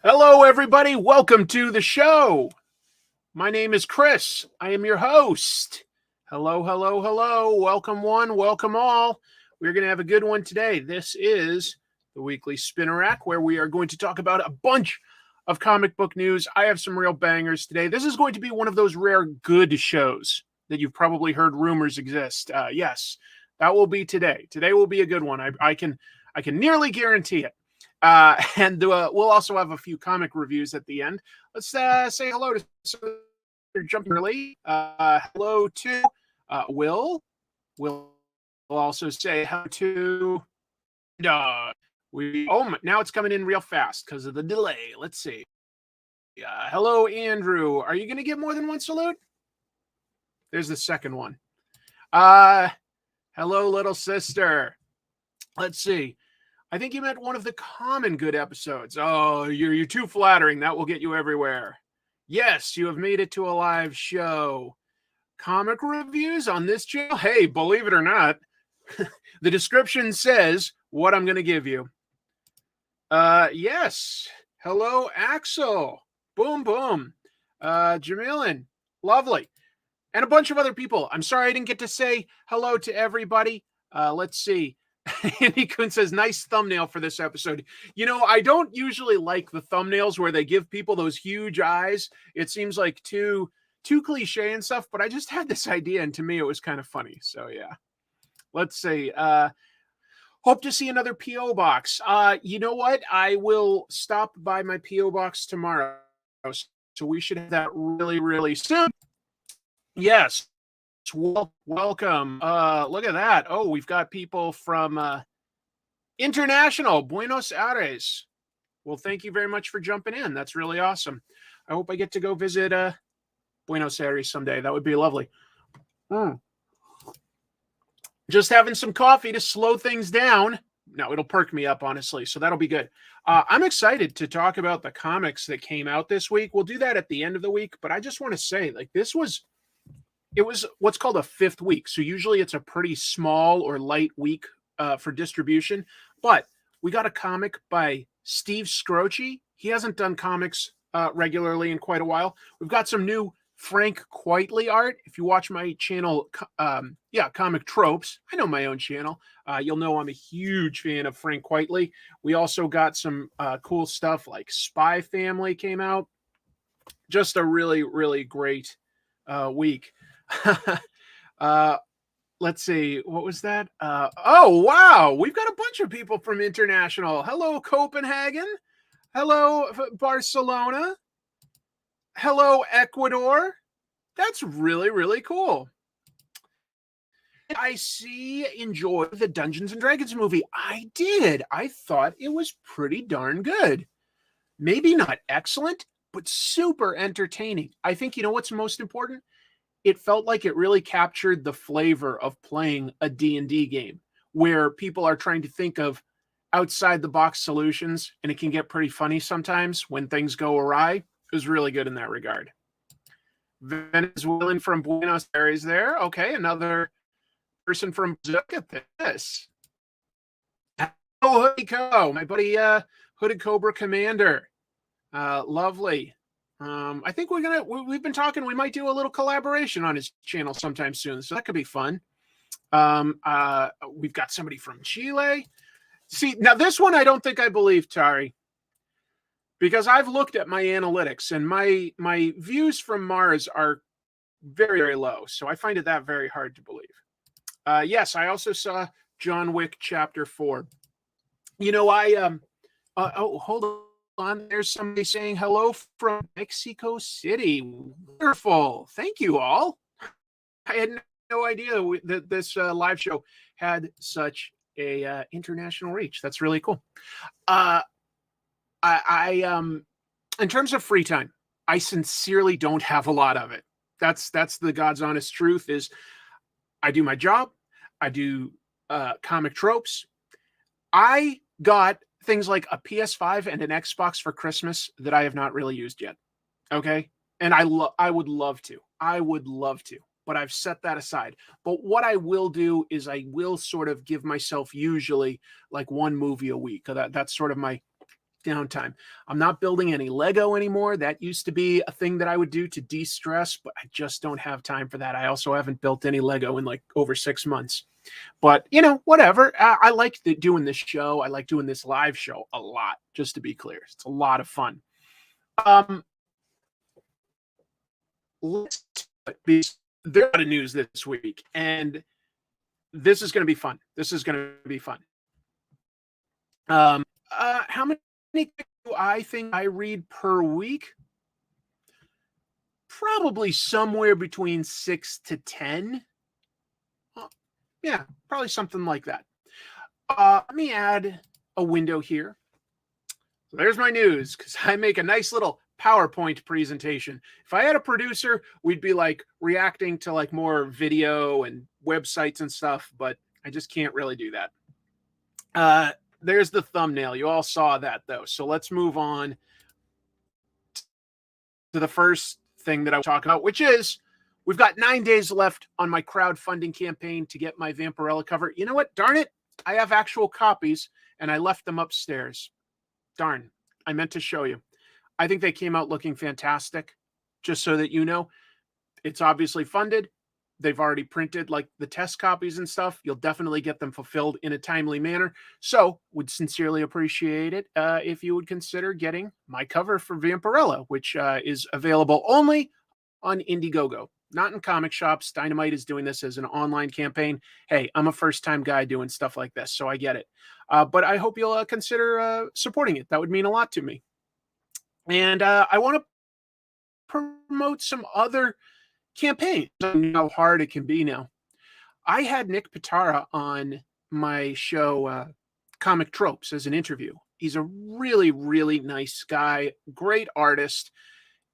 Hello, everybody. Welcome to the show. My name is Chris. I am your host. Hello, hello, hello. Welcome one, welcome all. We're going to have a good one today. This is the Weekly Spinner Rack, where we are going to talk about a bunch of comic book news. I have some real bangers today. This is going to be one of those rare good shows that you've probably heard rumors exist. Yes, that will be today. Today will be a good one. I can nearly guarantee it. And we'll also have a few comic reviews at the end. Let's say hello to jumping early. Hello to Will. We'll also say hello to now it's coming in real fast because of the delay. Let's see. Hello, Andrew. Are you going to get more than one salute? There's the second one. Hello, little sister. Let's see. I think you meant one of the common good episodes. Oh, you're too flattering. That will get you everywhere. Yes, you have made it to a live show. Comic reviews on this channel? Hey, believe it or not, the description says what I'm going to give you. Yes. Hello, Axel. Boom, boom. Jamilin. Lovely. And a bunch of other people. I'm sorry I didn't get to say hello to everybody. Let's see. Andy Kuhn says, nice thumbnail for this episode. You know, I don't usually like the thumbnails where they give people those huge eyes. It seems like too cliche and stuff, but I just had this idea, and to me, it was kind of funny. So, yeah. Let's see. Hope to see another P.O. box. You know what? I will stop by my P.O. box tomorrow. So we should have that really, really soon. Yes. Welcome. Look at that. Oh, we've got people from International, Buenos Aires. Well, thank you very much for jumping in. That's really awesome. I hope I get to go visit Buenos Aires someday. That would be lovely. Just having some coffee to slow things down. No, it'll perk me up, honestly. So that'll be good. I'm excited to talk about the comics that came out this week. We'll do that at the end of the week. But I just want to say, like, it was what's called a fifth week. So usually it's a pretty small or light week for distribution. But we got a comic by Steve Scroce. He hasn't done comics regularly in quite a while. We've got some new Frank Quitely art. If you watch my channel, Comic Tropes, I know my own channel. You'll know I'm a huge fan of Frank Quitely. We also got some cool stuff like Spy Family came out. Just a really, really great week. Let's see, what was that? Oh wow, we've got a bunch of people from International. Hello, Copenhagen. Hello, Barcelona. Hello, Ecuador. That's really, really cool. I enjoyed the Dungeons and Dragons movie. I did. I thought it was pretty darn good. Maybe not excellent, but super entertaining. I think, you know what's most important? It felt like it really captured the flavor of playing a D&D game where people are trying to think of outside the box solutions, and it can get pretty funny sometimes when things go awry. It was really good in that regard. Venezuelan from Buenos Aires there. Okay, another person from look at this. Hello, Hoodie Co, my buddy Hooded Cobra Commander. Lovely. I think we've been talking, we might do a little collaboration on his channel sometime soon. So that could be fun. We've got somebody from Chile. See, now this one, I don't think I believe, Tari, because I've looked at my analytics and my views from Mars are very, very low. So I find it that very hard to believe. Yes, I also saw John Wick Chapter 4. You know, hold on. There's somebody saying hello from Mexico City. Wonderful. Thank you all. I had no idea that this live show had such a international reach. That's really cool. In terms of free time, I sincerely don't have a lot of it. That's the God's honest truth is I do my job. I do comic tropes. I got things like a PS5 and an Xbox for Christmas that I have not really used yet. Okay. And I would love to, but I've set that aside. But what I will do is I will sort of give myself usually like one movie a week. That's sort of my downtime. I'm not building any Lego anymore. That used to be a thing that I would do to de-stress, but I just don't have time for that. I also haven't built any Lego in like over 6 months. But, whatever. I like doing this show. I like doing this live show a lot, just to be clear. It's a lot of fun. Let's be there's a lot of news this week, and this is going to be fun. How many do I think I read per week? Probably somewhere between 6 to 10. Yeah, probably something like that. Let me add a window here. So there's my news, because I make a nice little PowerPoint presentation. If I had a producer, we'd be like reacting to like more video and websites and stuff, but I just can't really do that. There's the thumbnail. You all saw that though. So let's move on to the first thing that I was talking about, which is we've got 9 days left on my crowdfunding campaign to get my Vampirella cover. You know what? Darn it. I have actual copies and I left them upstairs. Darn. I meant to show you. I think they came out looking fantastic. Just so that you know, it's obviously funded. They've already printed like the test copies and stuff. You'll definitely get them fulfilled in a timely manner. So would sincerely appreciate it if you would consider getting my cover for Vampirella, which is available only on Indiegogo, not in comic shops. Dynamite is doing this as an online campaign. Hey, I'm a first-time guy doing stuff like this, so I get it. But I hope you'll consider supporting it. That would mean a lot to me. And I want to promote some other campaigns. I know how hard it can be now. I had Nick Pitara on my show, Comic Tropes, as an interview. He's a really, really nice guy, great artist.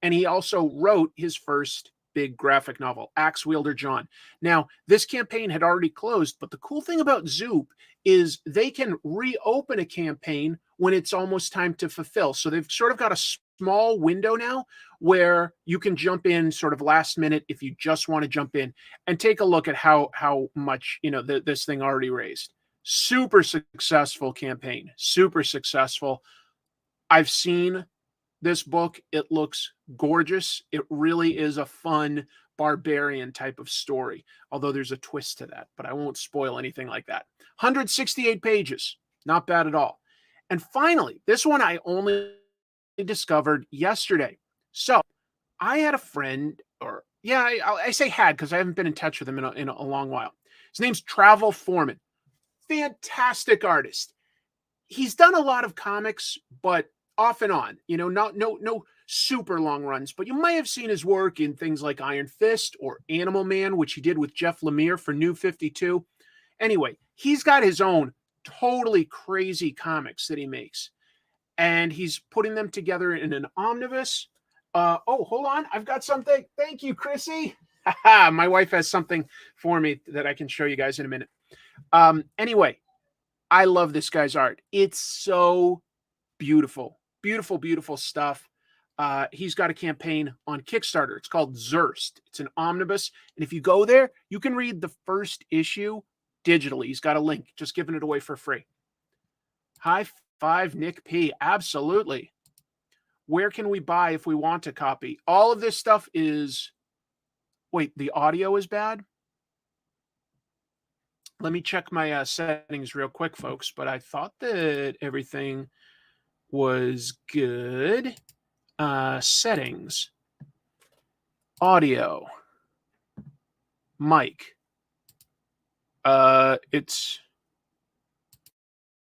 And he also wrote his first big graphic novel, Axe Wielder John. Now, this campaign had already closed, but the cool thing about Zoop is they can reopen a campaign when it's almost time to fulfill. So they've sort of got a small window now where you can jump in sort of last minute if you just want to jump in and take a look at how much this thing already raised. Super successful campaign, super successful. I've seen this book. It looks gorgeous. It really is a fun barbarian type of story, although there's a twist to that, but I won't spoil anything like that. 168 pages, not bad at all. And finally, this one I only discovered yesterday. So I had a friend, I say had because I haven't been in touch with him in a long while. His name's Travel Foreman. Fantastic artist. He's done a lot of comics, but off and on, no super long runs, but you might have seen his work in things like Iron Fist or Animal Man, which he did with Jeff Lemire for New 52. Anyway, he's got his own totally crazy comics that he makes, and he's putting them together in an omnibus. Hold on. I've got something. Thank you, Chrissy. My wife has something for me that I can show you guys in a minute. Anyway, I love this guy's art. It's so beautiful, beautiful, beautiful stuff. He's got a campaign on Kickstarter. It's called Zurst. It's an omnibus. And if you go there, you can read the first issue digitally. He's got a link, just giving it away for free. High five, Nick P. Absolutely. Where can we buy if we want a copy? All of this stuff is... Wait, the audio is bad? Let me check my settings real quick, folks. But I thought that everything was good. Settings. Audio. Mic. Is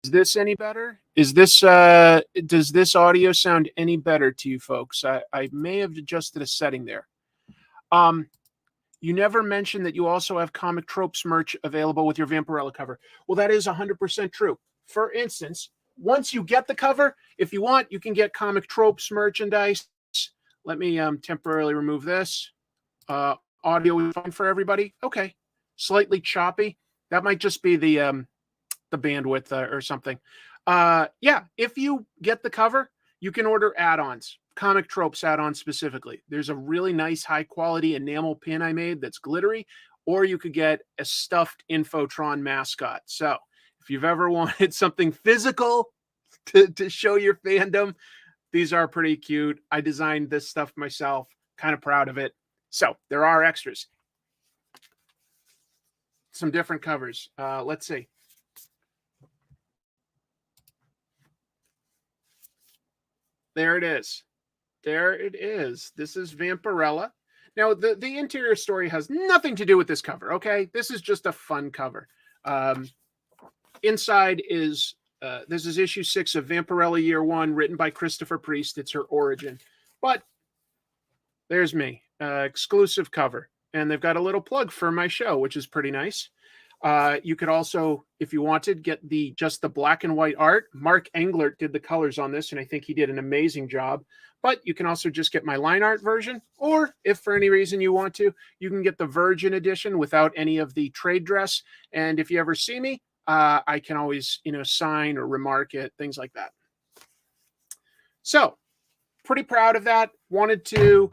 this any better? Is this does this audio sound any better to you folks? I may have adjusted a setting there. You never mentioned that you also have Comic Tropes merch available with your Vampirella cover. Well, that is 100% true. For instance, once you get the cover, if you want, you can get Comic Tropes merchandise. Let me temporarily remove this. Audio is fine for everybody. Okay. Slightly choppy. That might just be the bandwidth or something. If you get the cover, you can order add-ons. Comic Tropes add-on specifically. There's a really nice high-quality enamel pin I made that's glittery, or you could get a stuffed Infotron mascot. So if you've ever wanted something physical to show your fandom. These are pretty cute. I designed this stuff myself. Kind of proud of it. So there are extras. Some different covers. Let's see. There it is. There it is. This is Vampirella. Now, the interior story has nothing to do with this cover, okay? This is just a fun cover. Inside is, this is issue 6 of Vampirella Year 1, written by Christopher Priest. It's her origin. But there's me, exclusive cover. And they've got a little plug for my show, which is pretty nice. You could also, if you wanted, get just the black and white art. Mark Englert did the colors on this, and I think he did an amazing job. But you can also just get my line art version, or if for any reason you want to, you can get the Virgin edition without any of the trade dress. And if you ever see me, I can always, sign or remark it, things like that. So, pretty proud of that. Wanted to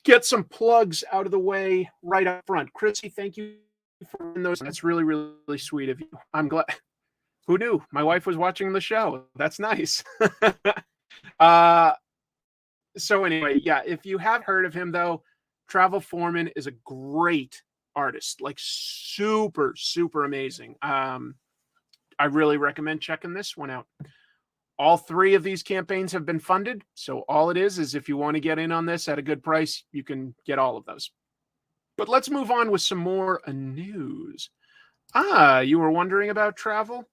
get some plugs out of the way right up front. Chrissy, thank you for those. That's really, really sweet of you. I'm glad. Who knew? My wife was watching the show. That's nice. So anyway, yeah, if you have heard of him, though, Travel Foreman is a great artist, like super, super amazing. I really recommend checking this one out. All 3 of these campaigns have been funded. So all it is if you want to get in on this at a good price, you can get all of those. But let's move on with some more news. You were wondering about Travel?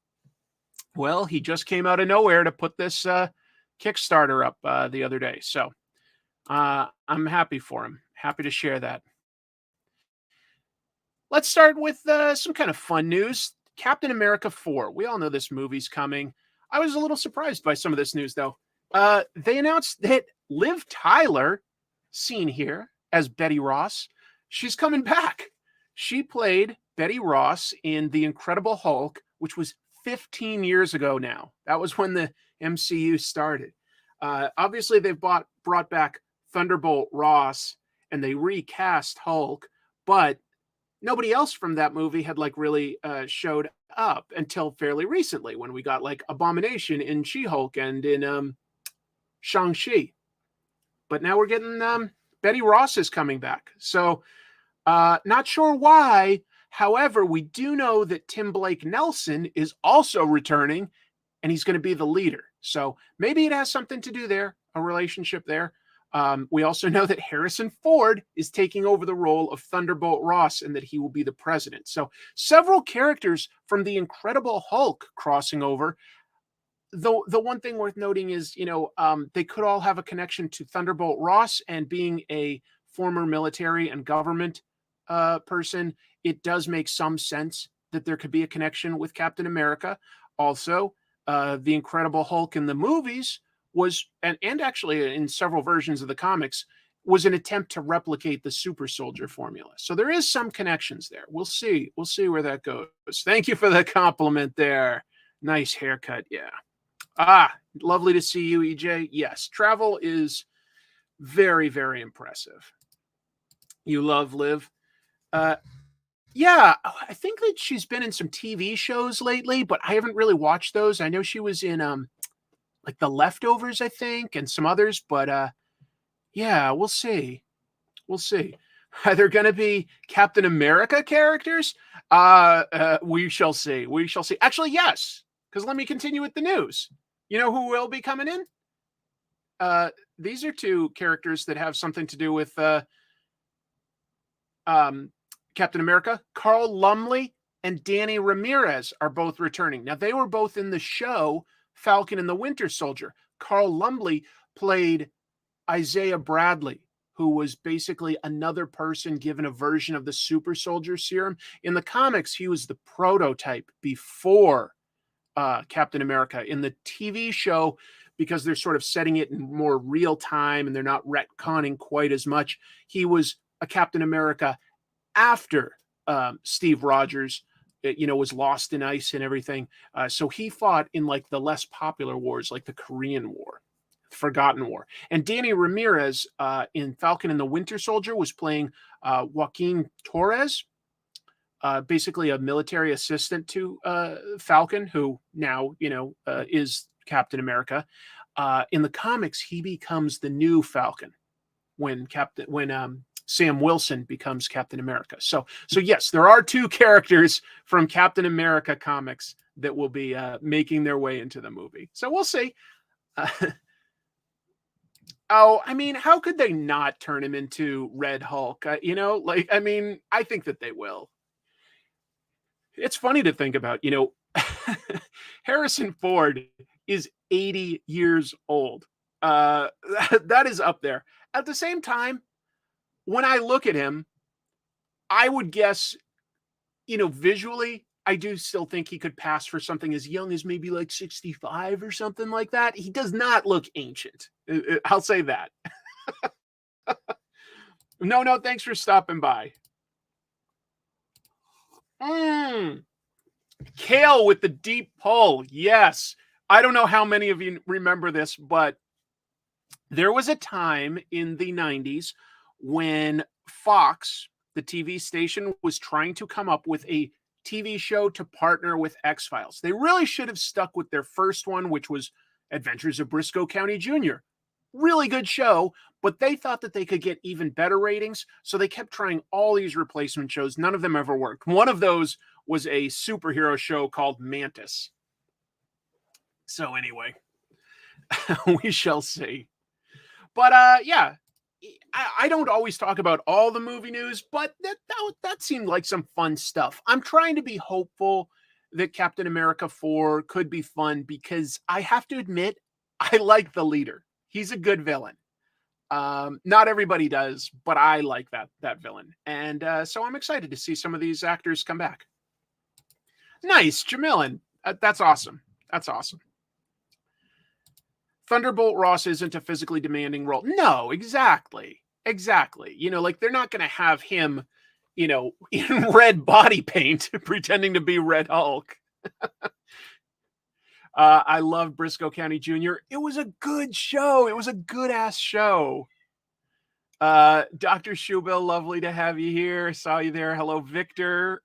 Well, he just came out of nowhere to put this Kickstarter up the other day. So I'm happy for him. Happy to share that. Let's start with some kind of fun news. Captain America 4. We all know this movie's coming. I was a little surprised by some of this news, though. They announced that Liv Tyler, seen here as Betty Ross, she's coming back. She played Betty Ross in The Incredible Hulk, which was 15 years ago now. That was when the MCU started. Obviously, they've brought back Thunderbolt Ross, and they recast Hulk, but nobody else from that movie had really showed up until fairly recently, when we got Abomination in She-Hulk and in Shang-Chi. But now we're getting Betty Ross is coming back. So not sure why. However, we do know that Tim Blake Nelson is also returning, and he's going to be the leader. So maybe it has something to do there, a relationship there. We also know that Harrison Ford is taking over the role of Thunderbolt Ross, and that he will be the president. So several characters from The Incredible Hulk crossing over. The one thing worth noting is, they could all have a connection to Thunderbolt Ross, and being a former military and government person, it does make some sense that there could be a connection with Captain America. Also, The Incredible Hulk in the movies was, and actually in several versions of the comics, was an attempt to replicate the super soldier formula. So there is some connections there. We'll see where that goes. Thank you for the compliment there. Nice haircut. Yeah. Lovely to see you, EJ. Yes, Travel is very, very impressive. You love Liv. Yeah, I think that she's been in some TV shows lately, but I haven't really watched those. I know she was in The Leftovers, I think, and some others, but yeah, we'll see. Are there going to be Captain America characters? We shall see. Actually, yes, because let me continue with the news. You know who will be coming in? These are 2 characters that have something to do with Captain America. Carl Lumley and Danny Ramirez are both returning. Now, they were both in the show Falcon and the Winter Soldier. Carl Lumley played Isaiah Bradley, who was basically another person given a version of the super soldier serum. In the comics, he was the prototype before Captain America. In the TV show, because they're sort of setting it in more real time and they're not retconning quite as much, he was a Captain America after Steve Rogers, was lost in ice and everything. So he fought in the less popular wars, like the Korean War, Forgotten War. And Danny Ramirez in Falcon and the Winter Soldier was playing Joaquin Torres, basically a military assistant to Falcon, who now, is Captain America. In the comics, he becomes the new Falcon when Sam Wilson becomes Captain America. So yes, there are two characters from Captain America comics that will be making their way into the movie. So we'll see. I mean, how could they not turn him into Red Hulk? I think that they will. It's funny to think about, Harrison Ford is 80 years old. That is up there. At the same time, when I look at him, I would guess, visually, I do still think he could pass for something as young as maybe like 65 or something like that. He does not look ancient. I'll say that. No, thanks for stopping by. Kale with the deep pull. Yes. I don't know how many of you remember this, but there was a time in the 90s when Fox, the TV station, was trying to come up with a TV show to partner with X-Files. They really should have stuck with their first one, which was Adventures of Briscoe County Jr. Really good show, but they thought that they could get even better ratings, so they kept trying all these replacement shows. None of them ever worked. One of those was a superhero show called Mantis. So anyway, we shall see. But yeah, I don't always talk about all the movie news, but that seemed like some fun stuff. I'm trying to be hopeful that Captain America 4 could be fun because I have to admit, I like the leader. He's a good villain. Not everybody does, but I like that villain. And so I'm excited to see some of these actors come back. Nice, Jamilin. That's awesome. That's awesome. Thunderbolt Ross isn't a physically demanding role. No, exactly. Like they're not going to have him, in red body paint pretending to be Red Hulk. I love Briscoe County Jr. It was a good show. It was a good ass show. Dr. Shubil, lovely to have you here. Saw you there. Hello, Victor.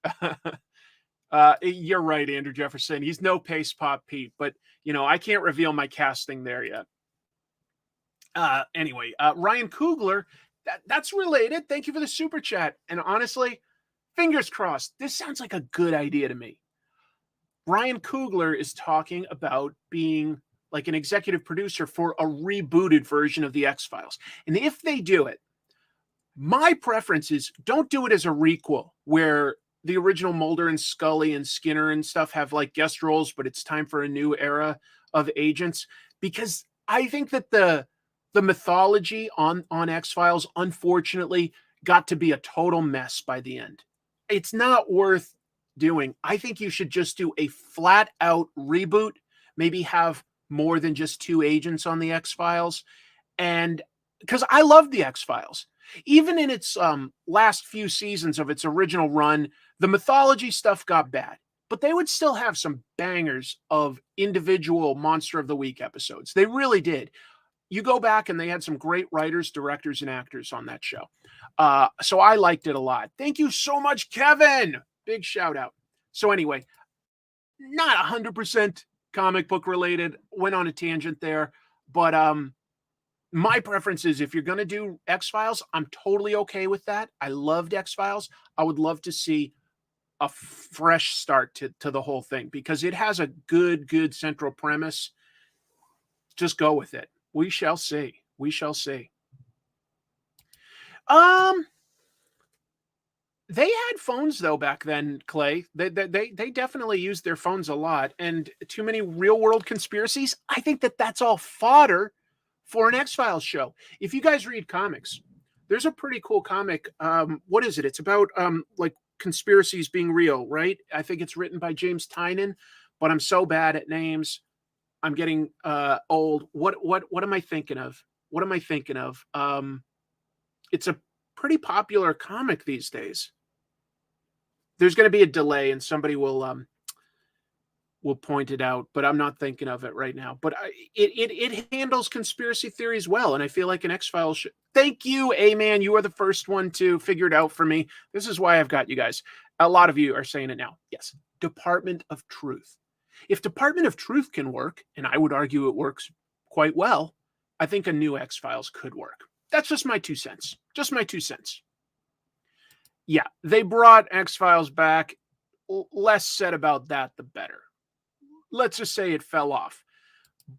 You're right, Andrew Jefferson. He's no Pace Pop Pete, but I can't reveal my casting there yet. Anyway, Ryan Kugler, that's related. Thank you for the super chat. And honestly, fingers crossed. This sounds like a good idea to me. Ryan Kugler is talking about being like an executive producer for a rebooted version of the X-Files. And if they do it, my preference is don't do it as a requel where the original Mulder and Scully and Skinner and stuff have like guest roles, but it's time for a new era of agents. Because I think that the mythology on X-Files, unfortunately, got to be a total mess by the end. It's not worth doing. I think you should just do a flat out reboot, maybe have more than just two agents on the X-Files. And because I love the X-Files, even in its last few seasons of its original run, the mythology stuff got bad, but they would still have some bangers of individual Monster of the Week episodes. They really did. You go back and they had some great writers, directors, and actors on that show. So I liked it a lot. Thank you so much, Kevin. Big shout out. So anyway, not 100% comic book related. Went on a tangent there. But my preference is if you're going to do X-Files, I'm totally okay with that. I loved X-Files. I would love to see a fresh start to the whole thing because it has a good central premise. Just go with it. We shall see. We shall see. They had phones though back then, Clay. They definitely used their phones a lot, and too many real world conspiracies. I think that's all fodder for an X-Files show. If you guys read comics, there's a pretty cool comic. What is it? It's about like conspiracies being real, right? I think it's written by James Tynion, but I'm so bad at names. I'm getting old. What am I thinking of? What am I thinking of? It's a pretty popular comic these days. There's going to be a delay, and somebody will point it out, but I'm not thinking of it right now. But it handles conspiracy theories well, and I feel like an X-Files should. Thank you, A-Man. You are the first one to figure it out for me. This is why I've got you guys. A lot of you are saying it now. Yes, Department of Truth. If Department of Truth can work, and I would argue it works quite well, I think a new X-Files could work. That's just my 2 cents. Just my 2 cents. Yeah, they brought X-Files back. Less said about that, the better. Let's just say it fell off.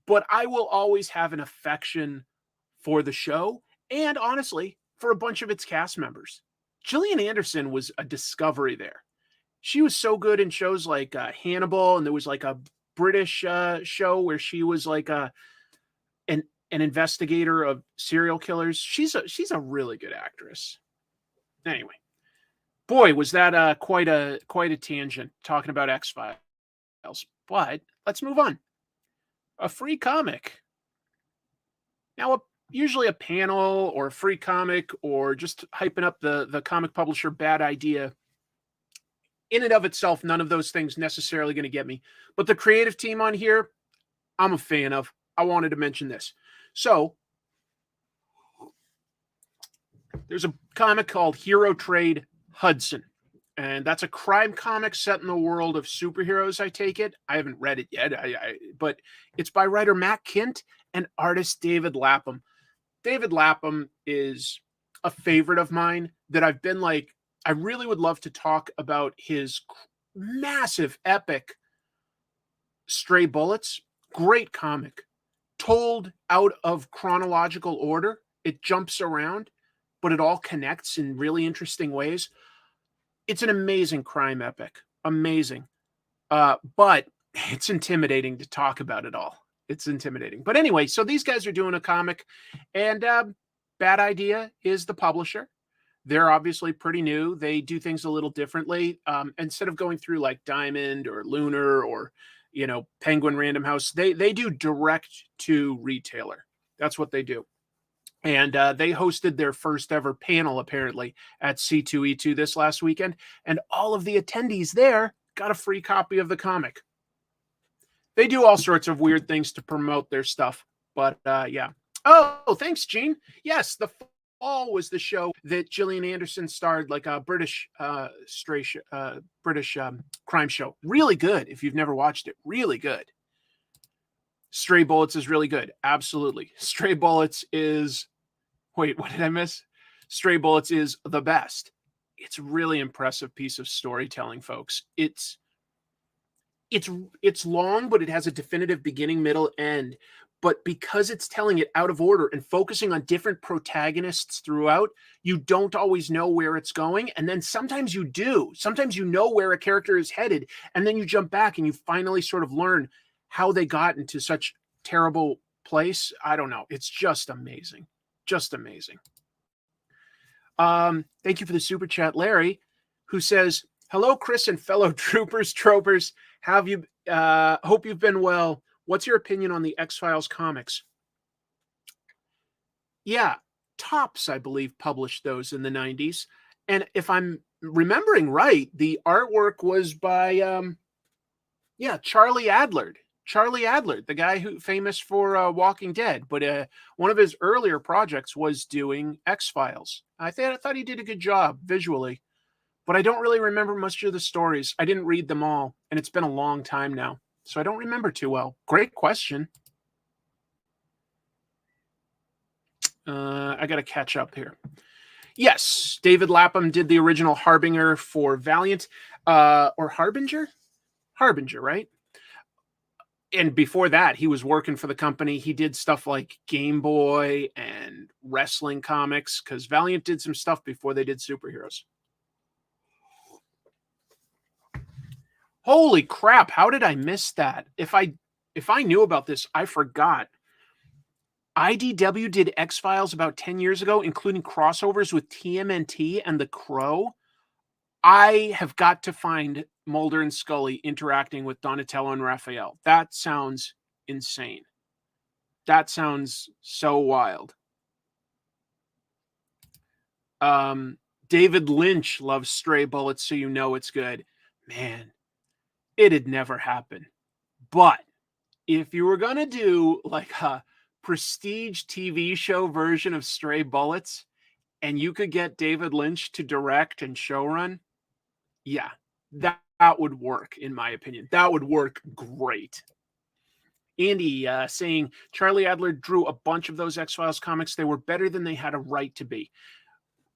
But I will always have an affection for the show and, honestly, for a bunch of its cast members. Gillian Anderson was a discovery there. She was so good in shows like Hannibal, and there was like a British show where she was like an investigator of serial killers. She's a really good actress. Anyway, boy, was that quite a tangent talking about X-Files. But let's move on. A free comic. Now, usually a panel or a free comic or just hyping up the comic publisher bad idea. In and of itself, none of those things necessarily going to get me. But the creative team on here, I'm a fan of. I wanted to mention this. So, there's a comic called Hero Trade Hudson. And that's a crime comic set in the world of superheroes, I take it. I haven't read it yet, but it's by writer Matt Kint and artist David Lapham. David Lapham is a favorite of mine that I've been like, I really would love to talk about his massive, epic Stray Bullets. Great comic. Told out of chronological order. It jumps around, but it all connects in really interesting ways. It's an amazing crime epic. Amazing. But it's intimidating to talk about it all. It's intimidating. But anyway, so these guys are doing a comic, and Bad Idea is the publisher. They're obviously pretty new. They do things a little differently. Instead of going through like Diamond or Lunar or, Penguin Random House, they do direct to retailer. That's what they do. And they hosted their first ever panel, apparently, at C2E2 this last weekend. And all of the attendees there got a free copy of the comic. They do all sorts of weird things to promote their stuff. But yeah. Oh, thanks, Gene. Yes, The Fall was the show that Gillian Anderson starred, like a British British crime show. Really good. If you've never watched it, really good. Stray Bullets is really good. Absolutely. Stray Bullets is... Wait, what did I miss? Stray Bullets is the best. It's a really impressive piece of storytelling, folks. It's long, but it has a definitive beginning, middle, end. But because it's telling it out of order and focusing on different protagonists throughout, you don't always know where it's going. And then sometimes you do. Sometimes you know where a character is headed. And then you jump back and you finally sort of learn how they got into such terrible place. I don't know. It's just amazing. Just amazing. Thank you for the super chat, Larry, who says, "Hello, Chris and fellow tropers. Hope you've been well. What's your opinion on the X-Files comics?" Yeah, Tropes, I believe, published those in the 90s. And if I'm remembering right, the artwork was by, Charlie Adlard. Charlie Adlard, the guy who famous for Walking Dead, but one of his earlier projects was doing X-Files. I thought he did a good job visually, but I don't really remember much of the stories. I didn't read them all, and it's been a long time now, so I don't remember too well. Great question. I got to catch up here. Yes, David Lapham did the original Harbinger for Valiant, or Harbinger? Harbinger, right? And before that, he was working for the company. He did stuff like Game Boy and wrestling comics, because Valiant did some stuff before they did superheroes. Holy crap, how did I miss that? If I knew about this, I forgot. IDW did X-Files about 10 years ago, including crossovers with TMNT and The Crow. I have got to find Mulder and Scully interacting with Donatello and Raphael. That sounds insane. That sounds so wild. David Lynch loves Stray Bullets, so you know it's good. Man, it'd never happen. But if you were going to do like a prestige TV show version of Stray Bullets, and you could get David Lynch to direct and showrun, yeah, that would work, in my opinion. That would work great. Andy saying Charlie Adler drew a bunch of those X-Files comics. They were better than they had a right to be.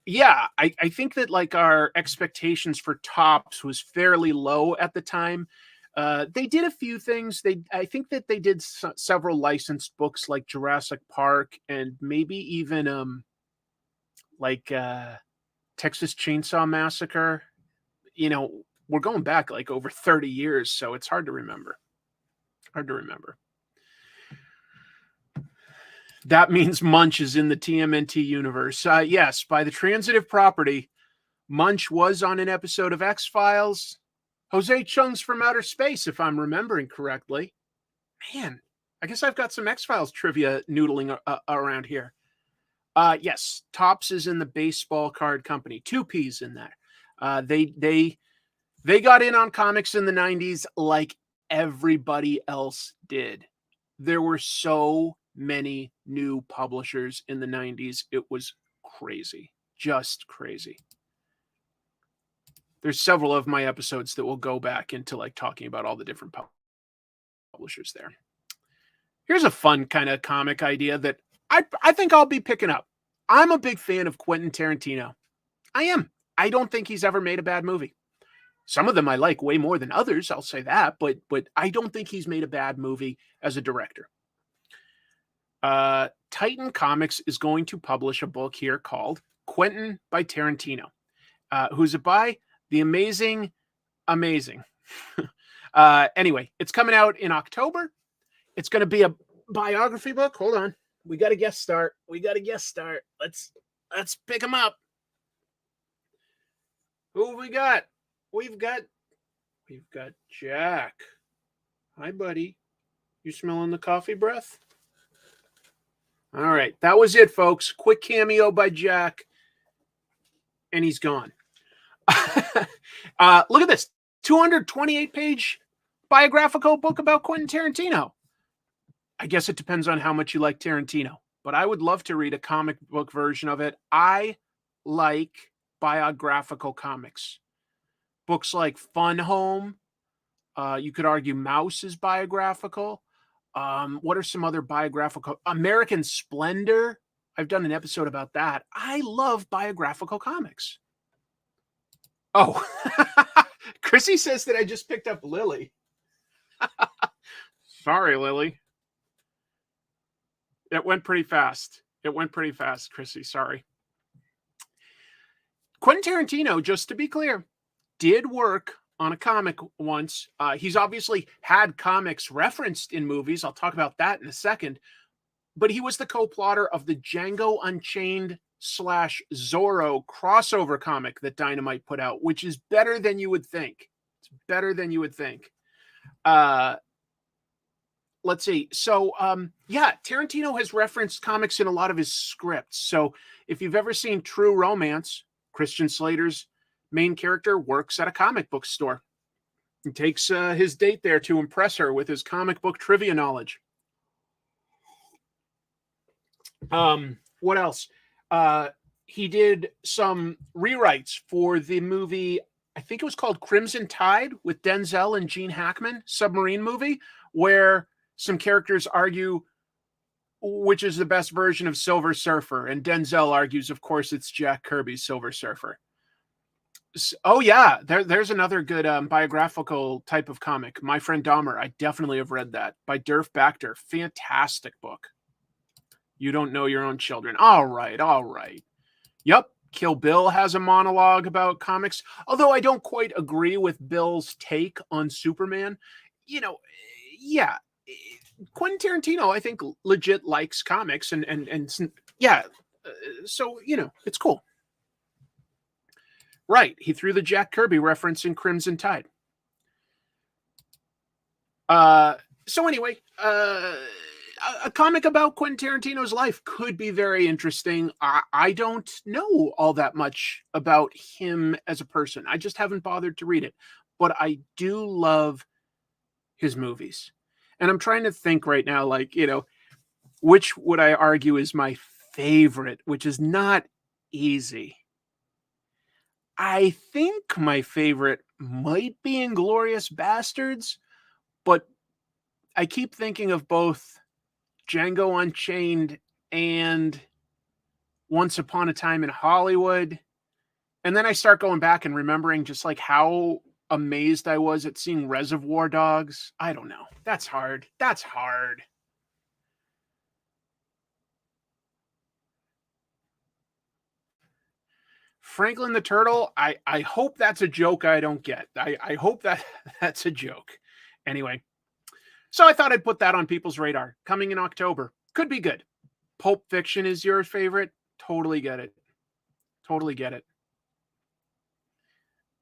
Yeah, I think that like our expectations for Topps was fairly low at the time. They did a few things. I think that they did several licensed books like Jurassic Park and maybe even Texas Chainsaw Massacre. You know, we're going back like over 30 years, so it's hard to remember. That means Munch is in the TMNT universe. Yes, by the transitive property, Munch was on an episode of X-Files. Jose Chung's from Outer Space, if I'm remembering correctly. Man, I guess I've got some X-Files trivia noodling around here. Yes, Topps is in the baseball card company. 2 P's in there. They got in on comics in the 90s like everybody else did. There were so many new publishers in the 90s. It was crazy. Just crazy. There's several of my episodes that will go back into like talking about all the different publishers there. Here's a fun kind of comic idea that I think I'll be picking up. I'm a big fan of Quentin Tarantino. I am. I don't think he's ever made a bad movie. Some of them I like way more than others, I'll say that, but I don't think he's made a bad movie as a director. Titan Comics is going to publish a book here called Quentin by Tarantino. Who's it by? The amazing. Anyway, it's coming out in October. It's going to be a biography book. Hold on. We got a guest start. Let's pick him up. Who have we got? We've got Jack. Hi, buddy. You smelling the coffee breath? All right. That was it, folks. Quick cameo by Jack. And he's gone. Look at this. 228-page biographical book about Quentin Tarantino. I guess it depends on how much you like Tarantino. But I would love to read a comic book version of it. I like biographical comics. Books like Fun Home. You could argue Mouse is biographical. What are some other biographical? American Splendor. I've done an episode about that. I love biographical comics. Oh, Chrissy says that I just picked up Lily. Sorry, Lily. It went pretty fast. Chrissy. Sorry. Quentin Tarantino, just to be clear, did work on a comic once. He's obviously had comics referenced in movies. I'll talk about that in a second. But he was the co-plotter of the Django Unchained / Zorro crossover comic that Dynamite put out, which is better than you would think. It's better than you would think. Let's see. So, yeah, Tarantino has referenced comics in a lot of his scripts. So if you've ever seen True Romance, Christian Slater's main character works at a comic book store. He takes his date there to impress her with his comic book trivia knowledge. What else? He did some rewrites for the movie, I think it was called Crimson Tide with Denzel and Gene Hackman, submarine movie, where some characters argue which is the best version of Silver Surfer. And Denzel argues, of course, it's Jack Kirby's Silver Surfer. Oh, yeah. There's another good biographical type of comic. My Friend Dahmer. I definitely have read that by Durf Bachter. Fantastic book. You Don't Know Your Own Children. All right. Yep. Kill Bill has a monologue about comics. Although I don't quite agree with Bill's take on Superman. You know, yeah. Quentin Tarantino, I think, legit likes comics. And yeah. So, you know, it's cool. Right. He threw the Jack Kirby reference in Crimson Tide. So anyway, a comic about Quentin Tarantino's life could be very interesting. I don't know all that much about him as a person. I just haven't bothered to read it. But I do love his movies. And I'm trying to think right now, like, you know, which would I argue is my favorite, which is not easy. I think my favorite might be Inglorious Bastards, but I keep thinking of both Django Unchained and Once Upon a Time in Hollywood. And then I start going back and remembering just like how amazed I was at seeing Reservoir Dogs. I don't know. That's hard. That's hard. Franklin the Turtle, I hope that's a joke I don't get. I hope that's a joke. Anyway, so I thought I'd put that on people's radar. Coming in October. Could be good. Pulp Fiction is your favorite. Totally get it. Totally get it.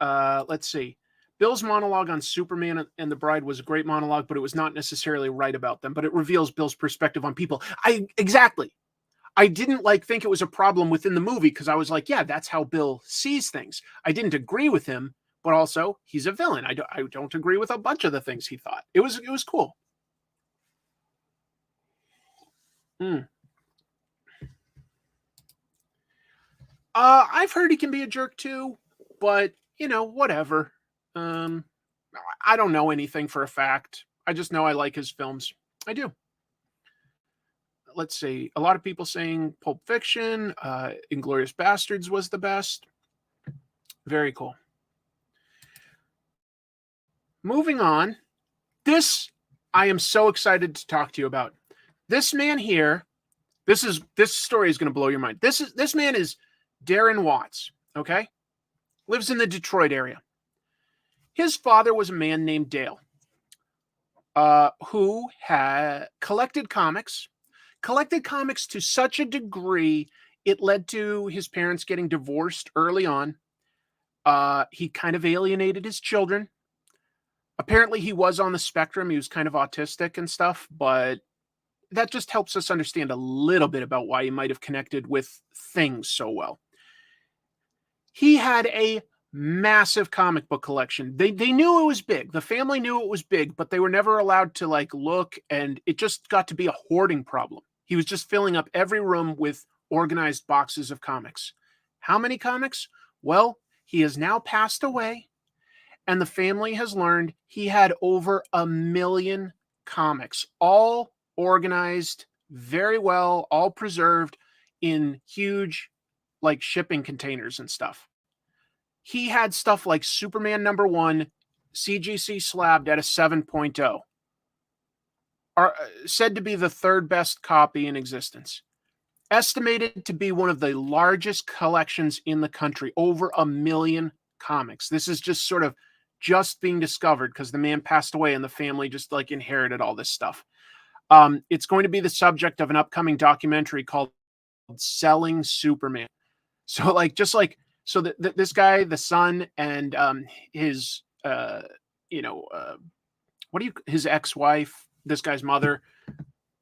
Let's see. Bill's monologue on Superman and the Bride was a great monologue, but it was not necessarily right about them. But it reveals Bill's perspective on people. Exactly. I didn't think it was a problem within the movie because I was like, yeah, that's how Bill sees things. I didn't agree with him, but also he's a villain. I don't agree with a bunch of the things he thought. It was cool. I've heard he can be a jerk too, but whatever. I don't know anything for a fact. I just know I like his films. I do. Let's see. A lot of people saying Pulp Fiction, Inglorious Bastards was the best. Very cool. Moving on. This I am so excited to talk to you about. This man here, this story is going to blow your mind. This man is Darren Watts, okay? Lives in the Detroit area. His father was a man named Dale, who had collected comics to such a degree it led to his parents getting divorced early on. He kind of alienated his children. Apparently, he was on the spectrum. He was kind of autistic and stuff, but that just helps us understand a little bit about why he might have connected with things so well. He had a massive comic book collection. They knew it was big. The family knew it was big, but they were never allowed to look, and it just got to be a hoarding problem. He was just filling up every room with organized boxes of comics. How many comics? Well, he has now passed away, and the family has learned he had over 1 million comics, all organized very well, all preserved in huge shipping containers and stuff. He had stuff like Superman #1, CGC slabbed at a 7.0, are said to be the third best copy in existence. Estimated to be one of the largest collections in the country, over 1 million comics. This is just sort of just being discovered because the man passed away and the family just inherited all this stuff. It's going to be the subject of an upcoming documentary called Selling Superman. So this guy, the son, and his his ex-wife, this guy's mother,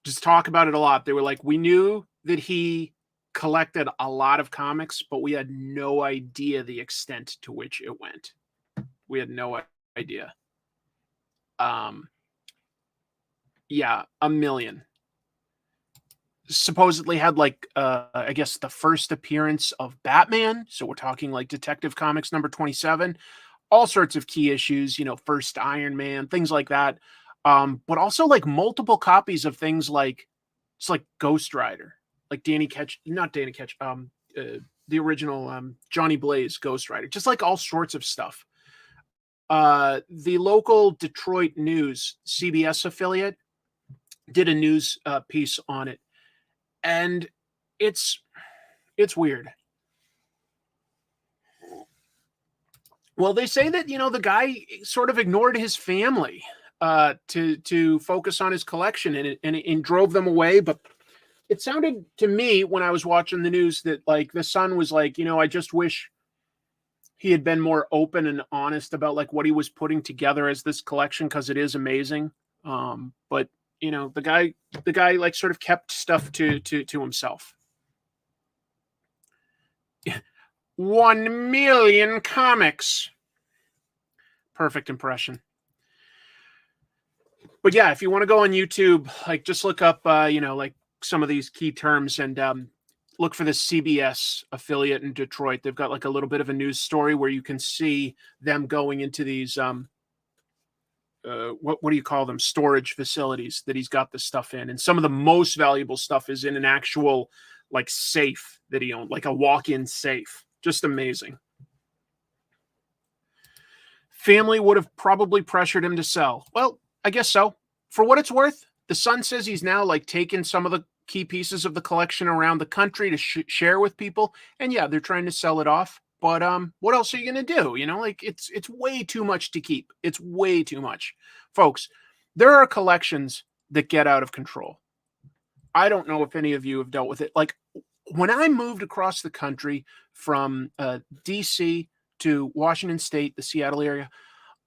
just talk about it a lot. They were like, we knew that he collected a lot of comics, but we had no idea the extent to which it went. We had no idea. Yeah, 1 million. Supposedly had I guess the first appearance of Batman. So we're talking Detective Comics #27, all sorts of key issues, first Iron Man, things like that. But also multiple copies of things it's Ghost Rider, the original Johnny Blaze Ghost Rider, just all sorts of stuff. The local Detroit News, CBS affiliate, did a news piece on it. And it's weird. Well, they say that, the guy sort of ignored his family to focus on his collection and drove them away. But it sounded to me when I was watching the news that the son was I just wish he had been more open and honest about what he was putting together as this collection, because it is amazing. But the guy sort of kept stuff to himself. 1 million comics. Perfect impression. But yeah, if you want to go on YouTube, just look up, some of these key terms, and look for the CBS affiliate in Detroit. They've got like a little bit of a news story where you can see them going into these what do you call them, storage facilities that he's got the stuff in, and some of the most valuable stuff is in an actual like safe that he owned, like a walk-in safe. Just amazing. Family would have probably pressured him to sell. Well, I guess so. For what it's worth, the son says he's now like taken some of the key pieces of the collection around the country to share with people, and yeah, they're trying to sell it off. But what else are you going to do? You know, like it's way too much to keep. It's way too much. Folks, there are collections that get out of control. I don't know if any of you have dealt with it. Like when I moved across the country from DC to Washington State, the Seattle area,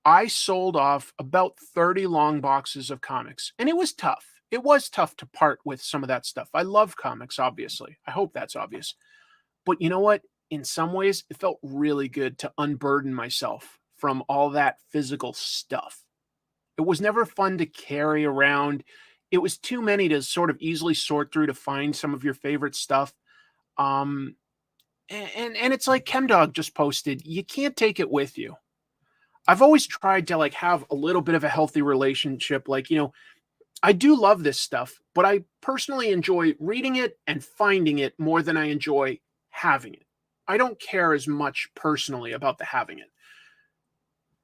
I sold off about 30 long boxes of comics, and it was tough. It was tough to part with some of that stuff. I love comics, obviously. I hope that's obvious. But you know what? In some ways, it felt really good to unburden myself from all that physical stuff. It was never fun to carry around. It was too many to sort of easily sort through to find some of your favorite stuff. And it's like ChemDog just posted, you can't take it with you. I've always tried to like have a little bit of a healthy relationship. Like, you know, I do love this stuff, but I personally enjoy reading it and finding it more than I enjoy having it. I don't care as much personally about the having it.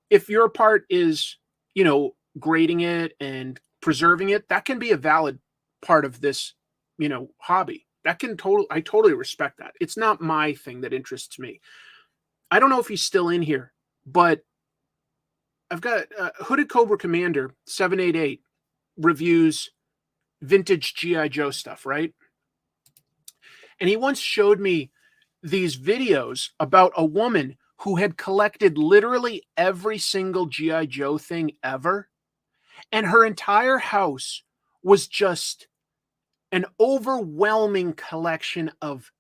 If your part is, you know, grading it and preserving it, that can be a valid part of this, you know, hobby. That can I totally respect that. It's not my thing that interests me. I don't know if he's still in here, but I've got Hooded Cobra Commander 788 reviews vintage G.I. Joe stuff, right? And he once showed me these videos about a woman who had collected literally every single G.I. Joe thing ever. And her entire house was just an overwhelming collection of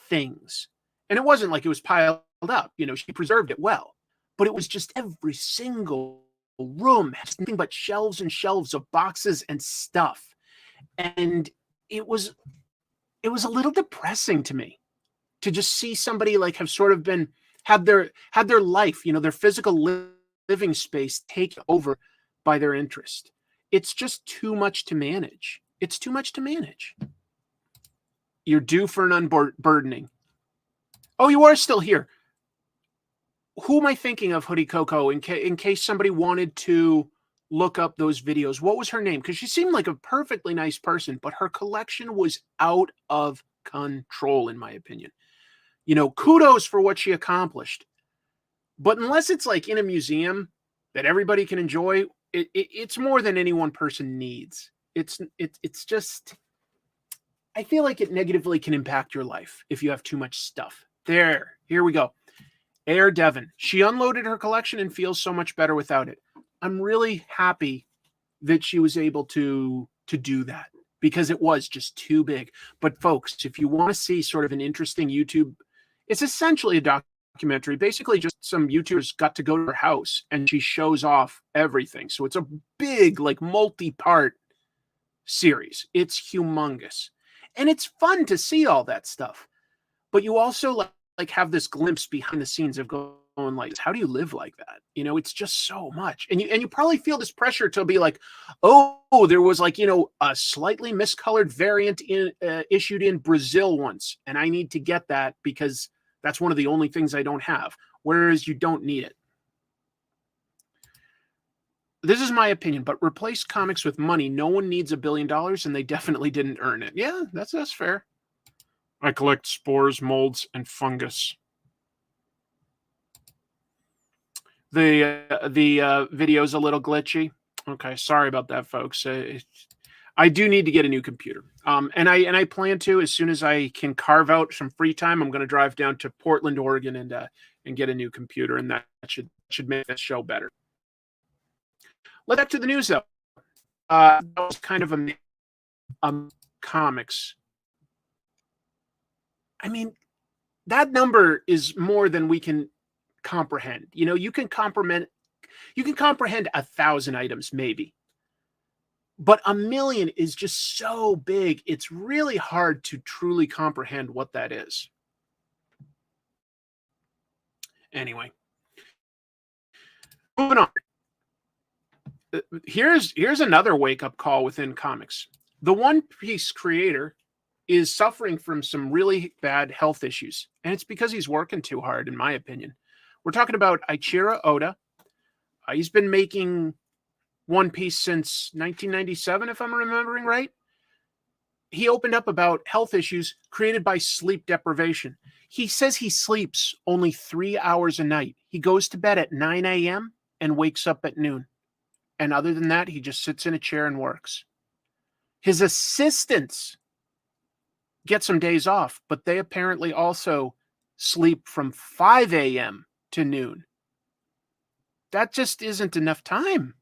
things. And it wasn't like it was piled up. You know, she preserved it well. But it was just every single room had nothing but shelves and shelves of boxes and stuff. And it was a little depressing to me to just see somebody like have sort of had their life, you know, their physical living space taken over by their interest. It's just too much to manage. It's too much to manage. You're due for an unburdening. Oh, you are still here. Who am I thinking of, Hoodie Coco, in case somebody wanted to look up those videos? What was her name? Because she seemed like a perfectly nice person, but her collection was out of control, in my opinion. You know, kudos for what she accomplished. But unless it's like in a museum that everybody can enjoy, it's more than any one person needs. It's just, I feel like it negatively can impact your life if you have too much stuff. Here we go. Air Devon. She unloaded her collection and feels so much better without it. I'm really happy that she was able to do that because it was just too big. But folks, if you want to see sort of an interesting YouTube, it's essentially a documentary. Basically just some YouTubers got to go to her house and she shows off everything. So it's a big, like multi-part series. It's humongous. And it's fun to see all that stuff. But you also like have this glimpse behind the scenes of going like, how do you live like that? You know, it's just so much. And you probably feel this pressure to be like, oh, there was like, you know, a slightly miscolored variant issued in Brazil once. And I need to get that because that's one of the only things I don't have. Whereas you don't need it. This is my opinion, but replace comics with money. No one needs $1 billion and they definitely didn't earn it. Yeah, that's fair. I collect spores, molds, and fungus. The video's a little glitchy. Okay, sorry about that, folks. I do need to get a new computer. And I plan to, as soon as I can carve out some free time, I'm going to drive down to Portland, Oregon, and get a new computer, and that should make this show better. Let's get to the news, though. That was kind of a comics. I mean, that number is more than we can comprehend. You know, you can comprehend 1,000 items, maybe. But a million is just so big. It's really hard to truly comprehend what that is. Anyway, moving on. Here's another wake-up call within comics. The One Piece creator is suffering from some really bad health issues, and it's because he's working too hard, in my opinion. We're talking about Eiichiro Oda. He's been making One Piece since 1997, if I'm remembering right. He opened up about health issues created by sleep deprivation. He says he sleeps only 3 hours a night. He goes to bed at 9 a.m. and wakes up at noon. And other than that, he just sits in a chair and works. His assistants get some days off, but they apparently also sleep from 5 a.m. to noon. That just isn't enough time.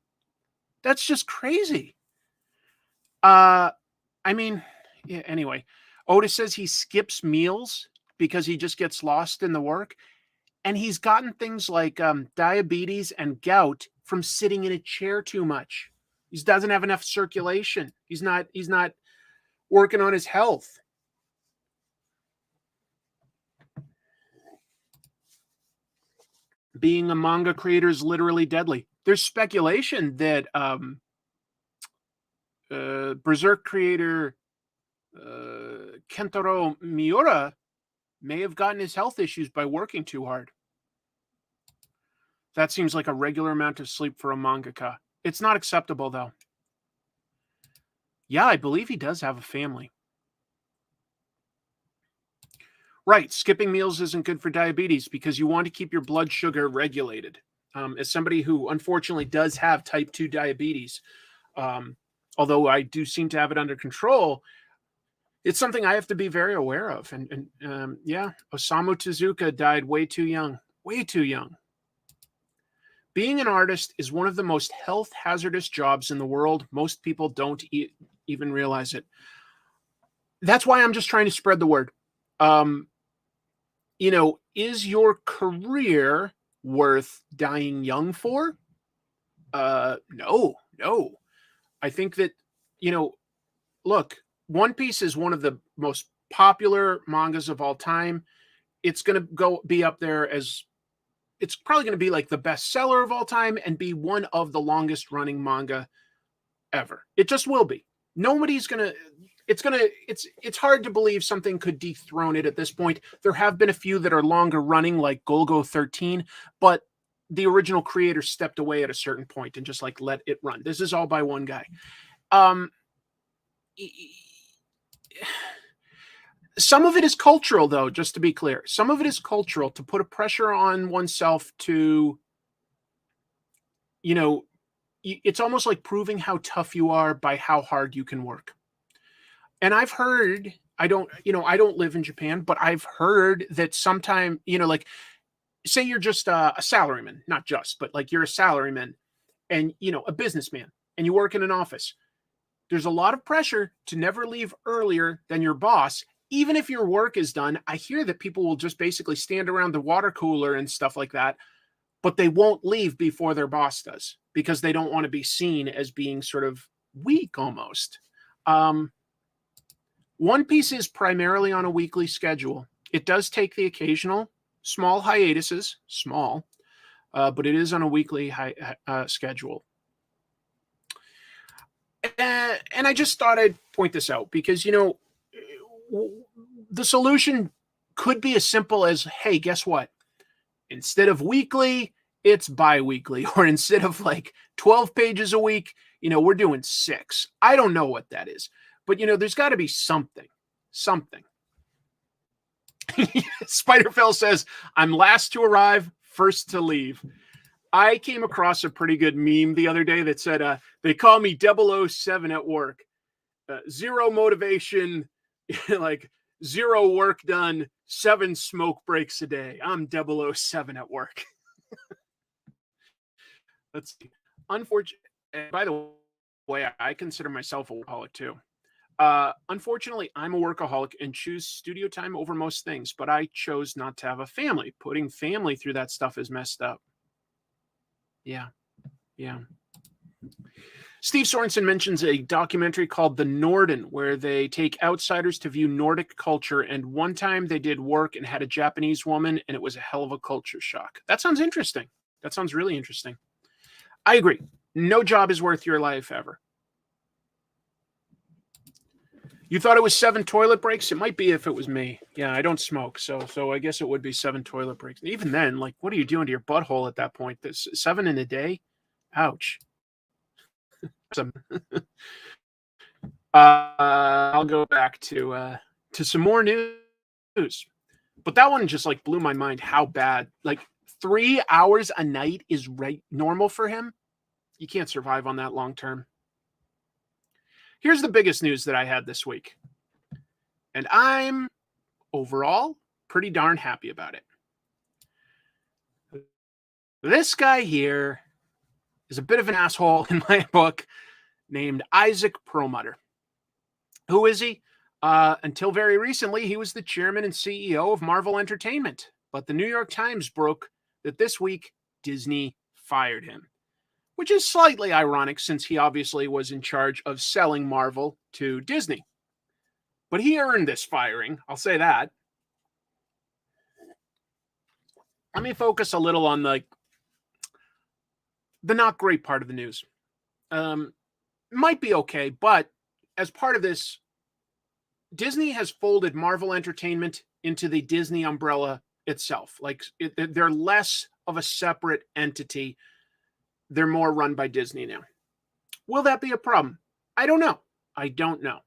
That's just crazy. I mean, yeah, anyway, Otis says he skips meals because he just gets lost in the work. And he's gotten things like diabetes and gout from sitting in a chair too much. He doesn't have enough circulation. He's not working on his health. Being a manga creator is literally deadly. There's speculation that Berserk creator Kentaro Miura may have gotten his health issues by working too hard. That seems like a regular amount of sleep for a mangaka. It's not acceptable, though. Yeah, I believe he does have a family. Right, skipping meals isn't good for diabetes because you want to keep your blood sugar regulated. As somebody who unfortunately does have type 2 diabetes, although I do seem to have it under control, it's something I have to be very aware of. And yeah, Osamu Tezuka died way too young. Way too young. Being an artist is one of the most health hazardous jobs in the world. Most people don't even realize it. That's why I'm just trying to spread the word. You know, is your career worth dying young for? No. I think that, you know, look, One Piece is one of the most popular mangas of all time. It's going to be up there as, it's probably going to be like the best seller of all time and be one of the longest running manga ever. It just will be. Nobody's going to, it's hard to believe something could dethrone it at this point. There have been a few that are longer running, like Golgo 13, but the original creator stepped away at a certain point and just like let it run. This is all by one guy. Some of it is cultural, though, just to be clear. Some of it is cultural to put a pressure on oneself to, you know, it's almost like proving how tough you are by how hard you can work. And I've heard, I don't live in Japan, but I've heard that sometime, you know, like, say you're just a salaryman, not just, but like you're a salaryman and, you know, a businessman and you work in an office. There's a lot of pressure to never leave earlier than your boss. Even if your work is done, I hear that people will just basically stand around the water cooler and stuff like that, but they won't leave before their boss does because they don't want to be seen as being sort of weak almost. One Piece is primarily on a weekly schedule. It does take the occasional small hiatuses, but it is on a weekly schedule. And I just thought I'd point this out because, you know, the solution could be as simple as, hey, guess what? Instead of weekly, it's bi-weekly. Or instead of like 12 pages a week, you know, we're doing 6. I don't know what that is. But, you know, there's got to be something. Spiderfell says, I'm last to arrive, first to leave. I came across a pretty good meme the other day that said, they call me 007 at work. 0 motivation, like 0 work done, 7 smoke breaks a day. I'm 007 at work. Let's see. Unfortunately, by the way, I consider myself a workaholic too. Unfortunately, I'm a workaholic and choose studio time over most things, but I chose not to have a family. Putting family through that stuff is messed up. Yeah. Steve Sorensen mentions a documentary called The Norden, where they take outsiders to view Nordic culture. And one time they did work and had a Japanese woman, and it was a hell of a culture shock. That sounds interesting. That sounds really interesting. I agree. No job is worth your life ever. You thought it was 7 toilet breaks? It might be if it was me. Yeah, I don't smoke, so I guess it would be 7 toilet breaks. Even then, like, what are you doing to your butthole at that point? 7 in a day? Ouch. I'll go back to some more news, but that one just like blew my mind. How bad? Like 3 hours a night is normal for him. You can't survive on that long term. Here's the biggest news that I had this week, and I'm overall pretty darn happy about it. This guy here is a bit of an asshole in my book, named Ike Perlmutter. Who is he? Until very recently, he was the chairman and CEO of Marvel Entertainment. But the New York Times broke that this week Disney fired him, which is slightly ironic since he obviously was in charge of selling Marvel to Disney. But he earned this firing, I'll say that. Let me focus a little on the not great part of the news. Might be okay, but as part of this, Disney has folded Marvel Entertainment into the Disney umbrella itself. Like they're less of a separate entity. They're more run by Disney now. Will that be a problem? I don't know.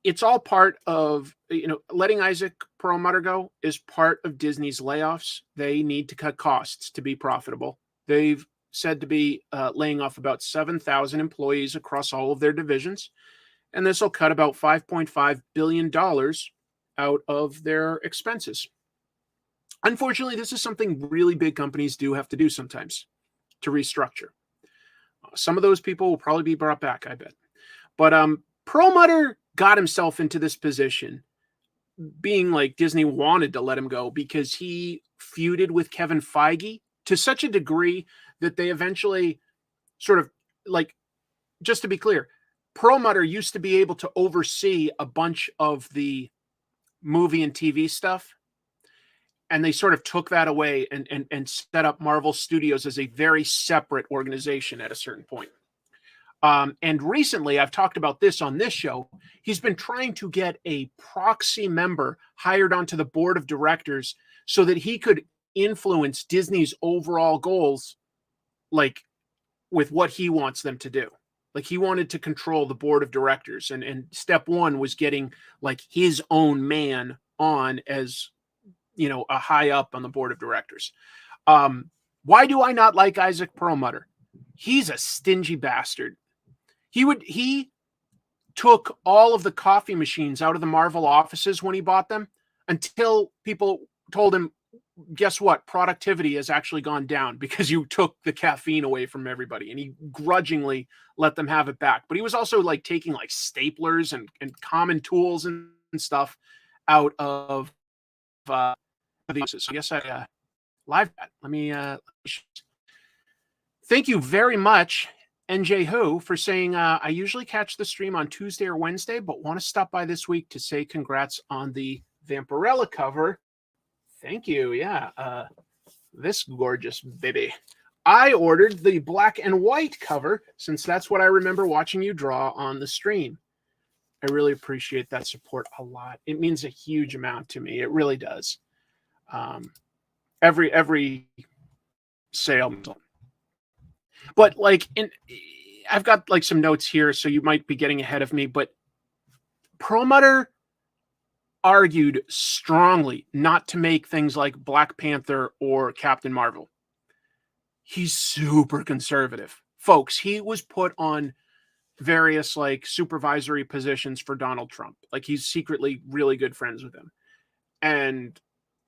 It's all part of, letting Ike Perlmutter go is part of Disney's layoffs. They need to cut costs to be profitable. They've said to be laying off about 7,000 employees across all of their divisions. And this will cut about $5.5 billion out of their expenses. Unfortunately, this is something really big companies do have to do sometimes to restructure. Some of those people will probably be brought back, I bet. But Perlmutter got himself into this position being like Disney wanted to let him go because he feuded with Kevin Feige to such a degree that they eventually sort of, like, just to be clear, Perlmutter used to be able to oversee a bunch of the movie and TV stuff. And they sort of took that away and set up Marvel Studios as a very separate organization at a certain point. And recently, I've talked about this on this show, he's been trying to get a proxy member hired onto the board of directors so that he could influence Disney's overall goals, like with what he wants them to do. Like he wanted to control the board of directors. And step one was getting like his own man on as, a high up on the board of directors. Why do I not like Ike Perlmutter? He's a stingy bastard. He took all of the coffee machines out of the Marvel offices when he bought them until people told him, guess what? Productivity has actually gone down because you took the caffeine away from everybody. And he grudgingly let them have it back. But he was also like taking like staplers and common tools and stuff out of the offices. So I guess I live that. Let me thank you very much, NJ Who, for saying I usually catch the stream on Tuesday or Wednesday, but want to stop by this week to say congrats on the Vampirella cover. Thank you. Yeah. This gorgeous baby. I ordered the black and white cover since that's what I remember watching you draw on the stream. I really appreciate that support a lot. It means a huge amount to me. It really does. Every sale. But like, I've got like some notes here, so you might be getting ahead of me, but Perlmutter argued strongly not to make things like Black Panther or Captain Marvel. He's super conservative. Folks, he was put on various like supervisory positions for Donald Trump. Like he's secretly really good friends with him. And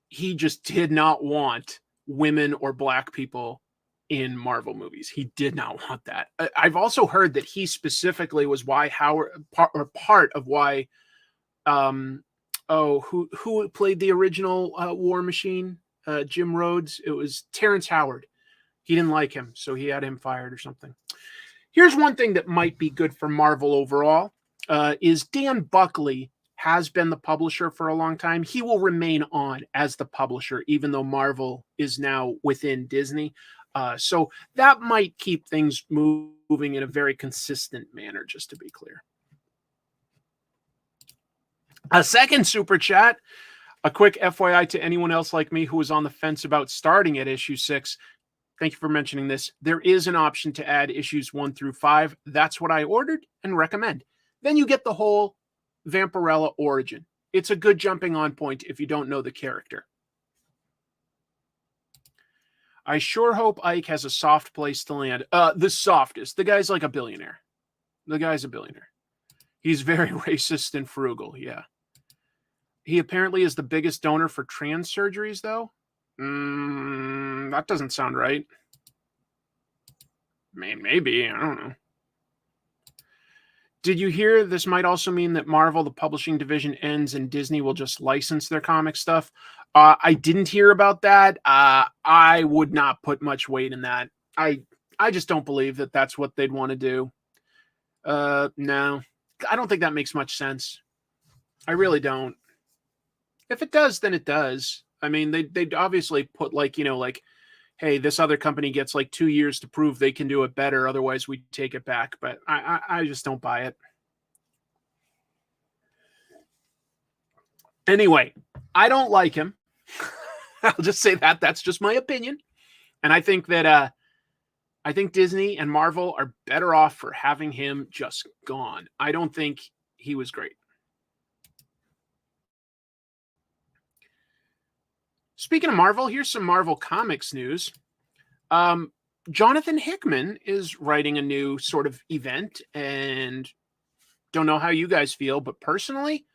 he just did not want women or Black people in Marvel movies. He did not want that. I've also heard that he specifically was why part of why who played the original War Machine? Jim Rhodes. It was Terrence Howard. He didn't like him, so he had him fired or something. Here's one thing that might be good for Marvel overall, is Dan Buckley has been the publisher for a long time. He will remain on as the publisher, even though Marvel is now within Disney. So that might keep things moving in a very consistent manner, just to be clear. A second super chat, a quick FYI to anyone else like me who was on the fence about starting at issue 6. Thank you for mentioning this. There is an option to add issues 1 through 5. That's what I ordered and recommend. Then you get the whole Vampirella origin. It's a good jumping on point if you don't know the character. I sure hope Ike has a soft place to land. The softest. The guy's like a billionaire. The guy's a billionaire. He's very racist and frugal, yeah. He apparently is the biggest donor for trans surgeries, though. That doesn't sound right. Maybe. I don't know. Did you hear this might also mean that Marvel, the publishing division, ends and Disney will just license their comic stuff? I didn't hear about that. I would not put much weight in that. I just don't believe that that's what they'd want to do. No. I don't think that makes much sense. I really don't. If it does, then it does. I mean, they'd obviously put like, hey, this other company gets like 2 years to prove they can do it better. Otherwise, we take it back. But I just don't buy it. Anyway, I don't like him. I'll just say that. That's just my opinion. And I think that I think Disney and Marvel are better off for having him just gone. I don't think he was great. Speaking of Marvel, here's some Marvel Comics news. Jonathan Hickman is writing a new sort of event, and don't know how you guys feel, but personally,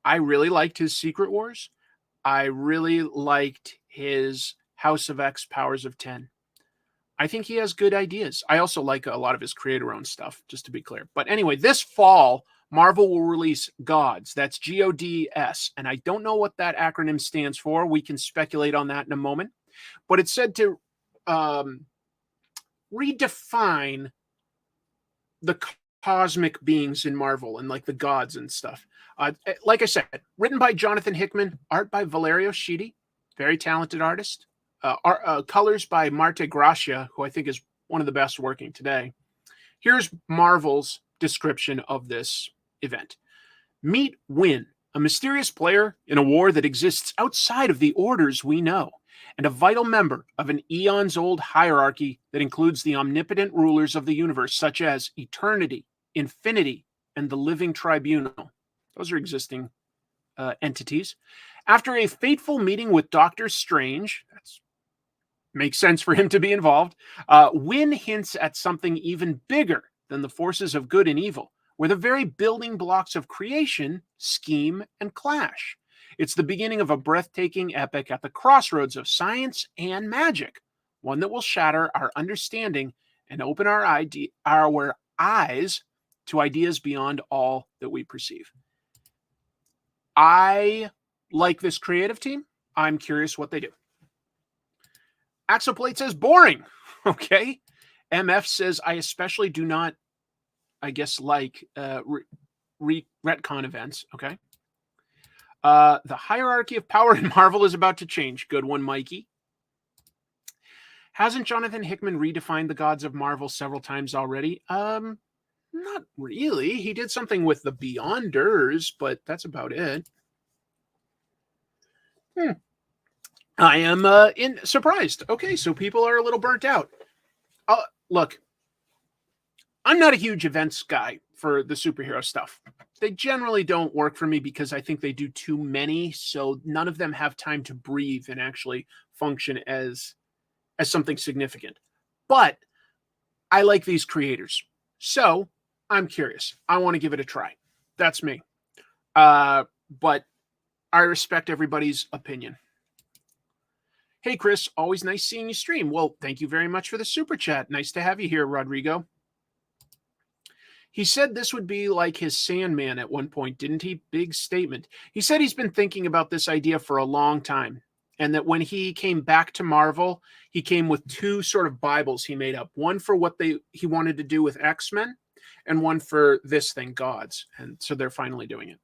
I really liked his Secret Wars. I really liked his House of X Powers of 10. I think he has good ideas. I also like a lot of his creator-owned stuff, just to be clear. But anyway, this fall, Marvel will release GODS. That's GODS. And I don't know what that acronym stands for. We can speculate on that in a moment. But it's said to redefine the cosmic beings in Marvel and like the gods and stuff. Like I said, written by Jonathan Hickman, art by Valerio Schiti, very talented artist. Colors by Marte Gracia, who I think is one of the best working today. Here's Marvel's description of this event. Meet Wynn, a mysterious player in a war that exists outside of the orders we know, and a vital member of an eons-old hierarchy that includes the omnipotent rulers of the universe, such as Eternity, Infinity, and the Living Tribunal. Those are existing entities. After a fateful meeting with Doctor Strange, that's makes sense for him to be involved, Wynn hints at something even bigger than the forces of good and evil, where the very building blocks of creation scheme and clash. It's the beginning of a breathtaking epic at the crossroads of science and magic, one that will shatter our understanding and open our eyes to ideas beyond all that we perceive. I like this creative team. I'm curious what they do. Axoplate says boring. Okay. MF says, I especially do not, I guess, like retcon events. Okay. The hierarchy of power in Marvel is about to change. Good one, Mikey. Hasn't Jonathan Hickman redefined the gods of Marvel several times already? Not really. He did something with the Beyonders, but that's about it. I am surprised. Okay, so people are a little burnt out. Look, I'm not a huge events guy for the superhero stuff. They generally don't work for me because I think they do too many, so none of them have time to breathe and actually function as something significant. But I like these creators, so I'm curious. I want to give it a try. That's me. But I respect everybody's opinion. Hey, Chris, always nice seeing you stream. Well, thank you very much for the super chat. Nice to have you here, Rodrigo. He said this would be like his Sandman at one point, didn't he? Big statement. He said he's been thinking about this idea for a long time. And that when he came back to Marvel, he came with two sort of Bibles he made up. One for what he wanted to do with X-Men, and one for this thing, Gods. And so they're finally doing it.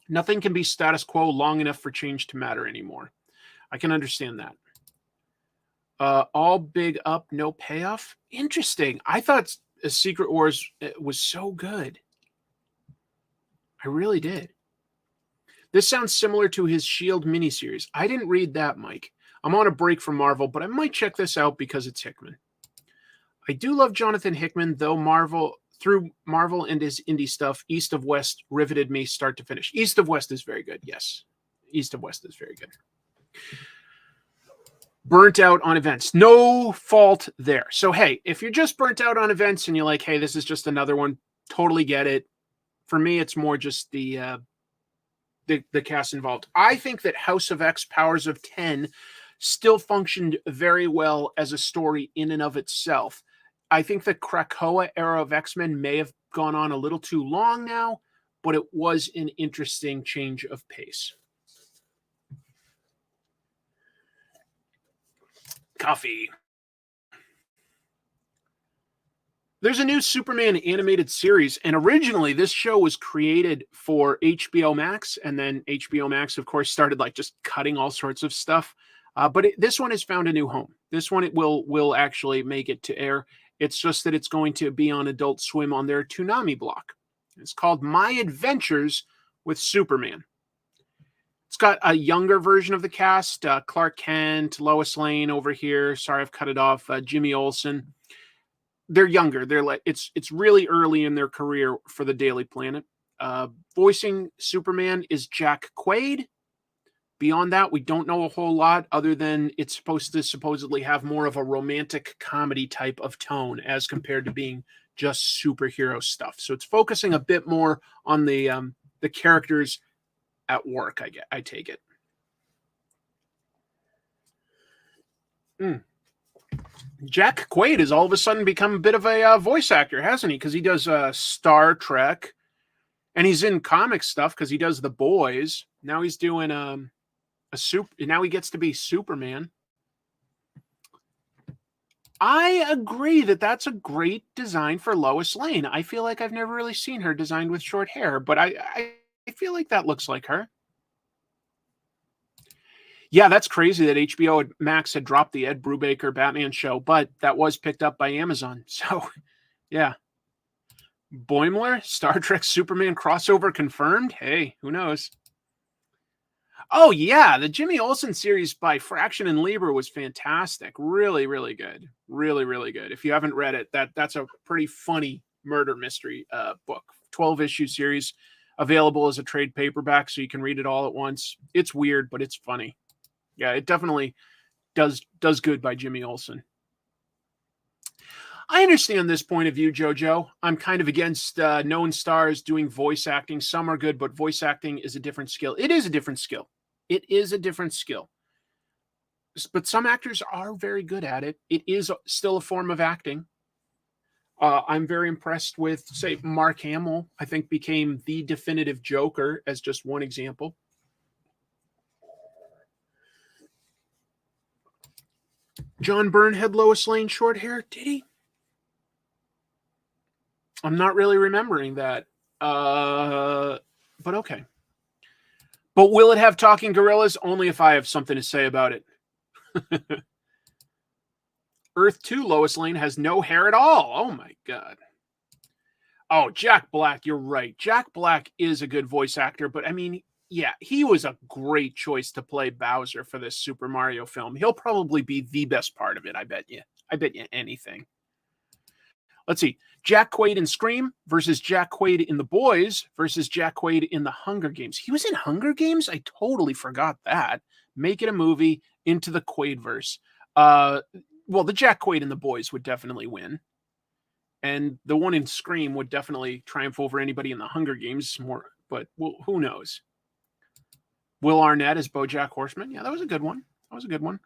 Nothing can be status quo long enough for change to matter anymore. I can understand that. All big up, no payoff. Interesting. I thought Secret Wars was so good. I really did. This sounds similar to his S.H.I.E.L.D. miniseries. I didn't read that, Mike. I'm on a break from Marvel, but I might check this out because it's Hickman. I do love Jonathan Hickman, though through Marvel and his indie stuff, East of West riveted me start to finish. East of West is very good, yes. East of West is very good. Burnt out on events. No fault there. So, hey, if you're just burnt out on events and you're like, hey, this is just another one, totally get it. For me, it's more just the cast involved. I think that House of X, Powers of 10 still functioned very well as a story in and of itself. I think the Krakoa era of X-Men may have gone on a little too long now, but it was an interesting change of pace. Coffee. There's a new Superman animated series, and originally this show was created for HBO Max, and then HBO Max, of course, started like just cutting all sorts of stuff. But this one has found a new home. This one it will actually make it to air. It's just that it's going to be on Adult Swim on their Toonami block. It's called My Adventures with Superman. It's got a younger version of the cast: Clark Kent, Lois Lane over here. Sorry, I've cut it off. Jimmy Olsen. They're younger. They're like it's really early in their career for the Daily Planet. Voicing Superman is Jack Quaid. Beyond that, we don't know a whole lot other than it's supposed to supposedly have more of a romantic comedy type of tone as compared to being just superhero stuff. So it's focusing a bit more on the characters at work. I take it. Jack Quaid has all of a sudden become a bit of a voice actor, hasn't he? Because he does Star Trek, and he's in comic stuff because he does The Boys. Now he's doing now he gets to be Superman. I agree that that's a great design for Lois Lane. I feel like I've never really seen her designed with short hair, but I feel like that looks like her. Yeah, that's crazy that HBO Max had dropped the Ed Brubaker Batman show, but that was picked up by Amazon. So, yeah. Boimler, Star Trek Superman crossover confirmed? Hey, who knows? Oh, yeah. The Jimmy Olsen series by Fraction and Lieber was fantastic. Really, really good. Really, really good. If you haven't read it, that's a pretty funny murder mystery book. 12-issue series available as a trade paperback, so you can read it all at once. It's weird, but it's funny. Yeah, it definitely does good by Jimmy Olsen. I understand this point of view, JoJo. I'm kind of against known stars doing voice acting. Some are good, but voice acting is a different skill. It is a different skill. It is a different skill. But some actors are very good at it. It is still a form of acting. I'm very impressed with, say, Mark Hamill, I think became the definitive Joker as just one example. John Byrne had Lois Lane short hair, did he? I'm not really remembering that. But okay. But will it have talking gorillas? Only if I have something to say about it. Earth 2 Lois Lane has no hair at all. Oh my God. Oh, Jack Black, you're right. Jack Black is a good voice actor, but I mean, yeah, he was a great choice to play Bowser for this Super Mario film. He'll probably be the best part of it, I bet you. I bet you anything. Let's see. Jack Quaid in Scream versus Jack Quaid in The Boys versus Jack Quaid in The Hunger Games. He was in Hunger Games? I totally forgot that. Make it a movie into the Quaidverse. Well, the Jack Quaid in The Boys would definitely win. And the one in Scream would definitely triumph over anybody in The Hunger Games more, but well, who knows? Will Arnett as BoJack Horseman. Yeah, that was a good one. That was a good one.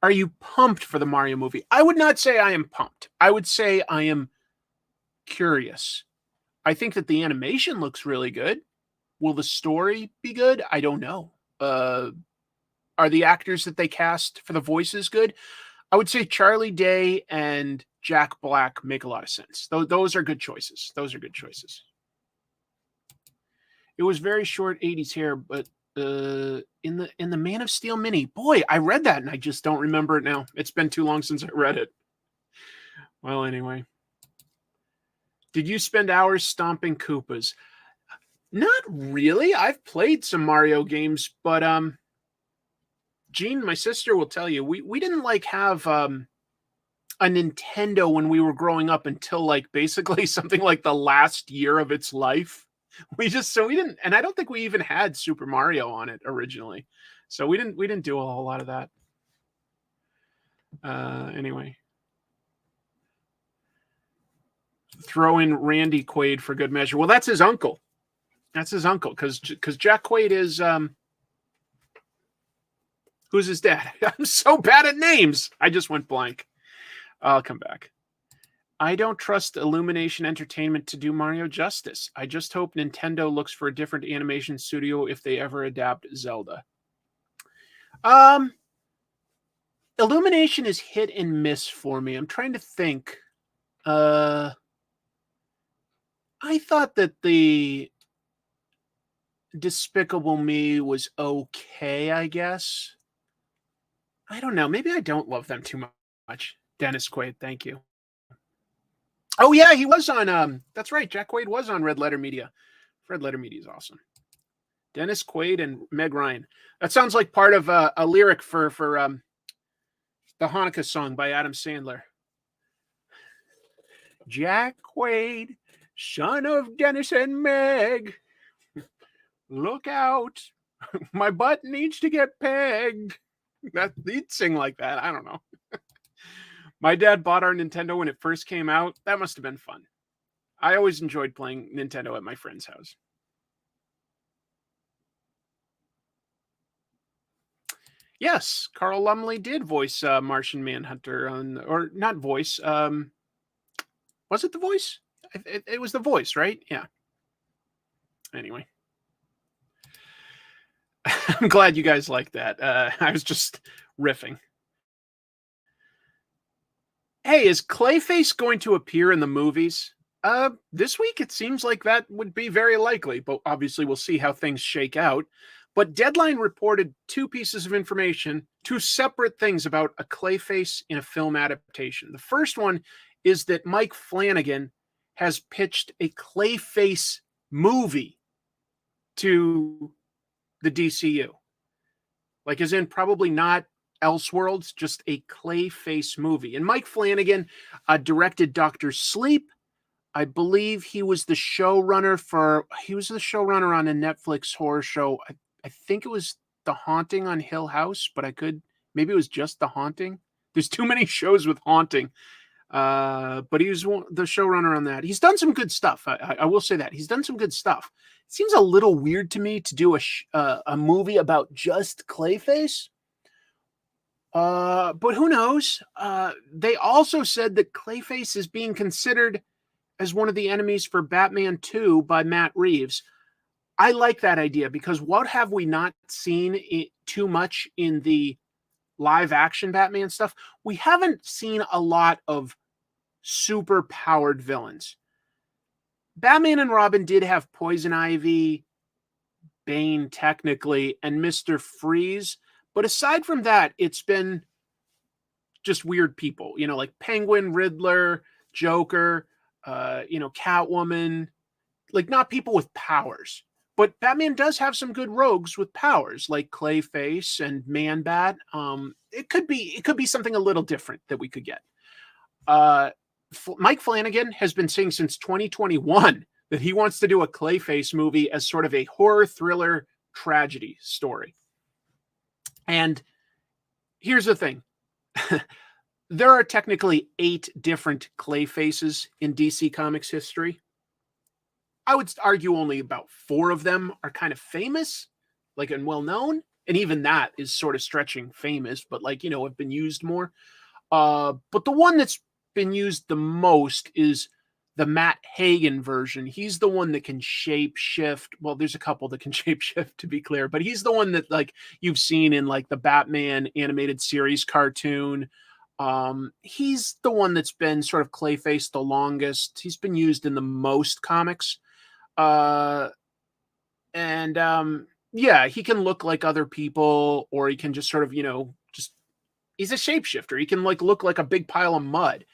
Are you pumped for the Mario movie? I would not say I am pumped. I would say I am curious. I think that the animation looks really good. Will the story be good? I don't know. are the actors that they cast for the voices good? I would say Charlie Day and Jack Black make a lot of sense. Those are good choices. Those are good choices. It was very short 80s hair, but in the Man of Steel mini, boy, I read that and I just don't remember it now. It's been too long since I read it. Well, anyway. Did you spend hours stomping Koopas? Not really. I've played some Mario games, but Jean, my sister, will tell you, we didn't like have a Nintendo when we were growing up until like basically something like the last year of its life. We didn't, and I don't think we even had Super Mario on it originally. So we didn't do a whole lot of that. Anyway. Throw in Randy Quaid for good measure. Well, that's his uncle. That's his uncle, because Jack Quaid is who's his dad? I'm so bad at names. I just went blank. I'll come back. I don't trust Illumination Entertainment to do Mario justice. I just hope Nintendo looks for a different animation studio if they ever adapt Zelda. Illumination is hit and miss for me. I'm trying to think. I thought that the Despicable Me was okay, I guess. I don't know. Maybe I don't love them too much. Dennis Quaid, thank you. Oh, yeah, he was on, that's right, Jack Quaid was on Red Letter Media. Red Letter Media is awesome. Dennis Quaid and Meg Ryan. That sounds like part of a lyric for the Hanukkah song by Adam Sandler. Jack Quaid, son of Dennis and Meg. Look out. My butt needs to get pegged. He'd sing like that. I don't know. My dad bought our Nintendo when it first came out. That must have been fun. I always enjoyed playing Nintendo at my friend's house. Yes, Carl Lumley did voice Martian Manhunter or not voice. Was it the voice? It was the voice, right? Yeah. Anyway. I'm glad you guys like that. I was just riffing. Hey, is Clayface going to appear in the movies? This week it seems like that would be very likely, but obviously we'll see how things shake out. But Deadline reported two pieces of information, two separate things about a Clayface in a film adaptation. The first one is that Mike Flanagan has pitched a Clayface movie to the DCU. Like, as in probably not Elseworlds, just a Clayface movie. And Mike Flanagan directed Dr. Sleep. I believe he was the showrunner on a Netflix horror show. I think it was The Haunting on Hill House, but maybe it was just The Haunting. There's too many shows with haunting. But he was the showrunner on that. He's done some good stuff. I will say that. He's done some good stuff. It seems a little weird to me to do a movie about just Clayface. But who knows? They also said that Clayface is being considered as one of the enemies for Batman 2 by Matt Reeves. I like that idea because what have we not seen too much in the live action Batman stuff? We haven't seen a lot of super powered villains. Batman and Robin did have Poison Ivy, Bane technically, and Mr. Freeze. But aside from that, it's been just weird people, like Penguin, Riddler, Joker, Catwoman, like not people with powers. But Batman does have some good rogues with powers, like Clayface and Man-Bat. It could be something a little different that we could get. Mike Flanagan has been saying since 2021 that he wants to do a Clayface movie as sort of a horror thriller tragedy story. And here's the thing. There are technically 8 different Clayfaces in DC Comics history. I would argue only about 4 of them are kind of famous, and well-known. And even that is sort of stretching famous, but have been used more. But the one that's been used the most is the Matt Hagen version. He's the one that can shape shift. Well, there's a couple that can shape shift to be clear, but he's the one that like you've seen in like the Batman animated series cartoon. He's the one that's been sort of Clayface the longest. He's been used in the most comics. Uh, and yeah, he can look like other people, or he can just sort of, just he's a shapeshifter. He can like look like a big pile of mud.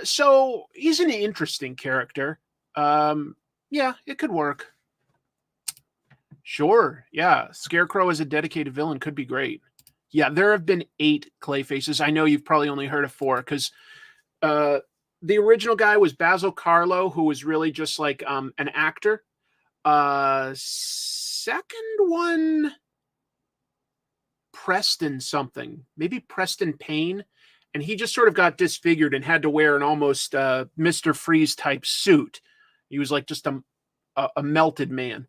So he's an interesting character. Yeah, it could work. Sure. Yeah. Scarecrow as a dedicated villain could be great. Yeah, there have been 8 Clayfaces. I know you've probably only heard of 4 because uh, the original guy was Basil Carlo, who was really just like an actor. Second one, Preston something, maybe Preston Payne. And he just sort of got disfigured and had to wear an almost Mr. Freeze type suit. He was like just a melted man.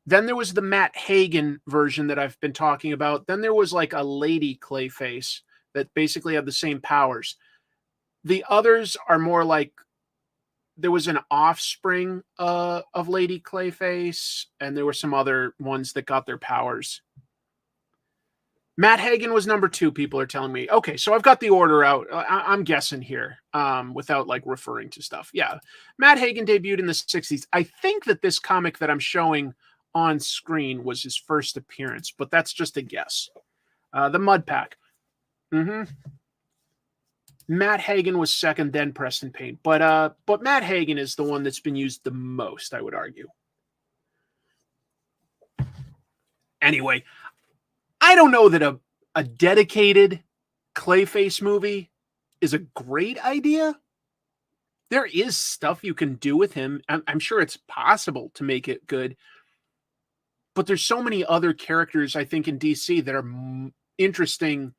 Then there was the Matt Hagen version that I've been talking about. Then there was like a lady Clayface that basically had the same powers. The others are more like there was an offspring of Lady Clayface, and there were some other ones that got their powers. Matt Hagen was number 2, people are telling me. Okay, so I've got the order out. I'm guessing here without like referring to stuff. Yeah, Matt Hagen debuted in the 60s. I think that this comic that I'm showing on screen was his first appearance, but that's just a guess. The Mud Pack. Matt Hagen was second, then Preston Payne. But Matt Hagen is the one that's been used the most, I would argue. Anyway, I don't know that a dedicated Clayface movie is a great idea. There is stuff you can do with him. I'm sure it's possible to make it good. But there's so many other characters, I think, in DC that are interesting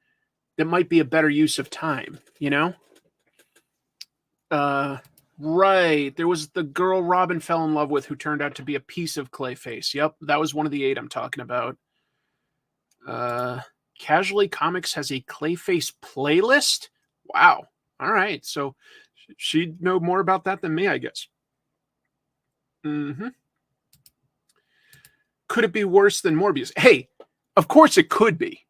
that might be a better use of time, Right. There was the girl Robin fell in love with who turned out to be a piece of Clayface. Yep, that was one of the 8 I'm talking about. Casually Comics has a Clayface playlist. Wow. All right. So she'd know more about that than me, I guess. Could it be worse than Morbius? Hey, of course it could be.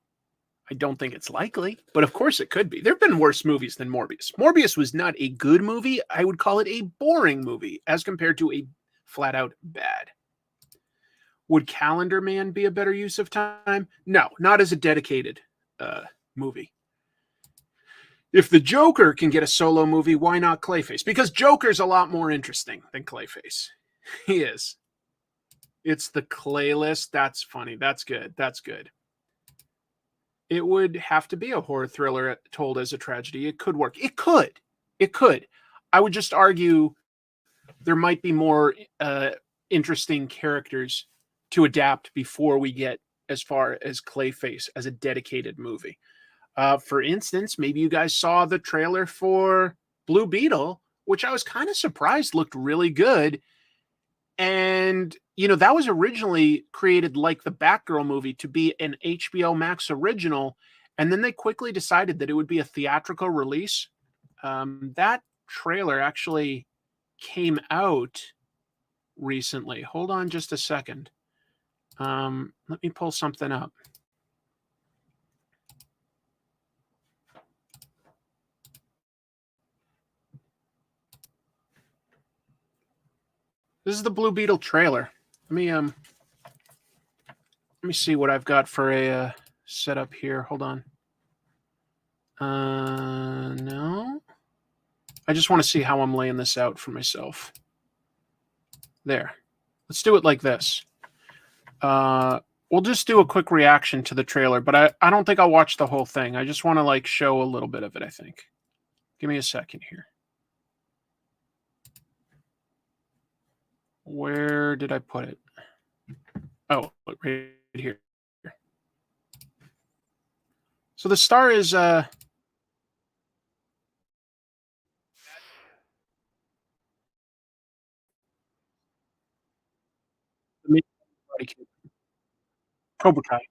I don't think it's likely, but of course it could be. There have been worse movies than Morbius. Morbius was not a good movie. I would call it a boring movie as compared to a flat out bad. Would Calendar Man be a better use of time? No, not as a dedicated movie. If the Joker can get a solo movie, why not Clayface? Because Joker's a lot more interesting than Clayface. He is. It's the Clay list. That's funny. That's good. That's good. It would have to be a horror thriller told as a tragedy. It could work. It could. It could. I would just argue there might be more interesting characters to adapt before we get as far as Clayface as a dedicated movie. For instance, maybe you guys saw the trailer for Blue Beetle, which I was kind of surprised looked really good. And, that was originally created like the Batgirl movie to be an HBO Max original. And then they quickly decided that it would be a theatrical release. That trailer actually came out recently. Hold on just a second. Let me pull something up. This is the Blue Beetle trailer. Let me see what I've got for a setup here. Hold on. No. I just want to see how I'm laying this out for myself. There. Let's do it like this. We'll just do a quick reaction to the trailer, but I don't think I'll watch the whole thing. I just want to like show a little bit of it, I think. Give me a second here. Where did I put it? Oh, right here. So the star is Cobra Kai.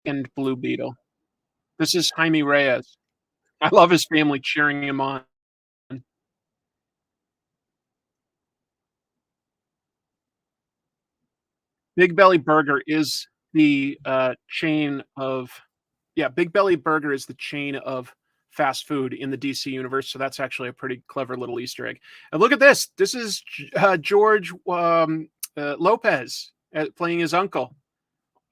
and Blue Beetle. This is Jaime Reyes. I love his family cheering him on. Big Belly Burger is the, chain of yeah, Big Belly Burger is the chain of fast food in the DC universe, so that's actually a pretty clever little Easter egg. And look at this. This is George, Lopez, playing his uncle.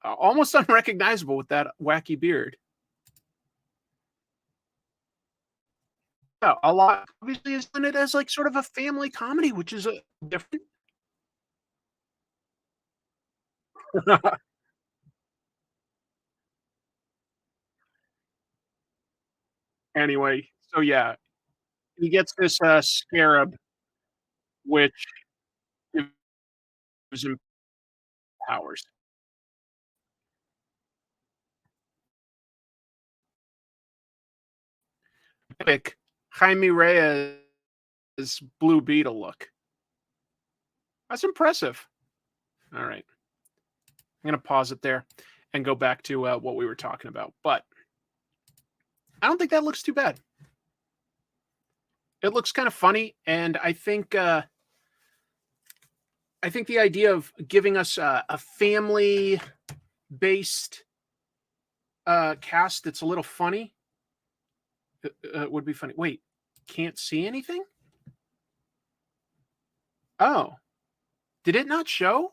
Almost unrecognizable with that wacky beard. Yeah, a lot obviously is in it as, like, sort of a family comedy, which is, different. Anyway, so yeah, he gets this, scarab, which gives him powers. Epic Jaime Reyes Blue Beetle look. That's impressive. All right. I'm going to pause it there and go back to what we were talking about. But I don't think that looks too bad. It looks kind of funny, and I think the idea of giving us a family based cast that's a little funny would be funny. Wait, can't see anything? Oh, did it not show?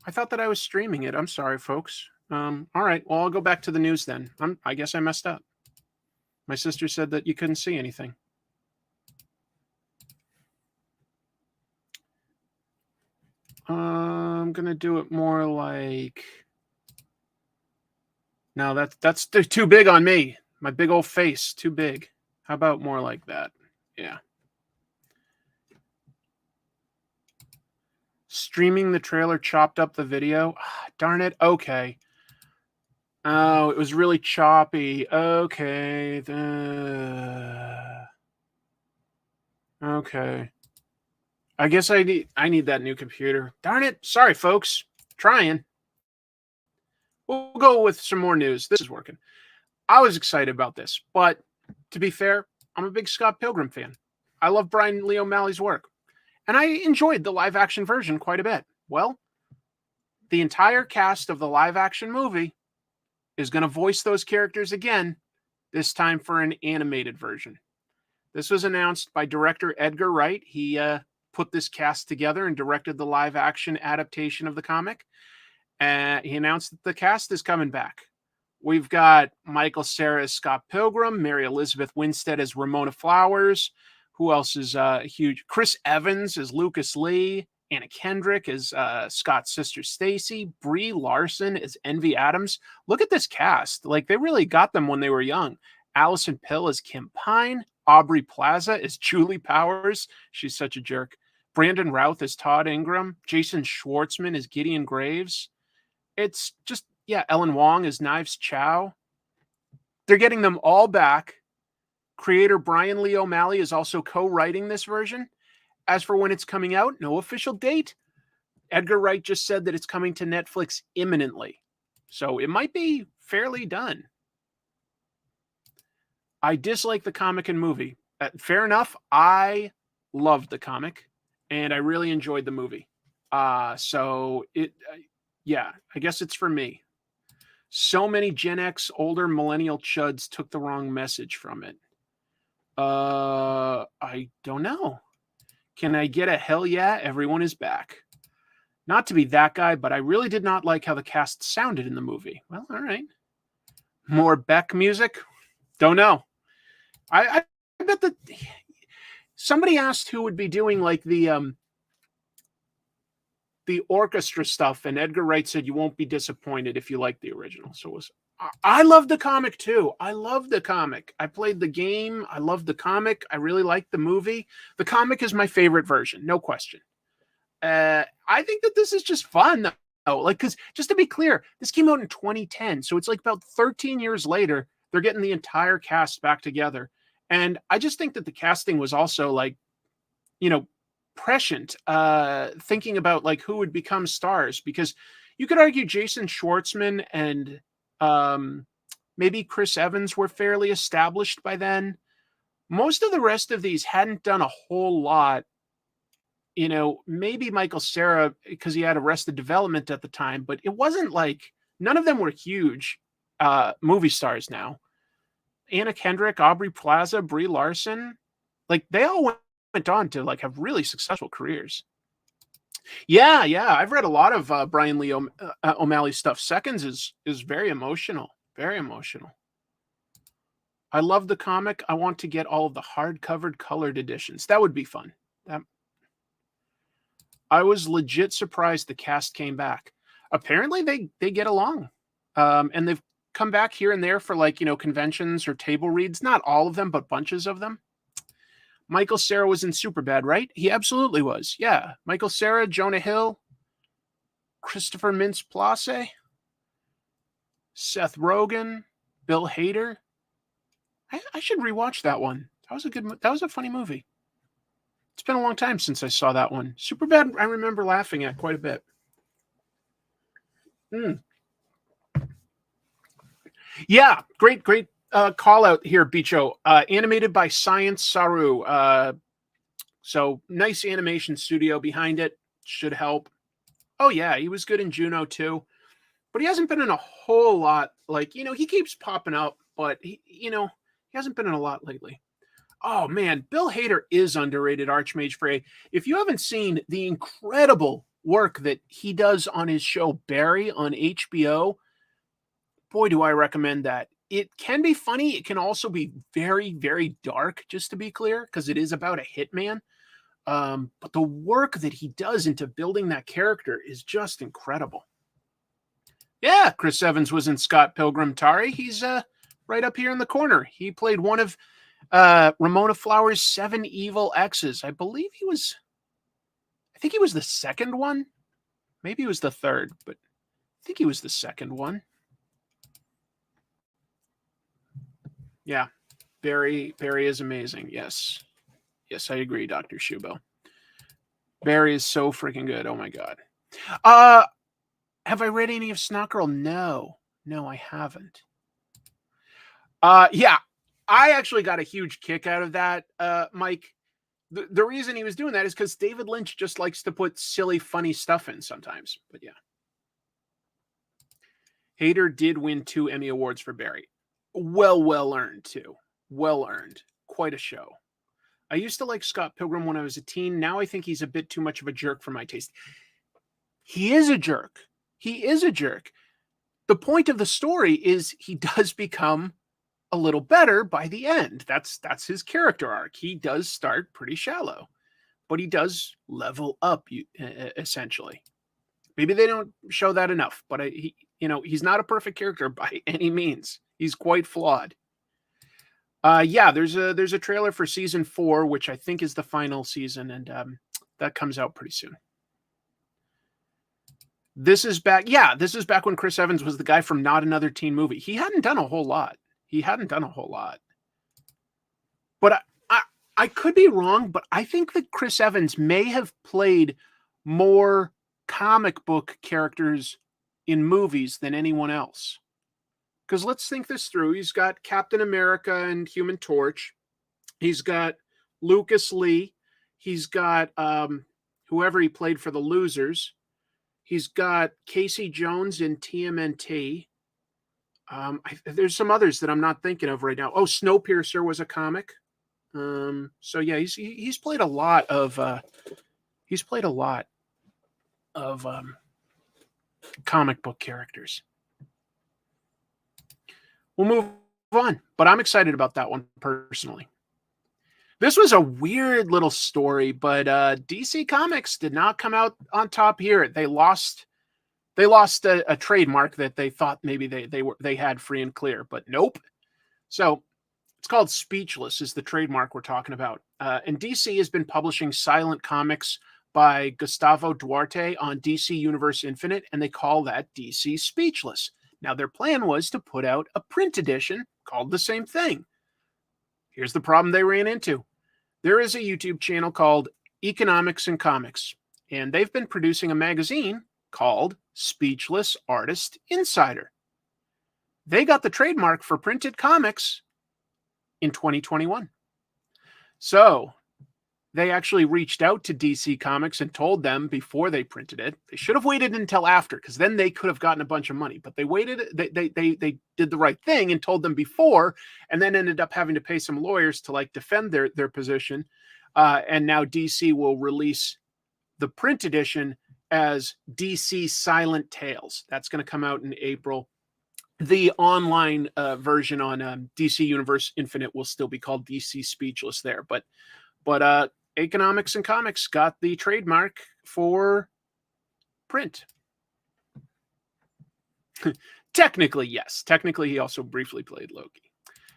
I thought that I was streaming it. I'm sorry, folks. All right. Well, I'll go back to the news then. I guess I messed up. My sister said that you couldn't see anything. I'm gonna do it more like. No, that's too big on me. My big old face, too big. How about more like that? Yeah. Streaming the trailer chopped up the video. Ah, darn it. Okay. Oh, it was really choppy. Okay. Okay. I guess I need that new computer. Darn it. Sorry, folks. Trying. We'll go with some more news. This is working. I was excited about this, but to be fair, I'm a big Scott Pilgrim fan. I love Brian Lee O'Malley's work, and I enjoyed the live action version quite a bit. Well, the entire cast of the live action movie is going to voice those characters again, this time for an animated version. This was announced by director Edgar Wright. He put this cast together and directed the live action adaptation of the comic. He announced that the cast is coming back. We've got Michael Cera as Scott Pilgrim, Mary Elizabeth Winstead as Ramona Flowers. Who else is huge? Chris Evans as Lucas Lee. Anna Kendrick as Scott's sister Stacy. Brie Larson as Envy Adams. Look at this cast. Like, they really got them when they were young. Allison Pill as Kim Pine. Aubrey Plaza as Julie Powers. She's such a jerk. Brandon Routh as Todd Ingram. Jason Schwartzman as Gideon Graves. It's just, yeah, Ellen Wong as Knives Chow. They're getting them all back. Creator Brian Lee O'Malley is also co-writing this version. As for when it's coming out, no official date. Edgar Wright just said that it's coming to Netflix imminently. So it might be fairly done. I dislike the comic and movie. Fair enough. I loved the comic and I really enjoyed the movie. So yeah, I guess it's for me. So many Gen X, older millennial chuds took the wrong message from it. I don't know. Can I get a hell yeah? Everyone is back. Not to be that guy, but I really did not like how the cast sounded in the movie. Well, all right. More Beck music? Don't know. I bet that somebody asked who would be doing like the orchestra stuff, and Edgar Wright said you won't be disappointed if you like the original. So it was. I love the comic too. I love the comic. I played the game. I love the comic. I really like the movie. The comic is my favorite version, no question. I think that this is just fun though. Like, because just to be clear, this came out in 2010, so it's like about 13 years later. They're getting the entire cast back together, and I just think that the casting was also like, prescient, thinking about like who would become stars, because You could argue Jason Schwartzman and maybe Chris Evans were fairly established by then. Most of the rest of these hadn't done a whole lot. Maybe Michael Cera because he had Arrested Development at the time, but it wasn't like none of them were huge movie stars now. Anna Kendrick, Aubrey Plaza, Brie Larson, like they all went on to like have really successful careers. Yeah, I've read a lot of Brian Lee O'Malley stuff. Seconds is very emotional, very emotional. I love the comic. I want to get all of the hard-covered colored editions. That would be fun. I was legit surprised the cast came back. Apparently they get along. And they've come back here and there for like, conventions or table reads. Not all of them, but bunches of them. Michael Cera was in Superbad, right? He absolutely was. Yeah. Michael Cera, Jonah Hill, Christopher Mintz-Plasse, Seth Rogen, Bill Hader. I should rewatch that one. That was a funny movie. It's been a long time since I saw that one. Superbad, I remember laughing at quite a bit. Yeah, great call out here, Bicho. Animated by Science Saru. So nice animation studio behind it. Should help. Oh yeah, he was good in Juno too. But he hasn't been in a whole lot. Like, he keeps popping up, but he hasn't been in a lot lately. Oh man, Bill Hader is underrated, Archmage Frey. If you haven't seen the incredible work that he does on his show Barry on HBO, boy, do I recommend that. It can be funny. It can also be very, very dark, just to be clear, because it is about a hitman. But the work that he does into building that character is just incredible. Yeah, Chris Evans was in Scott Pilgrim Tari. He's right up here in the corner. He played one of Ramona Flowers' 7 evil exes. I think he was the second one. Maybe he was the third, but I think he was the second one. Yeah, Barry is amazing. Yes, I agree, Dr. Shubo. Barry is so freaking good. Oh my god. Have I read any of Snot Girl? No, I haven't. Yeah, I actually got a huge kick out of that, Mike. The reason he was doing that is because David Lynch just likes to put silly, funny stuff in sometimes. But yeah. Hader did win 2 Emmy Awards for Barry. Well earned, too. Well earned. Quite a show. I used to like Scott Pilgrim when I was a teen. Now I think he's a bit too much of a jerk for my taste. He is a jerk. The point of the story is he does become a little better by the end. That's his character arc. He does start pretty shallow, but he does level up essentially. Maybe they don't show that enough, but he's not a perfect character by any means. He's quite flawed. Yeah, there's a trailer for season 4, which I think is the final season, and that comes out pretty soon. This is back when Chris Evans was the guy from Not Another Teen Movie. He hadn't done a whole lot. But I could be wrong, but I think that Chris Evans may have played more comic book characters in movies than anyone else. Because let's think this through. He's got Captain America and Human Torch. He's got Lucas Lee. He's got whoever he played for the Losers. He's got Casey Jones in TMNT. There's some others that I'm not thinking of right now. Oh, Snowpiercer was a comic. So yeah, he's played a lot of comic book characters. We'll move on, but I'm excited about that one personally. This was a weird little story, but DC Comics did not come out on top here. They lost a trademark that they thought maybe they had free and clear, but nope. So it's called Speechless is the trademark we're talking about. And DC has been publishing silent comics by Gustavo Duarte on DC Universe Infinite, and they call that DC Speechless. Now, their plan was to put out a print edition called the same thing. Here's the problem they ran into. There is a YouTube channel called Economics and Comics, and they've been producing a magazine called Speechless Artist Insider. They got the trademark for printed comics in 2021. So they actually reached out to DC Comics and told them before they printed it. They should have waited until after, because then they could have gotten a bunch of money. But they waited. They did the right thing and told them before, and then ended up having to pay some lawyers to like defend their position. And now DC will release the print edition as DC Silent Tales. That's going to come out in April. The online version on DC Universe Infinite will still be called DC Speechless there, but Economics and Comics got the trademark for print. Technically, yes. Technically, he also briefly played Loki.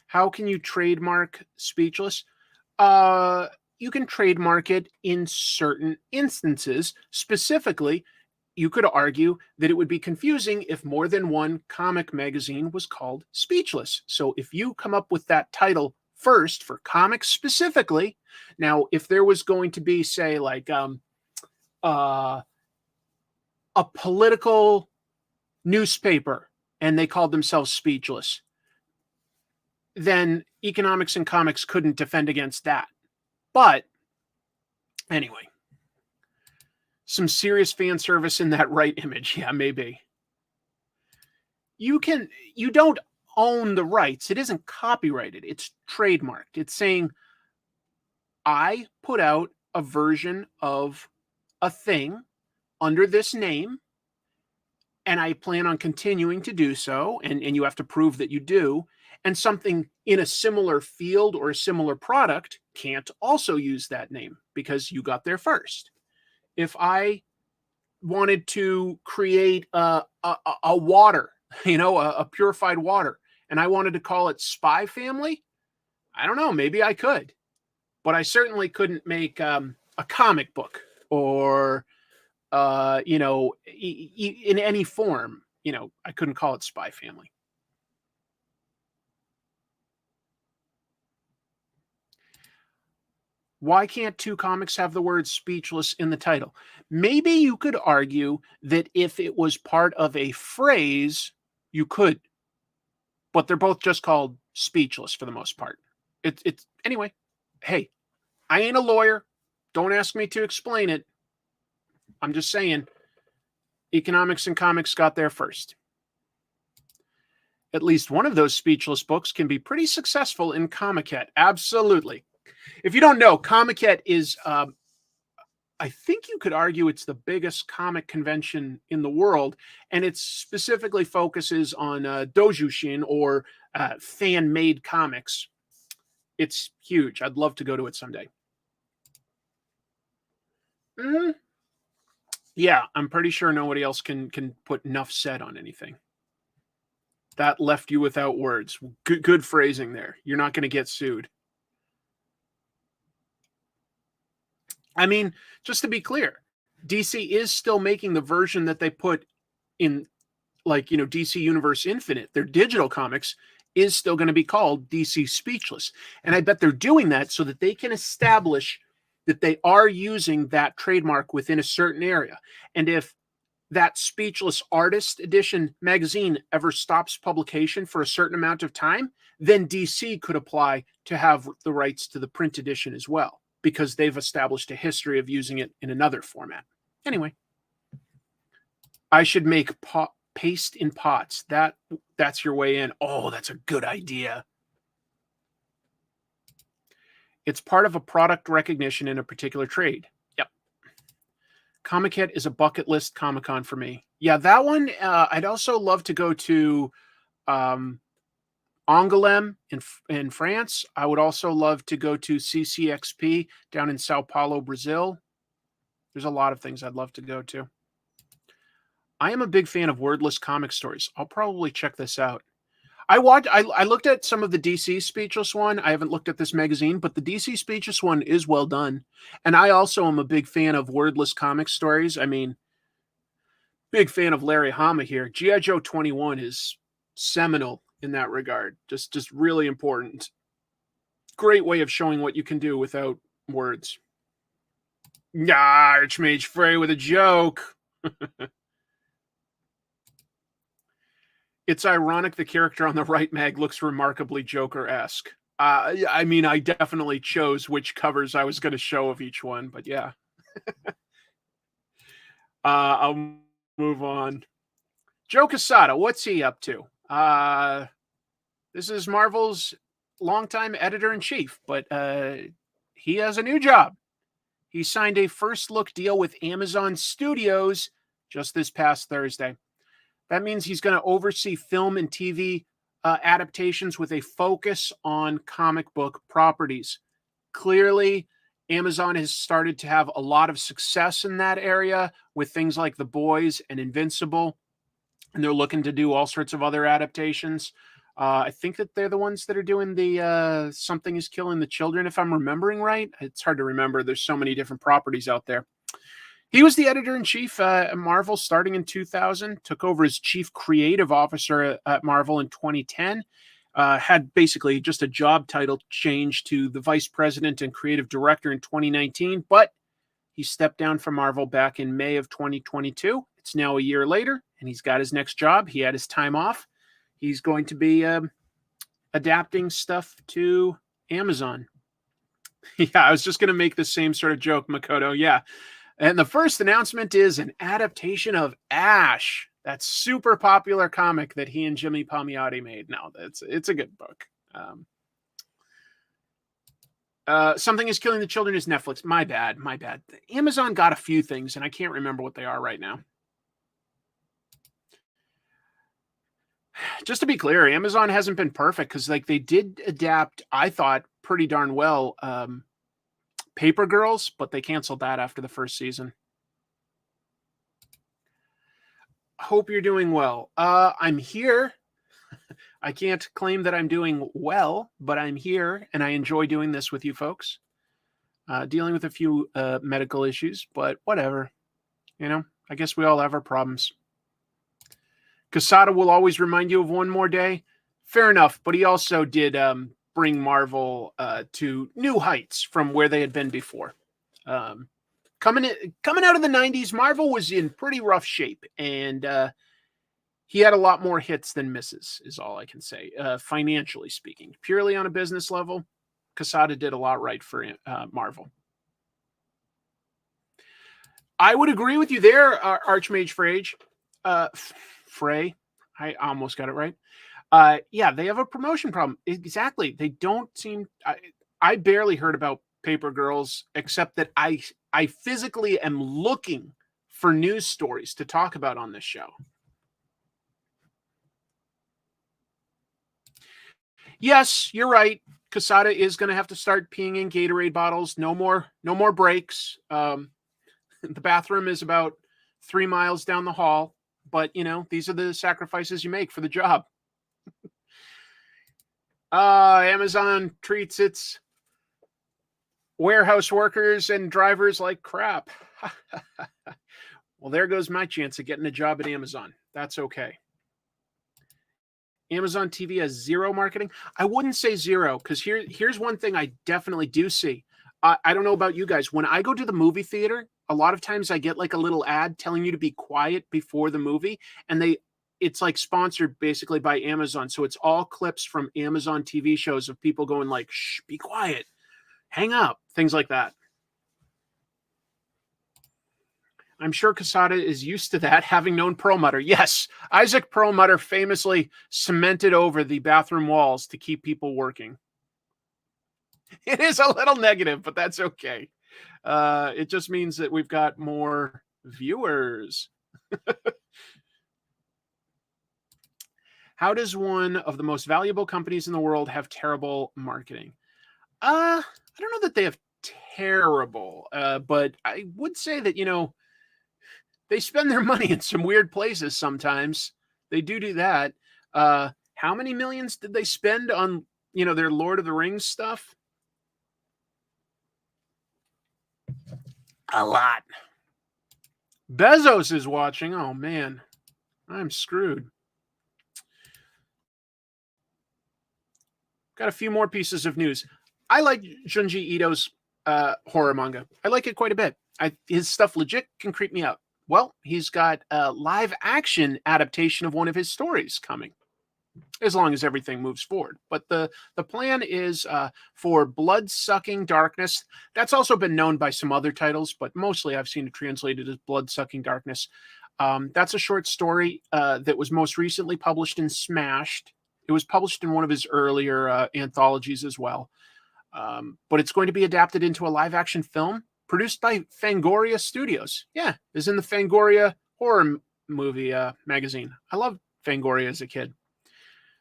How can you trademark Speechless? You can trademark it in certain instances. Specifically, you could argue that it would be confusing if more than one comic magazine was called Speechless. So if you come up with that title first for comics specifically, now if there was going to be, say, like a political newspaper and they called themselves Speechless, then Economics and Comics couldn't defend against that. But anyway, some serious fan service in that right image. Yeah, maybe. You don't own the rights. It isn't copyrighted. It's trademarked. It's saying, I put out a version of a thing under this name, and I plan on continuing to do so, and you have to prove that you do, and something in a similar field or a similar product can't also use that name because you got there first. If I wanted to create a water, a purified water, and I wanted to call it Spy Family, I don't know, maybe I could. But I certainly couldn't make a comic book or, in any form. I couldn't call it Spy Family. Why can't two comics have the word Speechless in the title? Maybe you could argue that if it was part of a phrase, you could. But they're both just called Speechless for the most part. It's anyway, hey, I ain't a lawyer. Don't ask me to explain it. I'm just saying, Economics and Comics got there first. At least one of those Speechless books can be pretty successful in Comiket. Absolutely. If you don't know, Comiket is, I think you could argue it's the biggest comic convention in the world, and it specifically focuses on doujushin, or fan-made comics. It's huge. I'd love to go to it someday. Yeah, I'm pretty sure nobody else can put enough said on anything. That left you without words. Good phrasing there. You're not going to get sued. I mean, just to be clear, DC is still making the version that they put in, DC Universe Infinite. Their digital comics is still going to be called DC Speechless. And I bet they're doing that so that they can establish that they are using that trademark within a certain area. And if that Speechless Artist Edition magazine ever stops publication for a certain amount of time, then DC could apply to have the rights to the print edition as well, because they've established a history of using it in another format. Anyway, I should make paste in pots. That's your way in. Oh, that's a good idea. It's part of a product recognition in a particular trade. Yep. Comiket is a bucket list Comic-Con for me. Yeah, that one, I'd also love to go to Angoulême in France. I would also love to go to CCXP down in Sao Paulo, Brazil. There's a lot of things I'd love to go to. I am a big fan of wordless comic stories. I'll probably check this out. I looked at some of the DC Speechless one. I haven't looked at this magazine, but the DC Speechless one is well done. And I also am a big fan of wordless comic stories. I mean, big fan of Larry Hama here. G.I. Joe 21 is seminal in that regard. Just really important. Great way of showing what you can do without words. Archmage Frey with a joke. It's ironic the character on the right mag looks remarkably Joker-esque. I mean, I definitely chose which covers I was going to show of each one, but yeah. I'll move on. Joe Quesada, what's he up to? This is Marvel's longtime editor-in-chief, but he has a new job. He signed a first-look deal with Amazon Studios just this past Thursday. That means he's going to oversee film and TV adaptations with a focus on comic book properties. Clearly, Amazon has started to have a lot of success in that area with things like The Boys and Invincible, and they're looking to do all sorts of other adaptations. I think that they're the ones that are doing the Something is Killing the Children, if I'm remembering right. It's hard to remember. There's so many different properties out there. He was the editor-in-chief at Marvel starting in 2000, took over as chief creative officer at Marvel in 2010, had basically just a job title change to the vice president and creative director in 2019, but he stepped down from Marvel back in May of 2022. It's now a year later, and he's got his next job. He had his time off. He's going to be adapting stuff to Amazon. Yeah, I was just going to make the same sort of joke, Makoto. Yeah. And the first announcement is an adaptation of Ash, that super popular comic that he and Jimmy Palmiotti made. No, it's a good book. Something is Killing the Children is Netflix. My bad. Amazon got a few things, and I can't remember what they are right now. Just to be clear, Amazon hasn't been perfect because like they did adapt, I thought, pretty darn well Paper Girls, but they canceled that after the first season. Hope you're doing well. I'm here. I can't claim that I'm doing well, but I'm here and I enjoy doing this with you folks. Dealing with a few medical issues, but whatever. You know, I guess we all have our problems. Quesada will always remind you of One More Day. Fair enough, but he also did bring Marvel to new heights from where they had been before. Coming out of the 90s, Marvel was in pretty rough shape, and he had a lot more hits than misses, is all I can say, financially speaking. Purely on a business level, Quesada did a lot right for Marvel. I would agree with you there, Archmage Frey. I almost got it right. Yeah, they have a promotion problem. Exactly. They don't seem... I barely heard about Paper Girls, except that I physically am looking for news stories to talk about on this show. Yes, you're right. Quesada is going to have to start peeing in Gatorade bottles. No more breaks. The bathroom is about 3 miles down the hall. But, you know, these are the sacrifices you make for the job. Amazon treats its warehouse workers and drivers like crap. Well, there goes my chance of getting a job at Amazon. That's okay. Amazon TV has zero marketing. I wouldn't say zero, because here's one thing I definitely do see. I don't know about you guys. When I go to the movie theater, a lot of times I get like a little ad telling you to be quiet before the movie, and it's like sponsored basically by Amazon. So it's all clips from Amazon TV shows of people going like, shh, be quiet, hang up, things like that. I'm sure Quesada is used to that, having known Perlmutter. Yes, Isaac Perlmutter famously cemented over the bathroom walls to keep people working. It is a little negative, but that's okay. It just means that we've got more viewers. How does one of the most valuable companies in the world have terrible marketing? I don't know that they have terrible, but I would say that, you know, they spend their money in some weird places sometimes. They do that. How many millions did they spend on, you know, their Lord of the Rings stuff? A lot. Bezos is watching. Oh, man. I'm screwed. Got a few more pieces of news. I like Junji Ito's horror manga. I like it quite a bit. His stuff legit can creep me out. Well, he's got a live action adaptation of one of his stories coming, as long as everything moves forward. But the plan is for Blood Sucking Darkness. That's also been known by some other titles, but mostly I've seen it translated as Blood Sucking Darkness. That's a short story that was most recently published in Smashed. It was published in one of his earlier anthologies as well. But it's going to be adapted into a live action film produced by Fangoria Studios. Yeah, is in the Fangoria horror movie magazine. I loved Fangoria as a kid.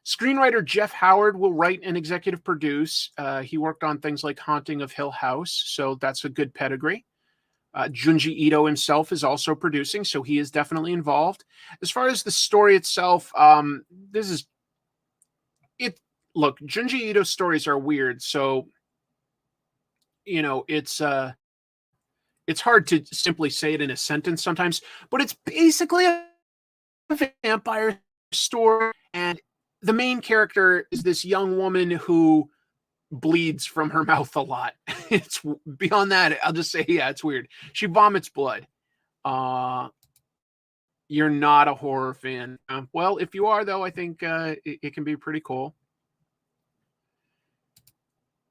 Screenwriter Jeff Howard will write and executive produce. He worked on things like Haunting of Hill House, so that's a good pedigree. Junji Ito himself is also producing, so he is definitely involved. As far as the story itself, this is it. Look, Junji Ito's stories are weird, so it's hard to simply say it in a sentence sometimes. But it's basically a vampire story, and the main character is this young woman who bleeds from her mouth a lot. It's beyond that. I'll just say, yeah, it's weird. She vomits blood. You're not a horror fan. Well, if you are, though, I think it can be pretty cool.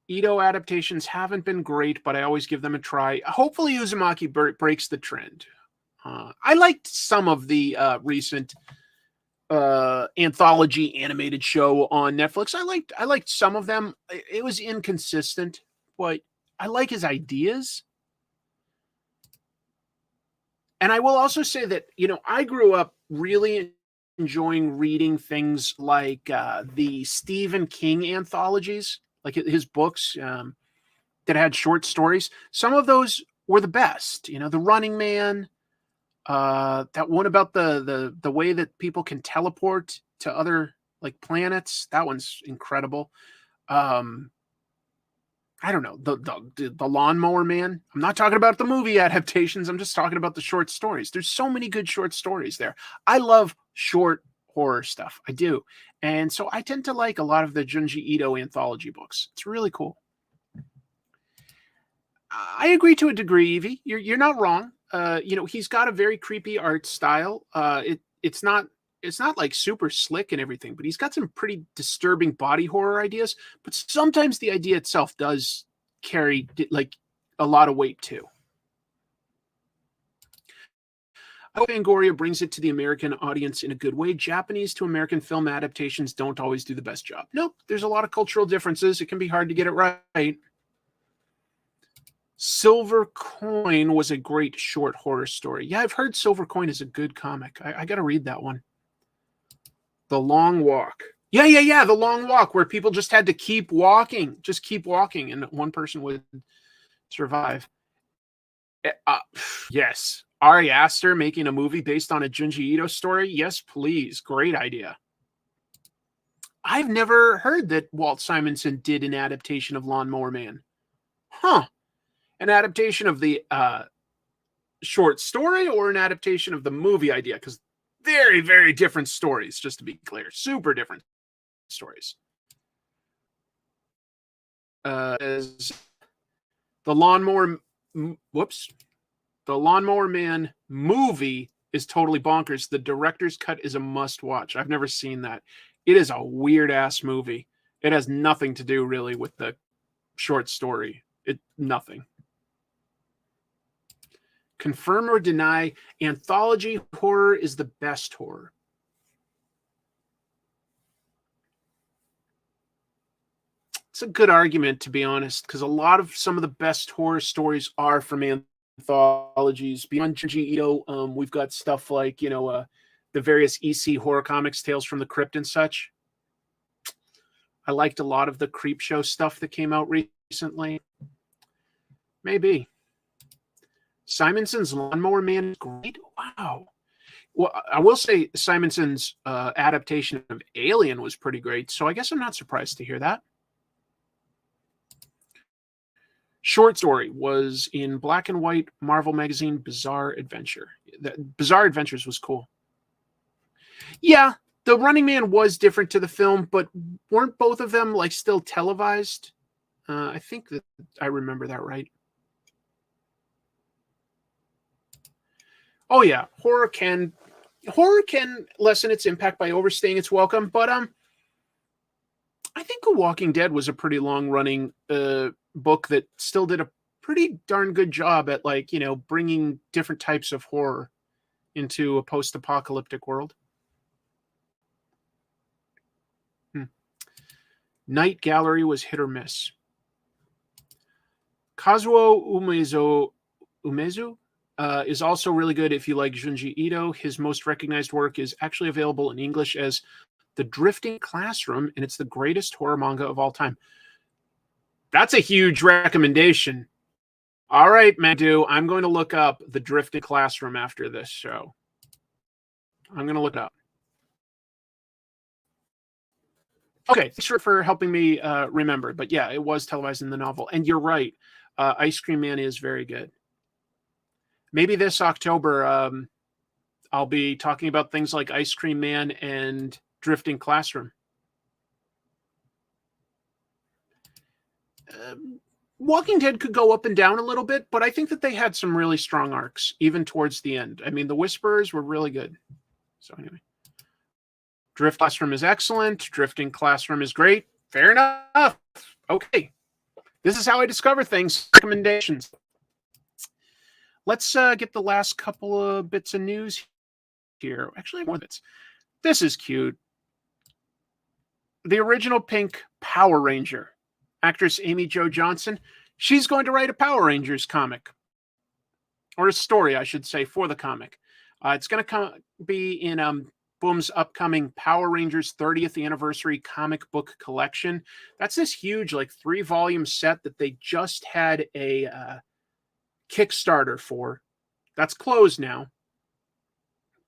Ito adaptations haven't been great, but I always give them a try. Hopefully Uzumaki breaks the trend. I liked some of the recent anthology animated show on Netflix. I liked some of them. It was inconsistent, but I like his ideas. And I will also say that, I grew up really enjoying reading things like the Stephen King anthologies, like his books that had short stories. Some of those were the best. The Running Man, that one about the way that people can teleport to other like planets. That one's incredible. I don't know, the Lawnmower Man. I'm not talking about the movie adaptations. I'm just talking about the short stories. There's so many good short stories there. I love short horror stuff. I do. And so I tend to like a lot of the Junji Ito anthology books. It's really cool. I agree to a degree, Evie. You're not wrong. He's got a very creepy art style. It's not like super slick and everything, but he's got some pretty disturbing body horror ideas. But sometimes the idea itself does carry like a lot of weight too. I hope Fangoria brings it to the American audience in a good way. Japanese to American film adaptations don't always do the best job. Nope, there's a lot of cultural differences. It can be hard to get it right. Silver Coin was a great short horror story. Yeah, I've heard Silver Coin is a good comic. I got to read that one. The Long Walk. Yeah. The Long Walk, where people just had to keep walking, and one person would survive. Yes. Ari Aster making a movie based on a Junji Ito story? Yes, please. Great idea. I've never heard that Walt Simonson did an adaptation of Lawnmower Man. Huh. An adaptation of the short story or an adaptation of the movie idea? Because very, very different stories, just to be clear. Super different stories. As the Lawnmower Man movie is totally bonkers. The director's cut is a must-watch. I've never seen that. It is a weird-ass movie. It has nothing to do, really, with the short story. Nothing. Confirm or deny, anthology horror is the best horror. It's a good argument, to be honest, because some of the best horror stories are from anthologies. Beyond Junji Ito, we've got stuff like, the various EC horror comics, Tales from the Crypt and such. I liked a lot of the Creepshow stuff that came out recently. Maybe. Simonson's Lawnmower Man is great. Wow. Well, I will say Simonson's adaptation of Alien was pretty great, so I guess I'm not surprised to hear that. Short story was in black and white Marvel magazine Bizarre Adventure. Bizarre Adventures was cool. Yeah, the Running Man was different to the film, but weren't both of them like still televised? I think that I remember that right. Oh yeah, horror can lessen its impact by overstaying its welcome, but I think The Walking Dead was a pretty long running book that still did a pretty darn good job at, like, bringing different types of horror into a post-apocalyptic world. Night Gallery was hit or miss. Kazuo Umezu is also really good if you like Junji Ito. His most recognized work is actually available in English as The Drifting Classroom, and it's the greatest horror manga of all time. That's a huge recommendation. All right, Madu, I'm going to look up The Drifting Classroom after this show. I'm going to look it up. Okay, thanks for helping me remember. But yeah, it was televised in the novel. And you're right. Ice Cream Man is very good. Maybe this October, I'll be talking about things like Ice Cream Man and Drifting Classroom. Walking Dead could go up and down a little bit, but I think that they had some really strong arcs, even towards the end. I mean, the Whisperers were really good. So anyway. Drift Classroom is excellent. Drifting Classroom is great. Fair enough. Okay. This is how I discover things. Recommendations. Let's get the last couple of bits of news here. Actually, more bits. This is cute. The original pink Power Ranger, actress Amy Jo Johnson, she's going to write a Power Rangers comic. Or a story, I should say, for the comic. It's going to be in Boom's upcoming Power Rangers 30th anniversary comic book collection. That's this huge, like, 3-volume set that they just had a Kickstarter for. That's closed now.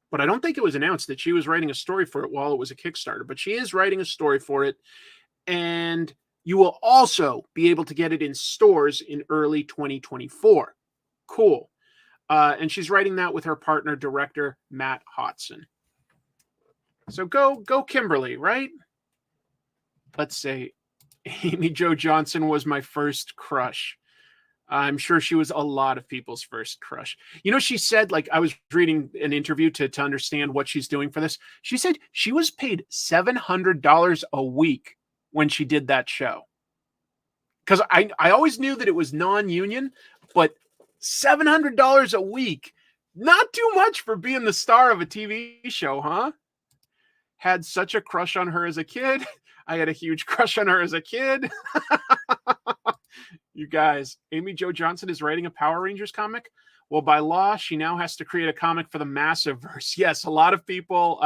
But I don't think it was announced that she was writing a story for it while it was a Kickstarter. But she is writing a story for it. And you will also be able to get it in stores in early 2024. Cool. And she's writing that with her partner, director Matt Hodson. So go Kimberly, right? Let's say Amy Jo Johnson was my first crush. I'm sure she was a lot of people's first crush. She said, like, I was reading an interview to understand what she's doing for this. She said she was paid $700 a week when she did that show. Because I always knew that it was non-union, but $700 a week, not too much for being the star of a TV show, huh? Had such a crush on her as a kid. I had a huge crush on her as a kid. You guys, Amy Jo Johnson is writing a Power Rangers comic. Well, by law, she now has to create a comic for the Massiveverse. Yes, a lot of people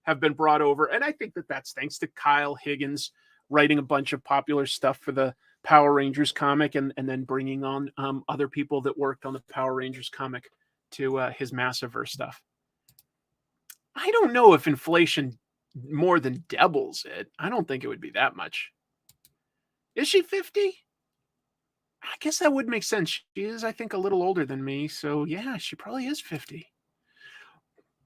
have been brought over, and I think that that's thanks to Kyle Higgins writing a bunch of popular stuff for the Power Rangers comic, and then bringing on other people that worked on the Power Rangers comic to his Massiveverse stuff. I don't know if inflation more than doubles it. I don't think it would be that much. Is she 50? I guess that would make sense. She is, I think, a little older than me. So yeah, she probably is 50.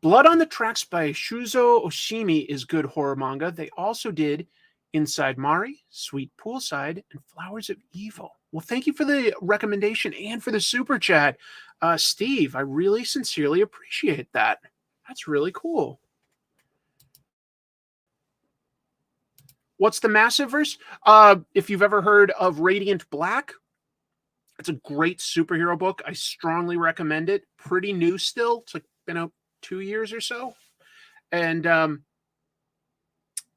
Blood on the Tracks by Shuzo Oshimi is good horror manga. They also did Inside Mari, Sweet Poolside, and Flowers of Evil. Well, thank you for the recommendation and for the super chat. Steve, I really sincerely appreciate that. That's really cool. What's the Massiveverse? If you've ever heard of Radiant Black, it's a great superhero book. I strongly recommend it. Pretty new still. It's like been out 2 years or so. And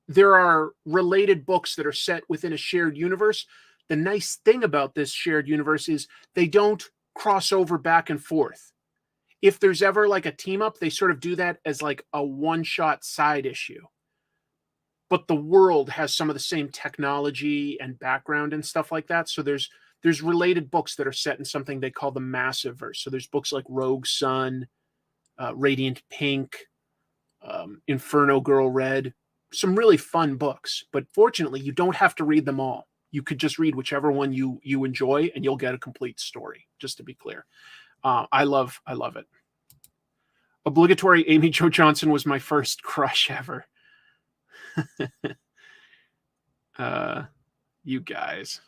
there are related books that are set within a shared universe. The nice thing about this shared universe is they don't cross over back and forth. If there's ever like a team up, they sort of do that as like a one-shot side issue. But the world has some of the same technology and background and stuff like that. So there's related books that are set in something they call the Massiveverse. So there's books like Rogue Sun, Radiant Pink, Inferno Girl Red, some really fun books. But fortunately, you don't have to read them all. You could just read whichever one you enjoy, and you'll get a complete story, just to be clear. I love it. Obligatory Amy Jo Johnson was my first crush ever. You guys.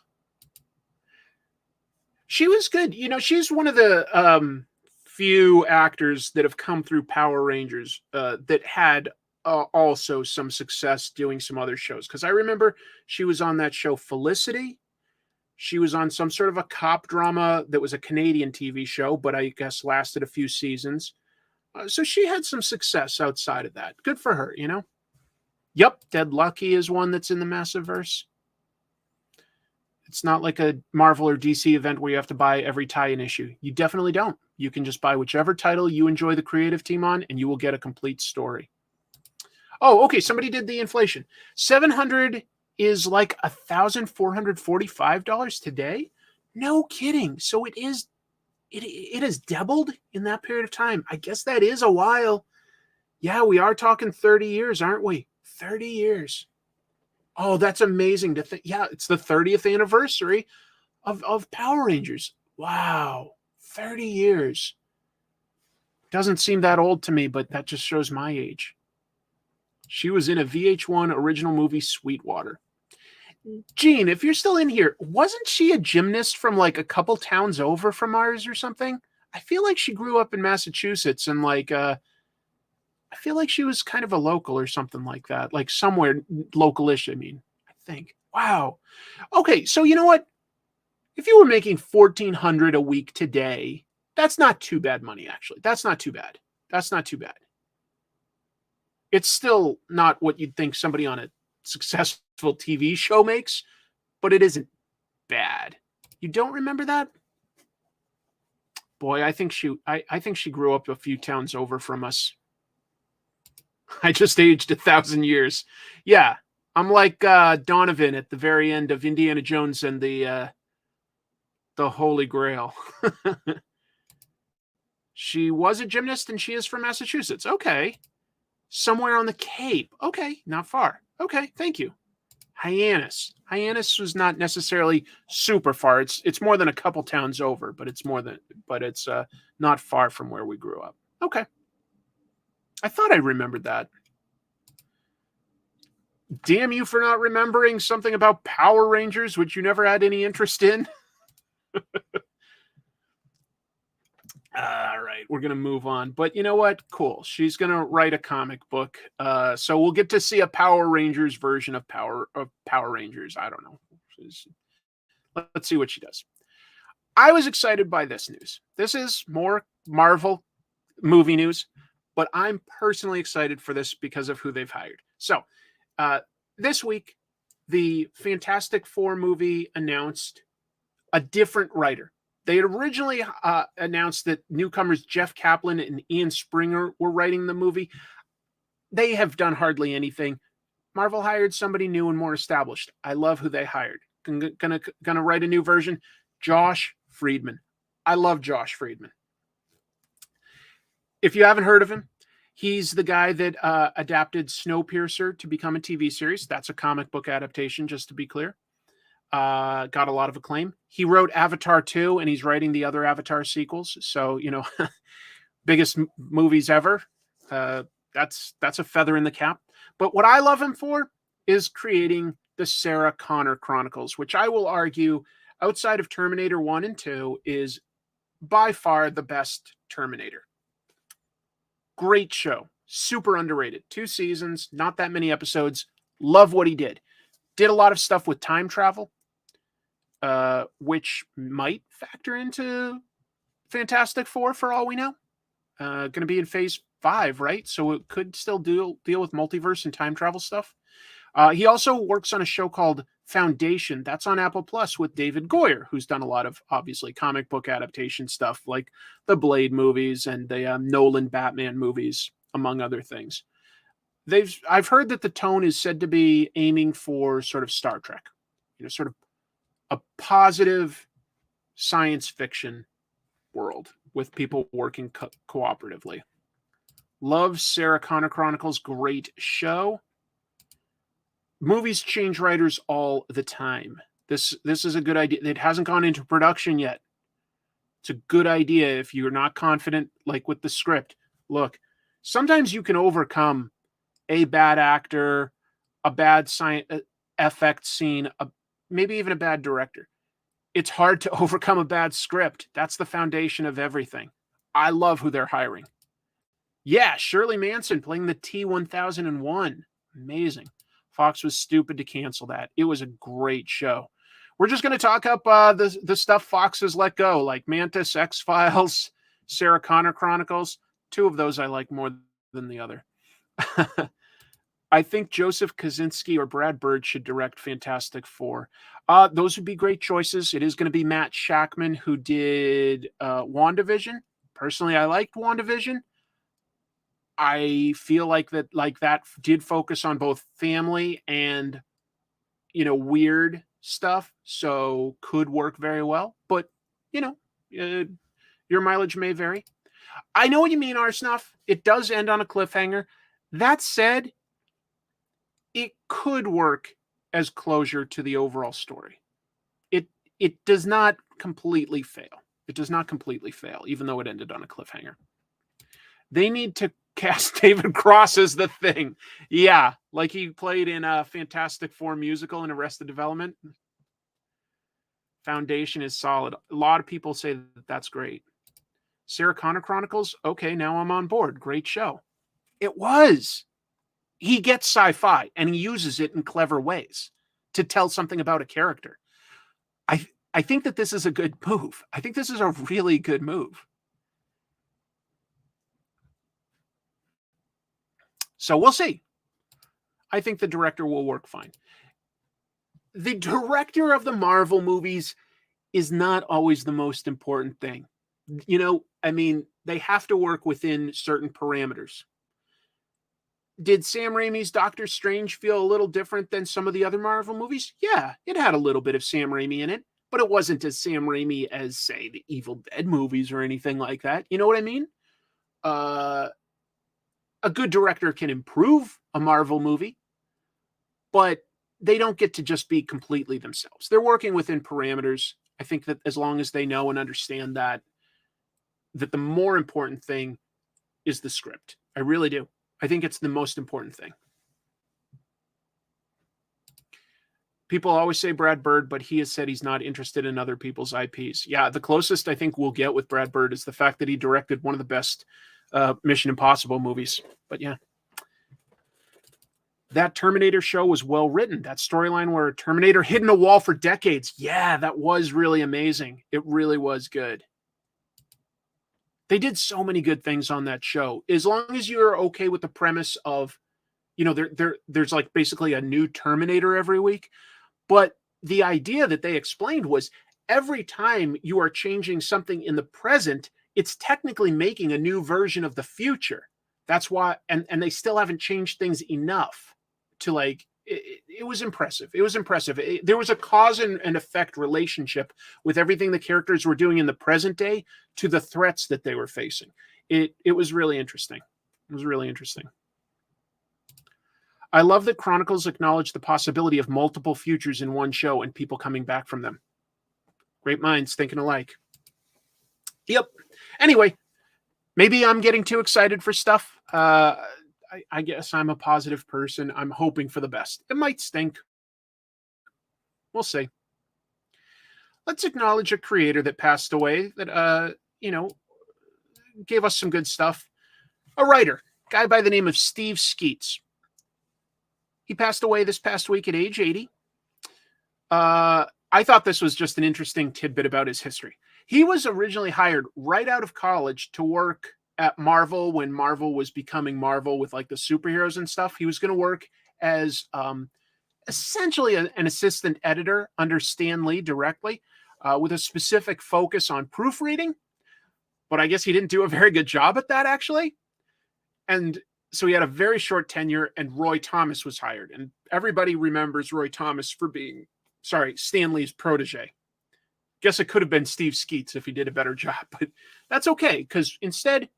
She was good. She's one of the few actors that have come through Power Rangers that had also some success doing some other shows. Because I remember she was on that show Felicity. She was on some sort of a cop drama that was a Canadian TV show, but I guess lasted a few seasons. So she had some success outside of that. Good for her, you know? Yep, Dead Lucky is one that's in the Massiverse. It's not like a Marvel or DC event where you have to buy every tie-in issue. You definitely don't. You can just buy whichever title you enjoy the creative team on, and you will get a complete story. Oh, okay, somebody did the inflation. $700 is like $1,445 today? No kidding. So it has doubled in that period of time. I guess that is a while. Yeah, we are talking 30 years, aren't we? 30 years. Oh, that's amazing to think. Yeah, it's the 30th anniversary of Power Rangers. Wow, 30 years. Doesn't seem that old to me, but that just shows my age. She was in a VH1 original movie, Sweetwater. Gene, if you're still in here, wasn't she a gymnast from like a couple towns over from ours or something? I feel like she grew up in Massachusetts and like I feel like she was kind of a local or something like that, like somewhere localish. I mean, I think. Wow. Okay, so you know what? If you were making $1,400 a week today, that's not too bad money. Actually, that's not too bad. That's not too bad. It's still not what you'd think somebody on a successful TV show makes, but it isn't bad. You don't remember that? Boy, I think she grew up a few towns over from us. I just aged 1,000 years. Yeah, I'm like Donovan at the very end of Indiana Jones and the Holy Grail. She was a gymnast and she is from Massachusetts. Okay. Somewhere on the Cape. Okay, not far. Okay, thank you. Hyannis. Hyannis was not necessarily super far. It's more than a couple towns over, but it's not far from where we grew up. Okay. I thought I remembered that. Damn you for not remembering something about Power Rangers, which you never had any interest in. All right, we're going to move on. But you know what? Cool. She's going to write a comic book. So we'll get to see a Power Rangers version of Power Rangers. I don't know. Let's see what she does. I was excited by this news. This is more Marvel movie news, but I'm personally excited for this because of who they've hired. So this week, the Fantastic Four movie announced a different writer. They had originally announced that newcomers Jeff Kaplan and Ian Springer were writing the movie. They have done hardly anything. Marvel hired somebody new and more established. I love who they hired. Gonna write a new version. Josh Friedman. I love Josh Friedman. If you haven't heard of him, he's the guy that adapted Snowpiercer to become a TV series. That's a comic book adaptation, just to be clear. Got a lot of acclaim. He wrote Avatar 2, and he's writing the other Avatar sequels. So, you know, biggest movies ever. That's a feather in the cap. But what I love him for is creating the Sarah Connor Chronicles, which I will argue, outside of Terminator 1 and 2, is by far the best Terminator. Great show. Super underrated. 2 seasons, not that many episodes. Love what he did. Did a lot of stuff with time travel, which might factor into Fantastic Four for all we know. Going to be in phase 5, right? So it could still deal with multiverse and time travel stuff. He also works on a show called Foundation. That's on Apple Plus with David Goyer, who's done a lot of, obviously, comic book adaptation stuff like the Blade movies and the Nolan Batman movies, among other things. I've heard that the tone is said to be aiming for sort of Star Trek, you know, sort of a positive science fiction world with people working cooperatively. Love Sarah Connor Chronicles. Great show. Movies change writers all the time. This is a good idea. It hasn't gone into production yet. It's a good idea if you're not confident, like with the script. Look, sometimes you can overcome a bad actor, a bad effect scene, maybe even a bad director. It's hard to overcome a bad script. That's the foundation of everything. I love who they're hiring. Yeah, Shirley Manson playing the T-1001. Amazing. Fox was stupid to cancel that. It was a great show. We're just going to talk up the stuff Fox has let go, like Mantis, X-Files, Sarah Connor Chronicles. 2 of those I like more than the other. I think Joseph Kosinski or Brad Bird should direct Fantastic Four. Those would be great choices. It is going to be Matt Shackman, who did WandaVision. Personally, I liked WandaVision. I feel like that did focus on both family and, weird stuff, so could work very well. But, your mileage may vary. I know what you mean, Arsnuff. It does end on a cliffhanger. That said, it could work as closure to the overall story. It does not completely fail. It does not completely fail, even though it ended on a cliffhanger. They need to cast David Cross as the Thing. Yeah, like he played in a Fantastic Four musical in Arrested Development. Foundation is solid. A lot of people say that's great. Sarah Connor Chronicles, okay, now I'm on board. Great show. It was. He gets sci-fi and he uses it in clever ways to tell something about a character. I think that this is a good move. I think this is a really good move. So we'll see. I think the director will work fine. The director of the Marvel movies is not always the most important thing. They have to work within certain parameters. Did Sam Raimi's Doctor Strange feel a little different than some of the other Marvel movies? Yeah, it had a little bit of Sam Raimi in it, but it wasn't as Sam Raimi as, say, the Evil Dead movies or anything like that. You know what I mean? A good director can improve a Marvel movie, but they don't get to just be completely themselves. They're working within parameters. I think that as long as they know and understand that the more important thing is the script. I really do. I think it's the most important thing. People always say Brad Bird, but he has said he's not interested in other people's IPs. Yeah, the closest I think we'll get with Brad Bird is the fact that he directed one of the best Mission Impossible movies. But yeah. That Terminator show was well written. That storyline where Terminator hid in a wall for decades. Yeah, that was really amazing. It really was good. They did so many good things on that show. As long as you're okay with the premise of, there's like basically a new Terminator every week. But the idea that they explained was every time you are changing something in the present, it's technically making a new version of the future. That's why, and they still haven't changed things enough to it was impressive. It was impressive. There was a cause and effect relationship with everything the characters were doing in the present day to the threats that they were facing. It was really interesting. It was really interesting. I love that Chronicles acknowledge the possibility of multiple futures in one show and people coming back from them. Great minds thinking alike. Yep. Anyway, maybe I'm getting too excited for stuff. I guess I'm a positive person. I'm hoping for the best. It might stink. We'll see. Let's acknowledge a creator that passed away that, gave us some good stuff. A writer, guy by the name of Steve Skeets. He passed away this past week at age 80. I thought this was just an interesting tidbit about his history. He was originally hired right out of college to work at Marvel when Marvel was becoming Marvel with like the superheroes and stuff. He was going to work as essentially an assistant editor under Stan Lee directly with a specific focus on proofreading. But I guess he didn't do a very good job at that, actually. And so he had a very short tenure, and Roy Thomas was hired. And everybody remembers Roy Thomas for being, Stan Lee's protege. Guess it could have been Steve Skeets if he did a better job, but that's okay, because instead,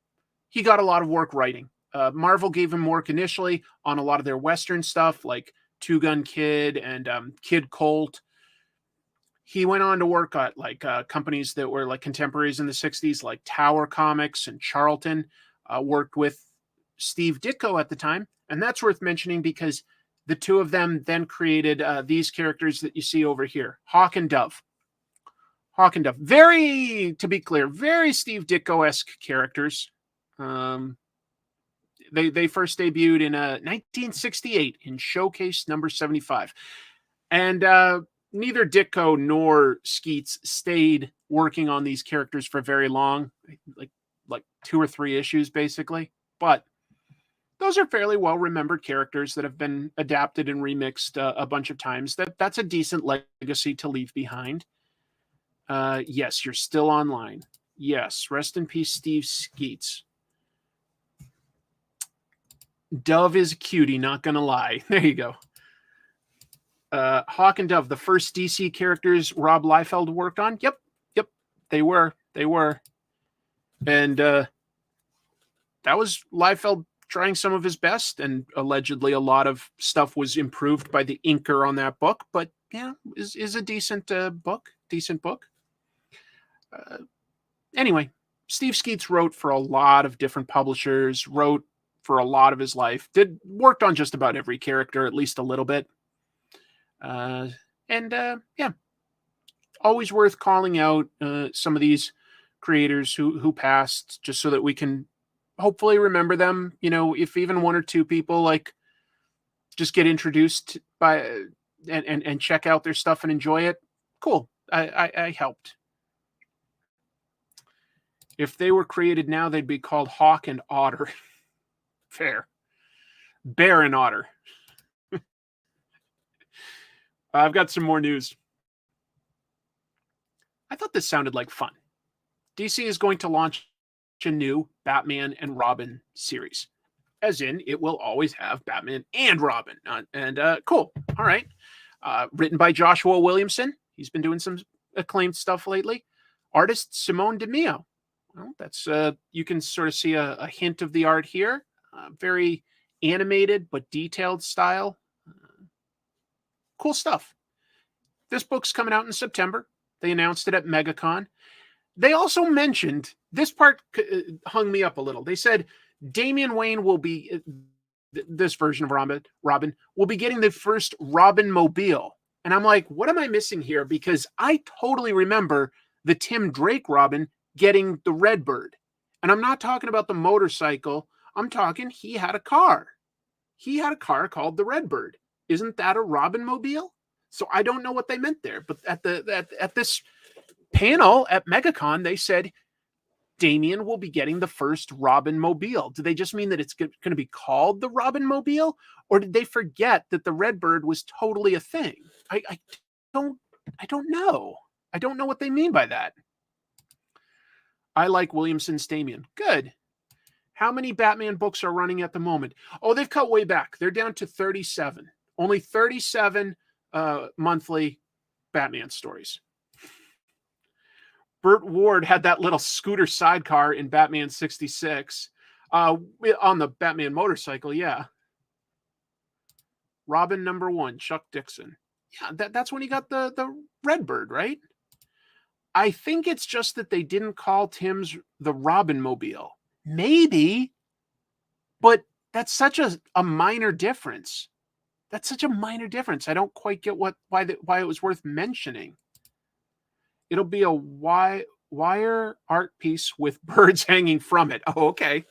he got a lot of work writing. Marvel gave him work initially on a lot of their Western stuff, like Two Gun Kid and Kid Colt. He went on to work at companies that were like contemporaries in the 60s, like Tower Comics and Charlton. Worked with Steve Ditko at the time. And that's worth mentioning because the two of them then created these characters that you see over here, Hawk and Dove. Hawk and Dove. Very, to be clear, very Steve Ditko-esque characters. They first debuted in 1968 in Showcase number 75. And neither Ditko nor Skeets stayed working on these characters for very long, like 2 or 3 issues, basically. But those are fairly well-remembered characters that have been adapted and remixed a bunch of times. That's a decent legacy to leave behind. Yes, you're still online. Yes, rest in peace, Steve Skeets. Dove is a cutie, not gonna lie. There you go. Hawk and Dove, the first DC characters Rob Liefeld worked on. Yep, they were. And that was Liefeld trying some of his best, and allegedly a lot of stuff was improved by the inker on that book. But yeah, is a decent book. Anyway, Steve Skeets wrote for a lot of different publishers, wrote for a lot of his life, worked on just about every character, at least a little bit. Yeah, always worth calling out some of these creators who passed, just so that we can hopefully remember them. You know, if even 1 or 2 people like just get introduced by and check out their stuff and enjoy it, cool. I helped. If they were created now, they'd be called Hawk and Otter. Fair. Bear and Otter. I've got some more news. I thought this sounded like fun. DC is going to launch a new Batman and Robin series. As in, it will always have Batman and Robin. Cool. All right. Written by Joshua Williamson. He's been doing some acclaimed stuff lately. Artist Simone DeMeo. Well, that's you can sort of see a hint of the art here. Very animated but detailed style. Cool stuff. This book's coming out in September. They announced it at MegaCon. They also mentioned, this part hung me up a little. They said Damian Wayne will be, this version of Robin will be getting the first Robin Mobile. And I'm like, what am I missing here? Because I totally remember the Tim Drake Robin getting the Redbird. And I'm not talking about the motorcycle. I'm talking he had a car. He had a car called the Redbird. Isn't that a Robin Mobile? So I don't know what they meant there. But at this panel at MegaCon, they said Damian will be getting the first Robin Mobile. Do they just mean that it's going to be called the Robin Mobile? Or did they forget that the Redbird was totally a thing? I don't know. I don't know what they mean by that. I like Williamson's Damian. Good. How many Batman books are running at the moment? Oh, they've cut way back. They're down to 37. Only 37 monthly Batman stories. Burt Ward had that little scooter sidecar in Batman 66. On the Batman motorcycle, yeah. Robin #1, Chuck Dixon. Yeah, that's when he got the Redbird, right? I think it's just that they didn't call Tim's the Robin Mobile. Maybe, but that's such a minor difference. That's such a minor difference. I don't quite get why it was worth mentioning. It'll be a wire art piece with birds hanging from it. Oh, okay.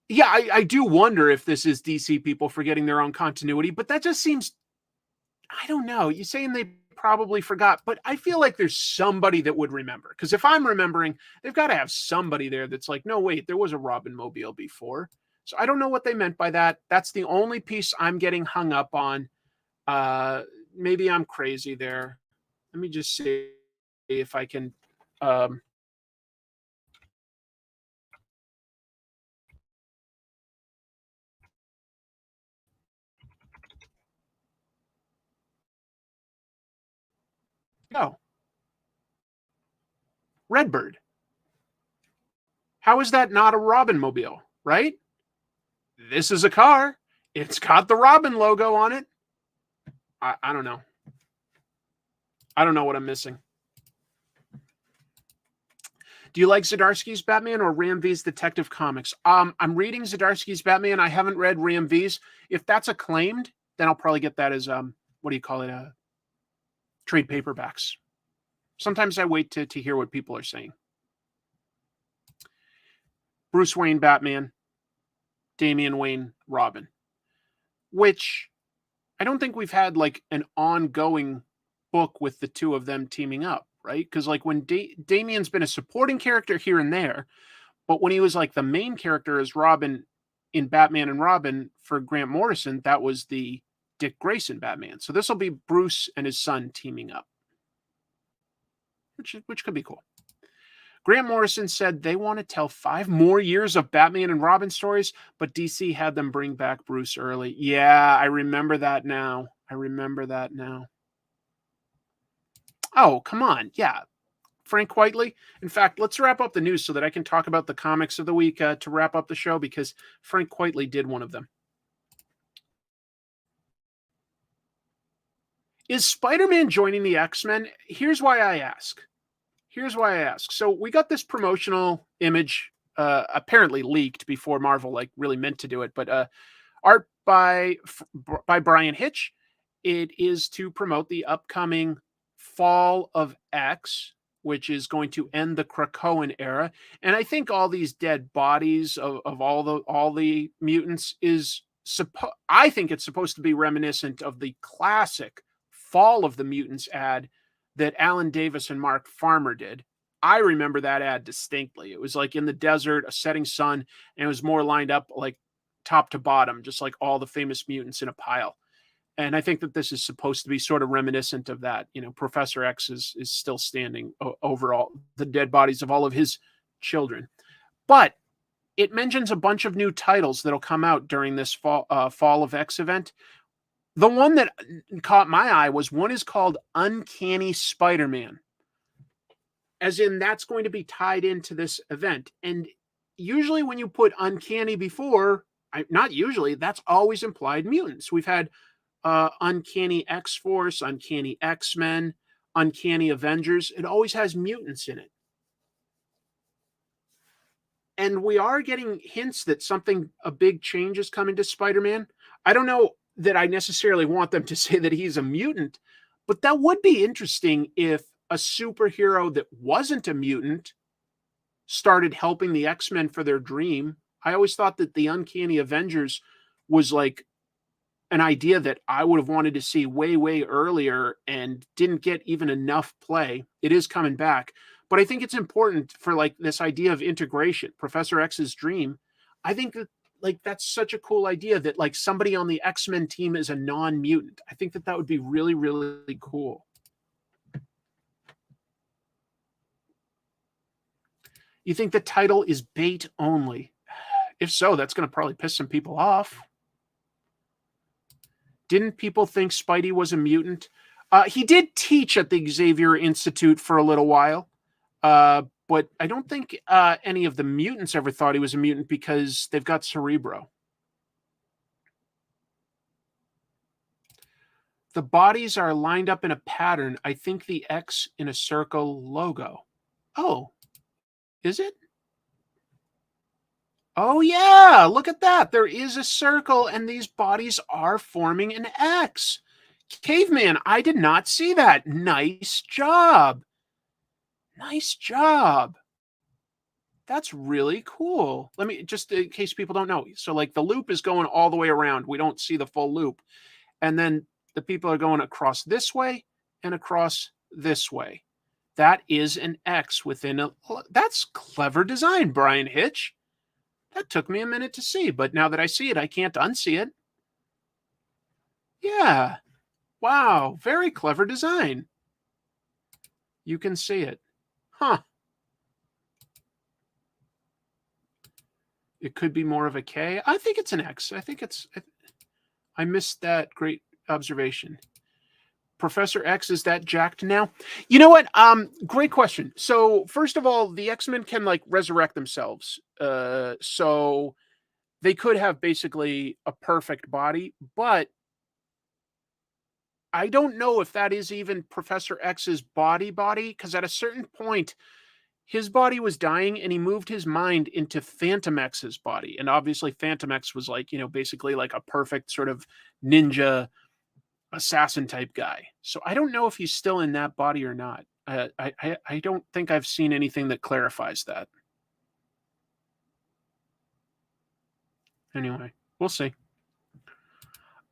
Yeah, I do wonder if this is DC people forgetting their own continuity, but that just seems, I don't know. You're saying they probably forgot, but I feel like there's somebody that would remember. Because if I'm remembering, they've got to have somebody there that's like, no, wait, there was a Robin Mobile before. So I don't know what they meant by that. That's the only piece I'm getting hung up on. Maybe I'm crazy there. Let me just see if I can. No. Redbird. How is that not a Robin Mobile, right? This is a car. It's got the Robin logo on it. I don't know. I don't know what I'm missing. Do you like Zdarsky's Batman or Ram V's Detective Comics? I'm reading Zdarsky's Batman. I haven't read Ram V's. If that's acclaimed, then I'll probably get that as what do you call it? trade paperbacks. Sometimes I wait to hear what people are saying. Bruce Wayne, Batman, Damian Wayne, Robin, which I don't think we've had like an ongoing book with the two of them teaming up, right? Because like when Damian's been a supporting character here and there, but when he was like the main character as Robin in Batman and Robin for Grant Morrison, that was the Dick Grayson Batman. So this will be Bruce and his son teaming up, which could be cool. Grant Morrison said they want to tell 5 more years of Batman and Robin stories, but DC had them bring back Bruce early. Yeah, I remember that now. Oh, come on. Yeah. Frank Whiteley. In fact, let's wrap up the news so that I can talk about the comics of the week to wrap up the show, because Frank Whiteley did one of them. Is Spider-Man joining the X-Men? Here's why I ask. So we got this promotional image apparently leaked before Marvel like really meant to do it, but art by Brian Hitch. It is to promote the upcoming Fall of X, which is going to end the Krakoan era. And I think all these dead bodies of all the mutants is I think it's supposed to be reminiscent of the classic Fall of the Mutants ad that Alan Davis and Mark Farmer did. I remember that ad distinctly. It was like in the desert, a setting sun, and it was more lined up like top to bottom, just like all the famous mutants in a pile. And I think that this is supposed to be sort of reminiscent of that. You know, Professor X is still standing over all the dead bodies of all of his children. But it mentions a bunch of new titles that'll come out during this Fall of X event. The one that caught my eye was one is called Uncanny Spider-Man. As in, that's going to be tied into this event. And usually when you put Uncanny before, not usually, that's always implied mutants. We've had Uncanny X-Force, Uncanny X-Men, Uncanny Avengers. It always has mutants in it. And we are getting hints that a big change is coming to Spider-Man. I don't know that I necessarily want them to say that he's a mutant, but that would be interesting if a superhero that wasn't a mutant started helping the X-Men for their dream. I always thought that the Uncanny Avengers was like an idea that I would have wanted to see way, way earlier and didn't get even enough play. It is coming back, but I think it's important for like this idea of integration, Professor X's dream. I think that like that's such a cool idea that like somebody on the X-Men team is a non-mutant. I think that would be really, really cool. You think the title is bait only? If so, that's going to probably piss some people off. Didn't people think Spidey was a mutant? He did teach at the Xavier Institute for a little while. But I don't think any of the mutants ever thought he was a mutant because they've got Cerebro. The bodies are lined up in a pattern. I think the X in a circle logo. Oh, is it? Oh, yeah. Look at that. There is a circle and these bodies are forming an X. Caveman, I did not see that. Nice job. Nice job. That's really cool. Let me, just in case people don't know. So like the loop is going all the way around. We don't see the full loop. And then the people are going across this way and across this way. That is an X within a, that's clever design, Brian Hitch. That took me a minute to see, but now that I see it, I can't unsee it. Yeah. Wow. Very clever design. You can see it. Huh. It could be more of a K. I think it's an X. I missed that great observation. Professor X, is that jacked now? You know what? Great question. So first of all, the X-Men can like resurrect themselves. So they could have basically a perfect body, but I don't know if that is even Professor X's body, because at a certain point, his body was dying and he moved his mind into Phantom X's body. And obviously Phantom X was like, you know, basically like a perfect sort of ninja assassin type guy. So I don't know if he's still in that body or not. I don't think I've seen anything that clarifies that. Anyway, we'll see.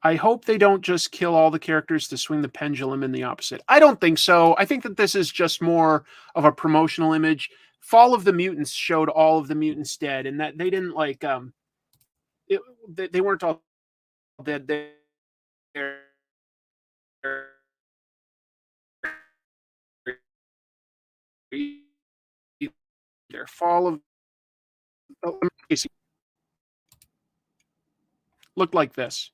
I hope they don't just kill all the characters to swing the pendulum in the opposite. I don't think so. I think that this is just more of a promotional image. Fall of the Mutants showed all of the mutants dead, and that they didn't like they weren't all dead. Their fall of looked like this,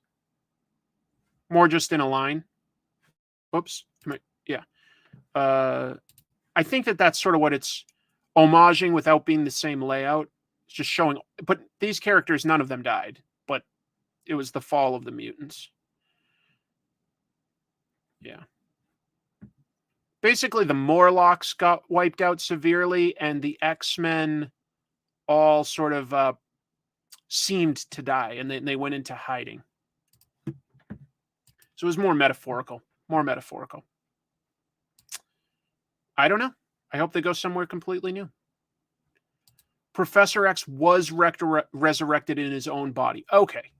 more just in a line. Oops, yeah. I think that that's sort of what it's homaging without being the same layout. It's just showing, but these characters, none of them died, but it was the fall of the mutants. Yeah. Basically, the Morlocks got wiped out severely, and the X-Men all sort of seemed to die, and they went into hiding. So it was more metaphorical. More metaphorical. I don't know. I hope they go somewhere completely new. Professor X was resurrected in his own body. Okay.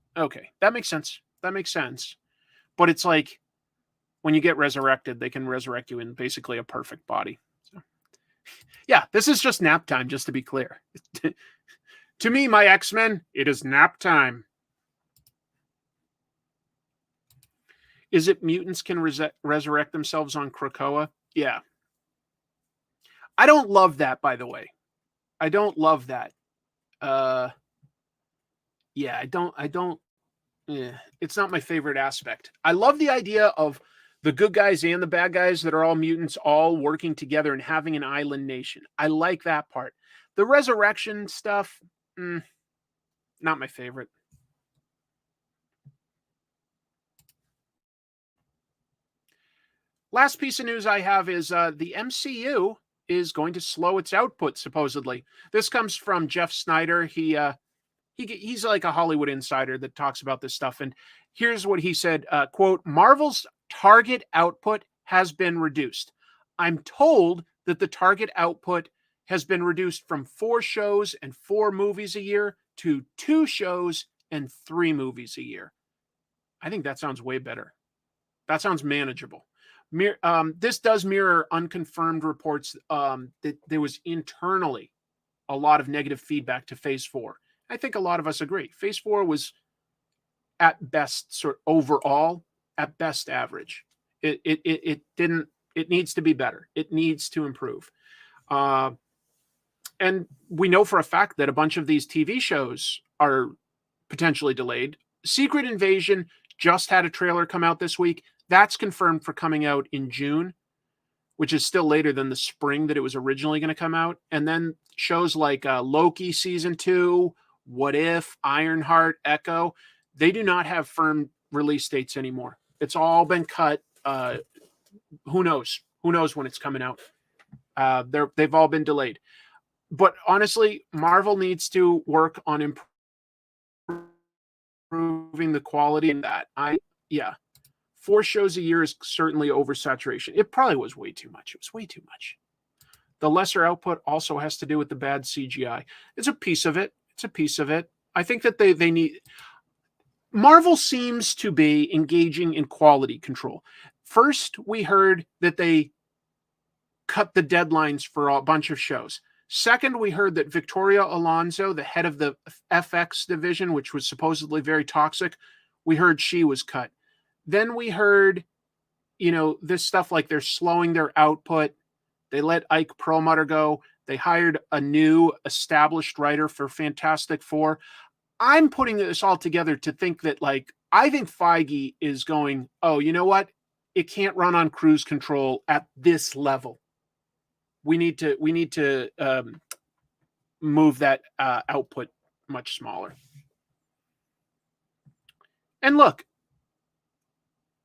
That makes sense. But it's like, when you get resurrected, they can resurrect you in basically a perfect body. So, yeah, this is just nap time, just to be clear. To me, my X-Men, it is nap time. Is it mutants can resurrect themselves on Krakoa? Yeah. I don't love that, by the way. I don't love that. Yeah, I don't. Yeah, it's not my favorite aspect. I love the idea of the good guys and the bad guys that are all mutants all working together and having an island nation. I like that part. The resurrection stuff, not my favorite. Last piece of news I have is the MCU is going to slow its output, supposedly. This comes from Jeff Snyder. He's like a Hollywood insider that talks about this stuff. And here's what he said, quote, Marvel's target output has been reduced. I'm told that the target output has been reduced from 4 shows and 4 movies a year to 2 shows and 3 movies a year. I think that sounds way better. That sounds manageable. This does mirror unconfirmed reports that there was internally a lot of negative feedback to Phase 4. I think a lot of us agree. Phase 4 was at best sort of overall, at best average. It didn't, it needs to be better. It needs to improve. And we know for a fact that a bunch of these TV shows are potentially delayed. Secret Invasion just had a trailer come out this week. That's confirmed for coming out in June, which is still later than the spring that it was originally going to come out. And then shows like Loki Season 2, What If, Ironheart, Echo, they do not have firm release dates anymore. It's all been cut. Who knows? Who knows when it's coming out? They've all been delayed. But honestly, Marvel needs to work on improving the quality in that. 4 shows a year is certainly oversaturation. It probably was way too much. It was way too much. The lesser output also has to do with the bad CGI. It's a piece of it. I think that they need... Marvel seems to be engaging in quality control. First, we heard that they cut the deadlines for a bunch of shows. Second, we heard that Victoria Alonso, the head of the FX division, which was supposedly very toxic, we heard she was cut. Then we heard, this stuff like they're slowing their output. They let Ike Perlmutter go. They hired a new established writer for Fantastic Four. I'm putting this all together to think that, I think Feige is going, oh, you know what? It can't run on cruise control at this level. We need to move that output much smaller. And look,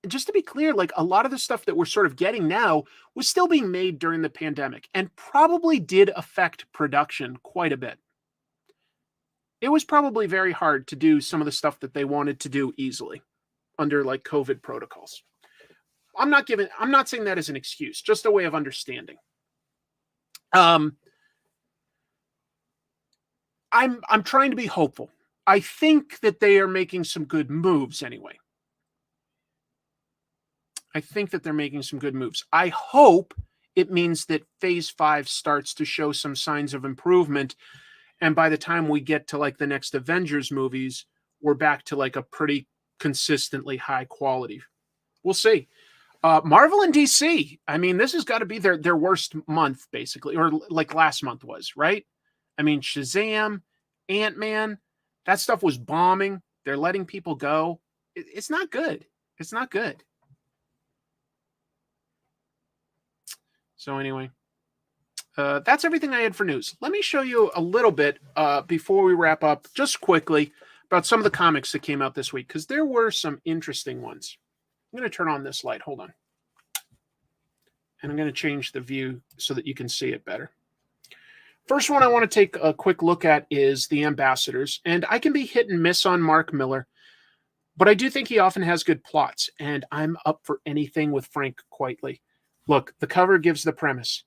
just to be clear, a lot of the stuff that we're sort of getting now was still being made during the pandemic and probably did affect production quite a bit. It was probably very hard to do some of the stuff that they wanted to do easily under COVID protocols. I'm not saying that as an excuse, just a way of understanding. I'm trying to be hopeful. I think that they are making some good moves anyway. I think that they're making some good moves. I hope it means that Phase 5 starts to show some signs of improvement. And by the time we get to like the next Avengers movies, we're back to like a pretty consistently high quality. We'll see. Marvel and DC. I mean, this has got to be their worst month, basically, or like last month was, right? I mean, Shazam, Ant-Man, that stuff was bombing. They're letting people go. It's not good. It's not good. So anyway, that's everything I had for news. Let me show you a little bit before we wrap up, just quickly, about some of the comics that came out this week, because there were some interesting ones. I'm going to turn on this light. Hold on. And I'm going to change the view so that you can see it better. First one I want to take a quick look at is The Ambassadors. And I can be hit and miss on Mark Miller, but I do think he often has good plots. And I'm up for anything with Frank Quitely. Look, the cover gives the premise.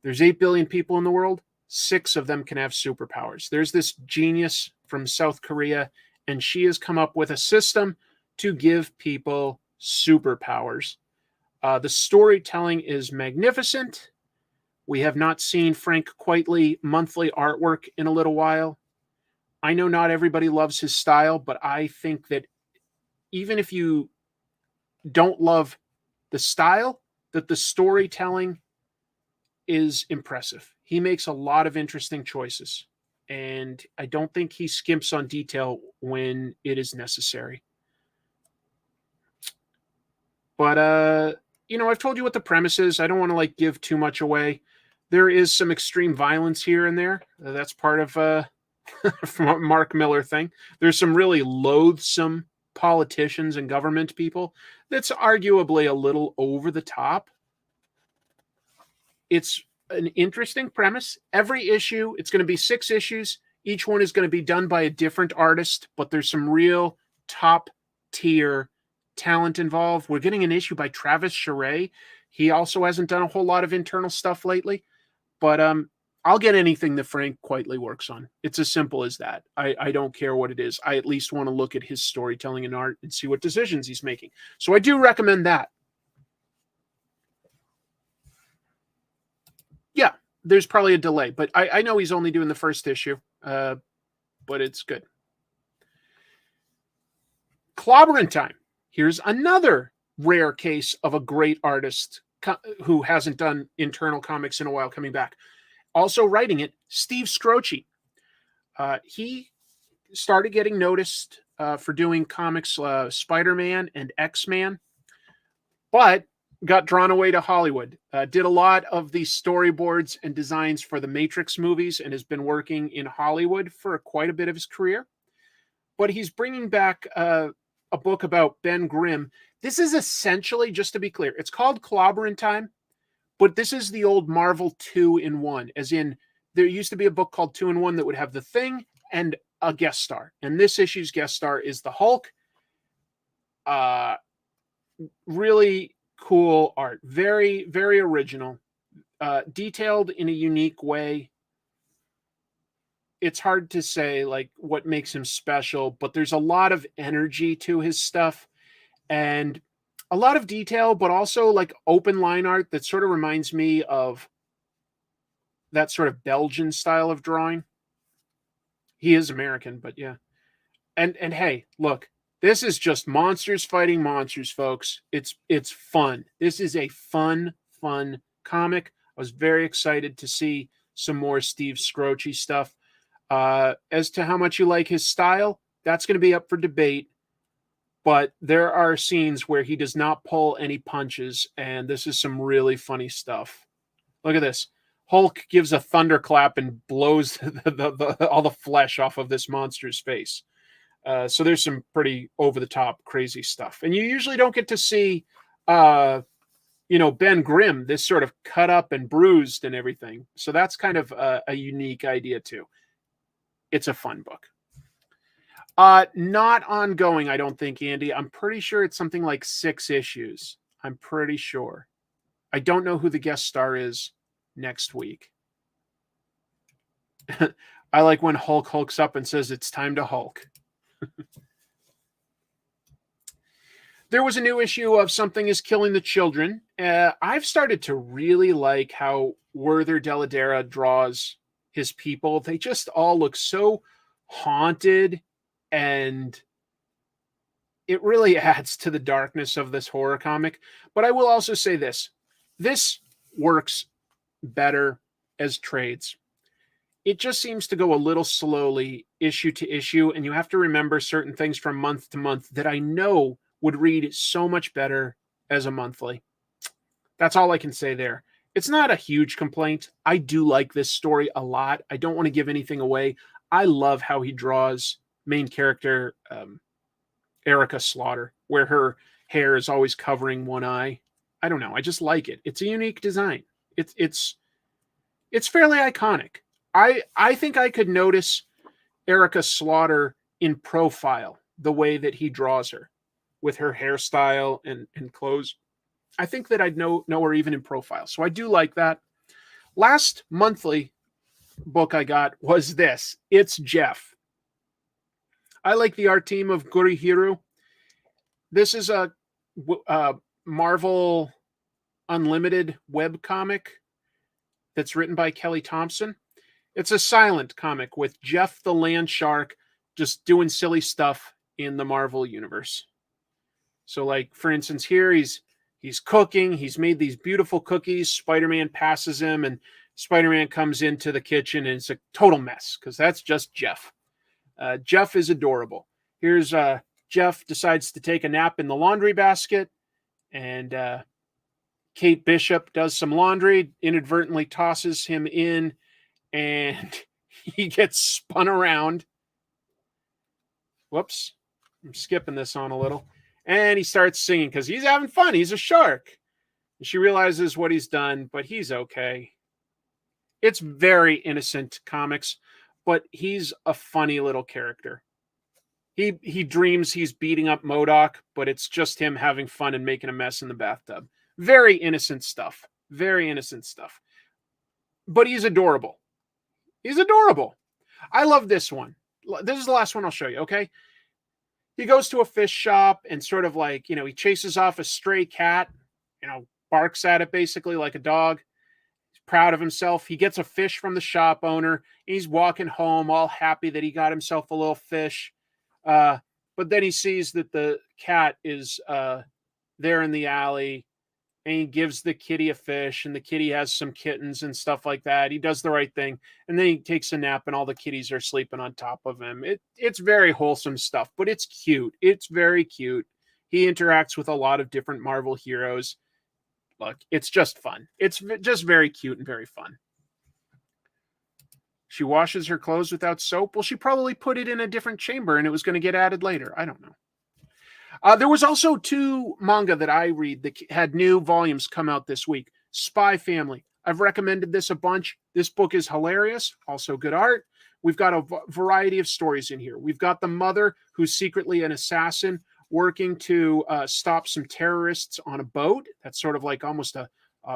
There's 8 billion people in the world. 6 of them can have superpowers. There's this genius from South Korea, and she has come up with a system to give people superpowers. The storytelling is magnificent. We have not seen Frank Quitely monthly artwork in a little while. I know not everybody loves his style, but I think that even if you don't love the style, that the storytelling is impressive. He makes a lot of interesting choices, and I don't think he skimps on detail when it is necessary. But, I've told you what the premise is. I don't want to like give too much away. There is some extreme violence here and there. That's part of from Mark Miller thing. There's some really loathsome politicians and government people that's arguably a little over the top. It's an interesting premise. Every issue, it's going to be 6 issues. Each one is going to be done by a different artist, but there's some real top tier talent involved. We're getting an issue by Travis Charest. He also hasn't done a whole lot of internal stuff lately, but I'll get anything that Frank Quitely works on. It's as simple as that. I don't care what it is. I at least want to look at his storytelling and art and see what decisions he's making. So I do recommend that. Yeah, there's probably a delay, but I know he's only doing the first issue, but it's good. Clobberin Time. Here's another rare case of a great artist who hasn't done internal comics in a while coming back. Also writing it, Steve Scroce. He started getting noticed for doing comics Spider-Man and X-Man, but got drawn away to Hollywood. Did a lot of the storyboards and designs for the Matrix movies and has been working in Hollywood for quite a bit of his career. But he's bringing back a book about Ben Grimm. This is essentially, just to be clear, it's called Clobberin Time, but this is the old Marvel 2-in-1, as in there used to be a book called 2-in-1 that would have the Thing and a guest star. And this issue's guest star is the Hulk. Really cool art. Very, very original. Detailed in a unique way. It's hard to say like what makes him special, but there's a lot of energy to his stuff and a lot of detail, but also like open line art that sort of reminds me of that sort of Belgian style of drawing. He is American, but yeah. And hey, look, this is just monsters fighting monsters, folks. It's fun. This is a fun comic. I was very excited to see some more Steve Scroce stuff. As to how much you like his style, that's going to be up for debate. But there are scenes where he does not pull any punches, and this is some really funny stuff. Look at this. Hulk gives a thunderclap and blows all the flesh off of this monster's face. So there's some pretty over-the-top crazy stuff. And you usually don't get to see, Ben Grimm, this sort of cut up and bruised and everything. So that's kind of a unique idea, too. It's a fun book. Not ongoing, I don't think, Andy. I'm pretty sure it's something like 6 issues. I'm pretty sure. I don't know who the guest star is next week. I like when Hulk hulks up and says it's time to Hulk. There was a new issue of Something is Killing the Children. I've started to really like how Werther Dell'Edera draws his people. They just all look so haunted, and it really adds to the darkness of this horror comic. But I will also say this. This works better as trades. It just seems to go a little slowly issue to issue, and you have to remember certain things from month to month that I know would read so much better as a monthly. That's all I can say there. It's not a huge complaint. I do like this story a lot. I don't want to give anything away. I love how he draws main character Erica Slaughter, where her hair is always covering one eye. I don't know. I just like it. It's a unique design. It's fairly iconic. I think I could notice Erica Slaughter in profile, the way that he draws her, with her hairstyle and clothes. I think that I'd know her even in profile. So I do like that. Last monthly book I got was this. It's Jeff. I like the art team of Gurihiru. This is a Marvel Unlimited web comic that's written by Kelly Thompson. It's a silent comic with Jeff the Land Shark just doing silly stuff in the Marvel universe. So, like, for instance, here he's cooking. He's made these beautiful cookies. Spider-Man passes him, and Spider-Man comes into the kitchen, and it's a total mess because that's just Jeff. Jeff is adorable. Here's Jeff decides to take a nap in the laundry basket, and Kate Bishop does some laundry, inadvertently tosses him in, and he gets spun around. Whoops. I'm skipping this on a little. And he starts singing because he's having fun. He's a shark. And she realizes what he's done, but he's okay. It's very innocent comics, but he's a funny little character. He dreams he's beating up MODOK, but it's just him having fun and making a mess in the bathtub. Very innocent stuff. Very innocent stuff. But he's adorable. He's adorable. I love this one. This is the last one I'll show you, okay? He goes to a fish shop and sort of like, he chases off a stray cat, barks at it basically like a dog. He's proud of himself. He gets a fish from the shop owner. He's walking home all happy that he got himself a little fish. But then he sees that the cat is there in the alley, and he gives the kitty a fish, and the kitty has some kittens and stuff like that. He does the right thing, and then he takes a nap, and all the kitties are sleeping on top of him. It's very wholesome stuff, but it's cute. It's very cute. He interacts with a lot of different Marvel heroes. Look, it's just fun. It's just very cute and very fun. She washes her clothes without soap. Well, she probably put it in a different chamber, and it was going to get added later. I don't know. There was also 2 manga that I read that had new volumes come out this week. Spy Family. I've recommended this a bunch. This book is hilarious. Also good art. We've got a variety of stories in here. We've got the mother who's secretly an assassin working to stop some terrorists on a boat. That's sort of like almost a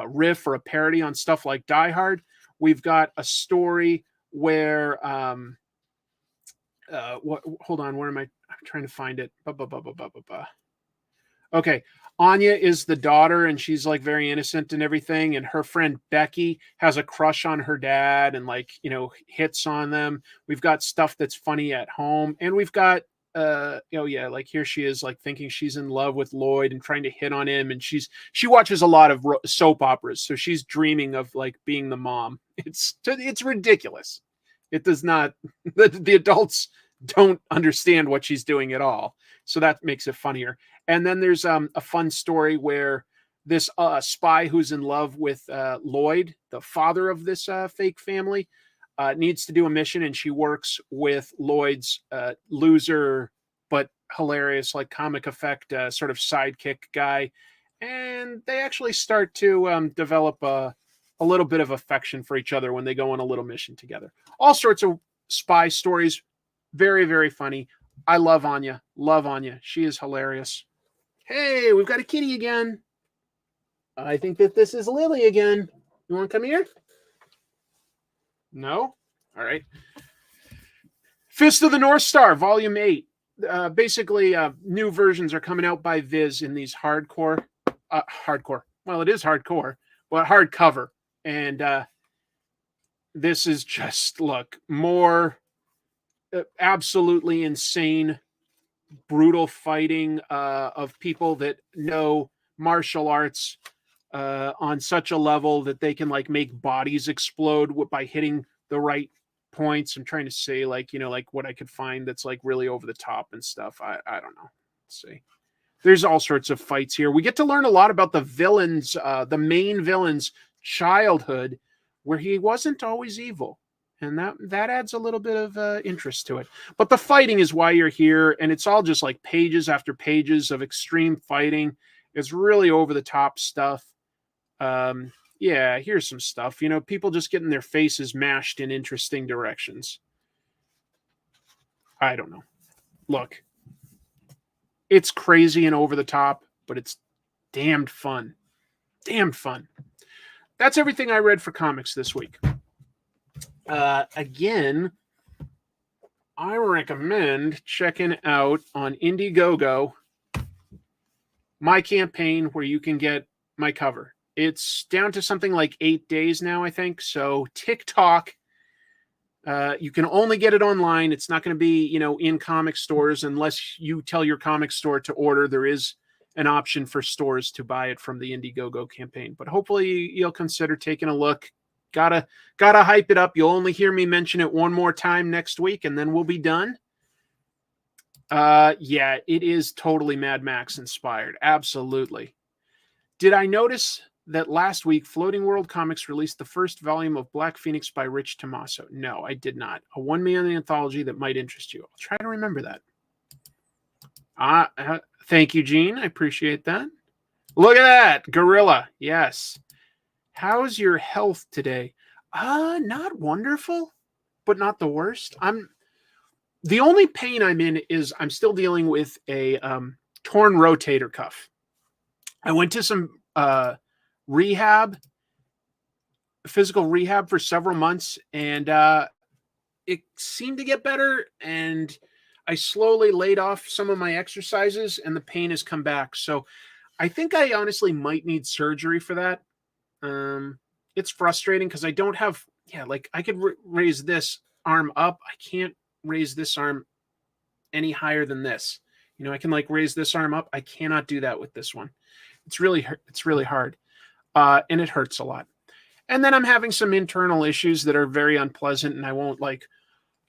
riff or a parody on stuff like Die Hard. We've got a story where... hold on, where am I? I'm trying to find it. Okay, Anya is the daughter, and she's like very innocent and everything, and her friend Becky has a crush on her dad and hits on them. We've got stuff that's funny at home, and we've got like here she is like thinking she's in love with Lloyd and trying to hit on him, and she watches a lot of soap operas, so she's dreaming of like being the mom. It's ridiculous. It does not the adults don't understand what she's doing at all. So that makes it funnier. And then there's a fun story where this spy who's in love with Lloyd, the father of this fake family, needs to do a mission, and she works with Lloyd's loser but hilarious, like comic effect sort of sidekick guy. And they actually start to develop a little bit of affection for each other when they go on a little mission together. All sorts of spy stories. Very, very funny. I love Anya. Love Anya. She is hilarious. Hey, we've got a kitty again. I think that this is Lily again. You want to come here? No? All right. Fist of the North Star, Volume 8. Basically, new versions are coming out by Viz in these hardcore. Well, it is hardcore, but hardcover. And this is just, look, more absolutely insane, brutal fighting of people that know martial arts on such a level that they can like make bodies explode by hitting the right points. I'm trying to say like what I could find that's like really over the top and stuff. I don't know. Let's see. There's all sorts of fights here. We get to learn a lot about the villains, the main villain's childhood, where he wasn't always evil. And that adds a little bit of interest to it. But the fighting is why you're here, and it's all just like pages after pages of extreme fighting. It's really over the top stuff. Yeah, here's some stuff. People just getting their faces mashed in interesting directions. I don't know. Look, it's crazy and over the top, but it's damned fun. Damned fun. That's everything I read for comics this week. Again, I recommend checking out on Indiegogo my campaign where you can get my cover. It's down to something like 8 days now, I think. So TikTok, you can only get it online. It's not going to be, in comic stores unless you tell your comic store to order. There is an option for stores to buy it from the Indiegogo campaign. But hopefully you'll consider taking a look. Gotta hype it up. You'll only hear me mention it one more time next week, and then we'll be done. Yeah, it is totally Mad Max inspired. Absolutely. Did I notice that last week Floating World Comics released the first volume of Black Phoenix by Rich Tommaso? No, I did not. A one-man anthology that might interest you. I'll try to remember that. Thank you, Gene. I appreciate that. Look at that. Gorilla. Yes. How's your health today? Not wonderful, but not the worst. The only pain I'm in is I'm still dealing with a torn rotator cuff. I went to some physical rehab for several months, and it seemed to get better, and I slowly laid off some of my exercises, and the pain has come back. So I think I honestly might need surgery for that. It's frustrating because I don't have, I could raise this arm up. I can't raise this arm any higher than this. I can raise this arm up. I cannot do that with this one. It's really hard. And it hurts a lot. And then I'm having some internal issues that are very unpleasant, and I won't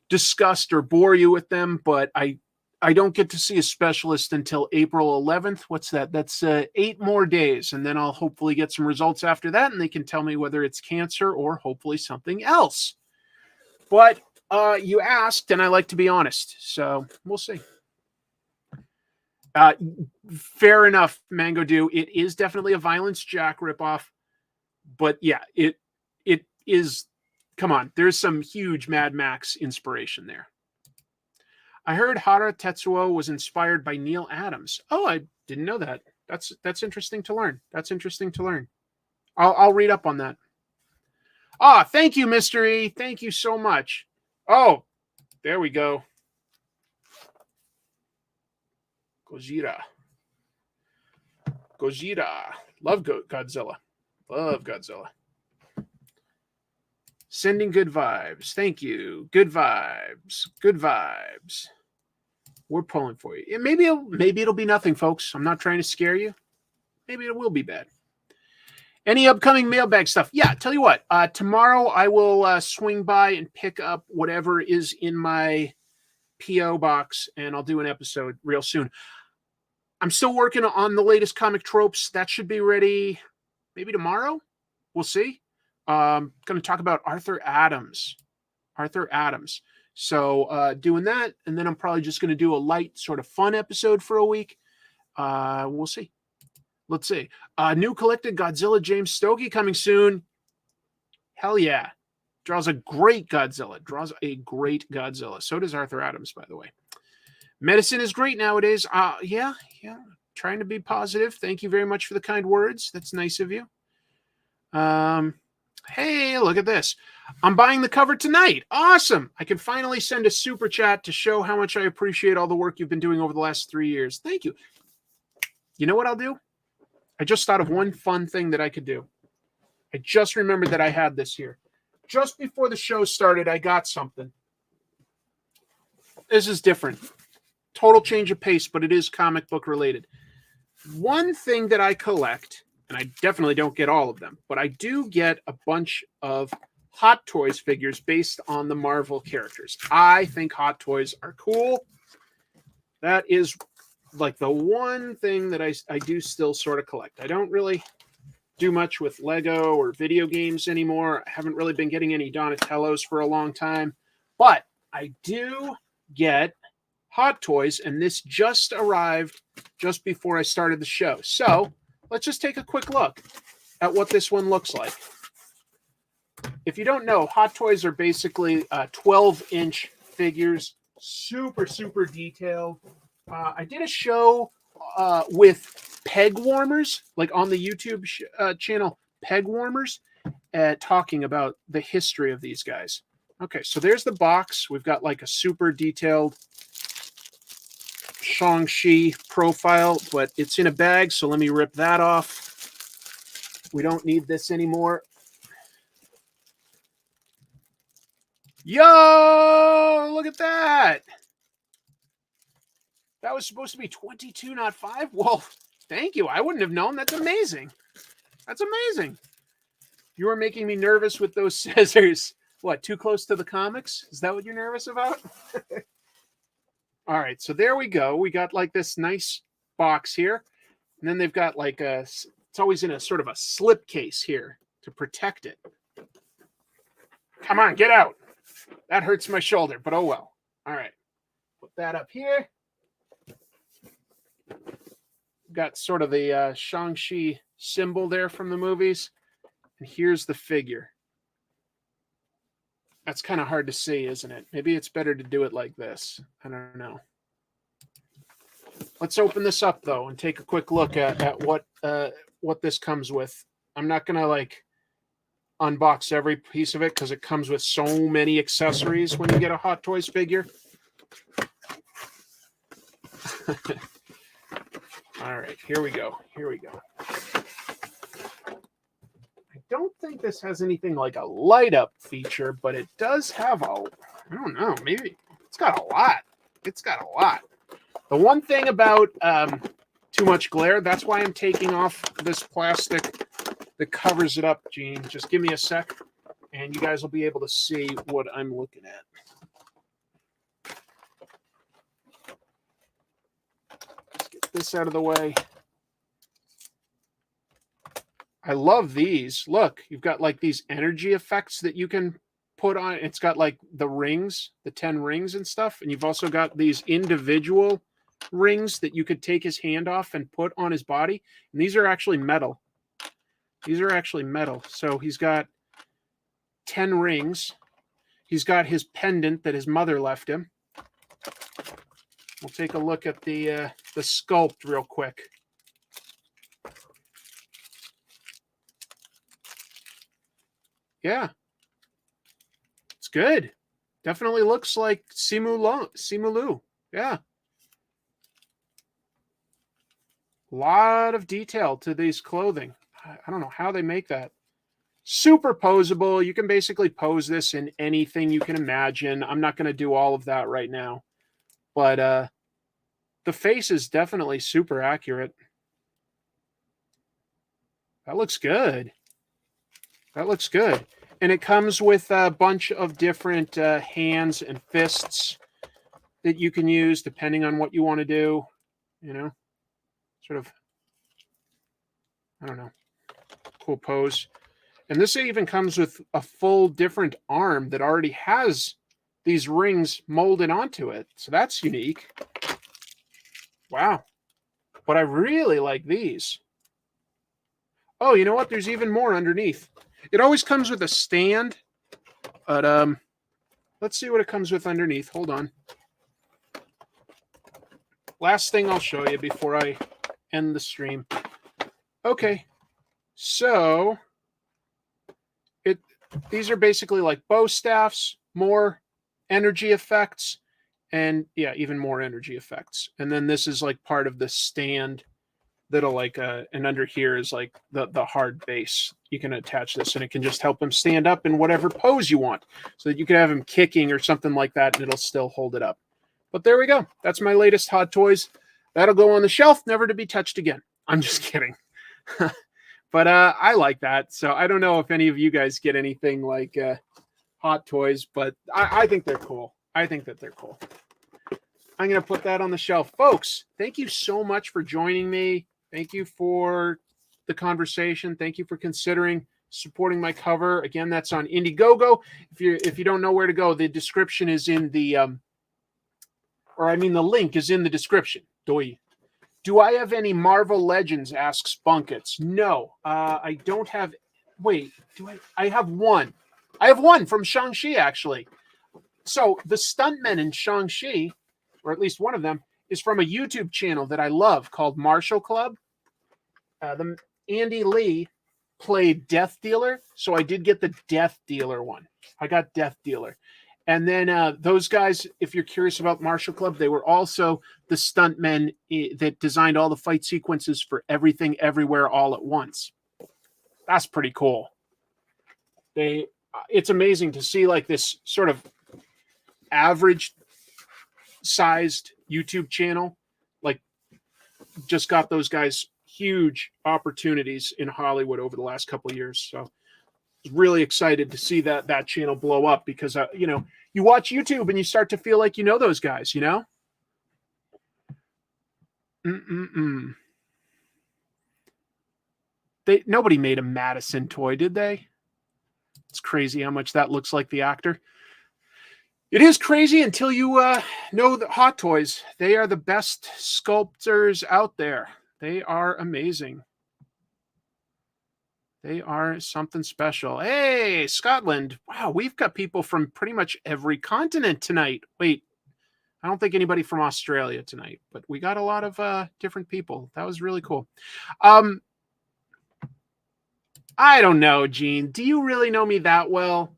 discuss or bore you with them, but I don't get to see a specialist until April 11th. What's that? That's 8 more days. And then I'll hopefully get some results after that, and they can tell me whether it's cancer or hopefully something else. But you asked, and I like to be honest. So we'll see. Fair enough, Mango Do. It is definitely a Violence Jack ripoff. But yeah, it is. Come on, there's some huge Mad Max inspiration there. I heard Hara Tetsuo was inspired by Neil Adams. Oh, I didn't know that. That's interesting to learn. I'll read up on that. Thank you, Mystery. Thank you so much. Oh, there we go. Gojira. Love Godzilla. Sending good vibes. Thank you. Good vibes. We're pulling for you. Maybe it'll be nothing, folks. I'm not trying to scare you. Maybe it will be bad. Any upcoming mailbag stuff? Yeah, tell you what. Tomorrow I will swing by and pick up whatever is in my P.O. box, and I'll do an episode real soon. I'm still working on the latest comic Tropes. That should be ready maybe tomorrow. We'll see. Going to talk about Arthur Adams. So doing that, and then I'm probably just going to do a light sort of fun episode for a week. We'll see. Let's see. New collected Godzilla James Stokoe coming soon. Hell yeah. Draws a great Godzilla. So does Arthur Adams, by the way. Medicine is great nowadays. Yeah. trying to be positive. Thank you very much for the kind words. That's nice of you. Hey, look at this. I'm buying the cover tonight. Awesome. I can finally send a super chat to show how much I appreciate all the work you've been doing over the last 3 years. Thank you. You know what I'll do? I just thought of one fun thing that I could do. I just remembered that I had this here. Just before the show started, I got something. This is different. Total change of pace, but it is comic book related. One thing that I collect, and I definitely don't get all of them, but I do get a bunch of Hot Toys figures based on the Marvel characters. I think Hot Toys are cool. That is like the one thing that I do still sort of collect. I don't really do much with Lego or video games anymore. I haven't really been getting any Donatellos for a long time, but I do get Hot Toys, and this just arrived just before I started the show. So let's just take a quick look at what this one looks like. If you don't know, Hot Toys are basically 12-inch figures, super, super detailed. I did a show with peg warmers, like on the YouTube channel, Peg Warmers, talking about the history of these guys. Okay, so there's the box. We've got like a super detailed Shang-Chi profile, but it's in a bag, so let me rip that off. We don't need this anymore. Yo, look at that. That was supposed to be 22, not 5. Well, thank you. I wouldn't have known. That's amazing. That's amazing. You were making me nervous with those scissors. What, too close to the comics? Is that what you're nervous about? All right, so there we go. We got like this nice box here. And then they've got like it's always in a sort of a slip case here to protect it. Come on, get out. That hurts my shoulder, but oh well. All right, put that up here. Got sort of the Shang-Chi symbol there from the movies. And here's the figure. That's kind of hard to see, isn't it? Maybe it's better to do it like this. I don't know. Let's open this up, though, and take a quick look at what this comes with. I'm not going to, like, unbox every piece of it because it comes with so many accessories when you get a Hot Toys figure. All right, here we go. Here we go. I don't think this has anything like a light up feature, but it does have I don't know, maybe it's got a lot. It's got a lot. The one thing about too much glare, that's why I'm taking off this plastic that covers it up, Gene. Just give me a sec, and you guys will be able to see what I'm looking at. This out of the way. I love these. Look, you've got like these energy effects that you can put on. It's got like the rings, the 10 rings and stuff. And you've also got these individual rings that you could take his hand off and put on his body. And these are actually metal. These are actually metal. So he's got 10 rings. He's got his pendant that his mother left him. We'll take a look at the sculpt real quick. Yeah, it's good. Definitely looks like Simu. Yeah. A lot of detail to these clothing. I don't know how they make that. Super posable. You can basically pose this in anything you can imagine. I'm not going to do all of that right now. But the face is definitely super accurate. That looks good. That looks good. And it comes with a bunch of different hands and fists that you can use depending on what you want to do. You know, sort of, I don't know, cool pose. And this even comes with a full different arm that already has these rings molded onto it. So that's unique. Wow. But I really like these. Oh, you know what? There's even more underneath. It always comes with a stand. But let's see what it comes with underneath. Hold on. Last thing I'll show you before I end the stream. Okay, so these are basically like bow staffs, more energy effects, and yeah, even more energy effects. And then this is like part of the stand that'll like and under here is like the hard base. You can attach this and it can just help him stand up in whatever pose you want, so that you can have him kicking or something like that and it'll still hold it up. But there we go. That's my latest Hot Toys. That'll go on the shelf, never to be touched again. I'm just kidding. But I like that. So I don't know if any of you guys get anything like Hot Toys, but I think they're cool. I think that they're cool. I'm going to put that on the shelf. Folks, thank you so much for joining me. Thank you for the conversation. Thank you for considering supporting my cover. Again, that's on Indiegogo. If you don't know where to go, the description is in the the link is in the description. Do I have any Marvel Legends? Asks Bunkets. No, I don't have. Wait, do I? I have one. I have one from Shang-Chi, actually. So the stuntmen in Shang-Chi, or at least one of them, is from a YouTube channel that I love called Marshall Club. The Andy Lee played Death Dealer, so I did get the Death Dealer one. I got Death Dealer. And then those guys, if you're curious about Marshall Club, they were also the stuntmen that designed all the fight sequences for Everything Everywhere All at Once. That's pretty cool. It's amazing to see like this sort of average sized YouTube channel, like just got those guys huge opportunities in Hollywood over the last couple of years. So really excited to see that channel blow up because you watch YouTube and you start to feel like you know those guys, you know. Nobody made a Madison toy, did they? It's crazy how much that looks like the actor. It is crazy until you know the Hot Toys. They are the best sculptors out there. They are amazing. They are something special. Hey, Scotland. Wow, we've got people from pretty much every continent tonight. Wait, I don't think anybody from Australia tonight, but we got a lot of different people. That was really cool. I don't know, Gene. Do you really know me that well?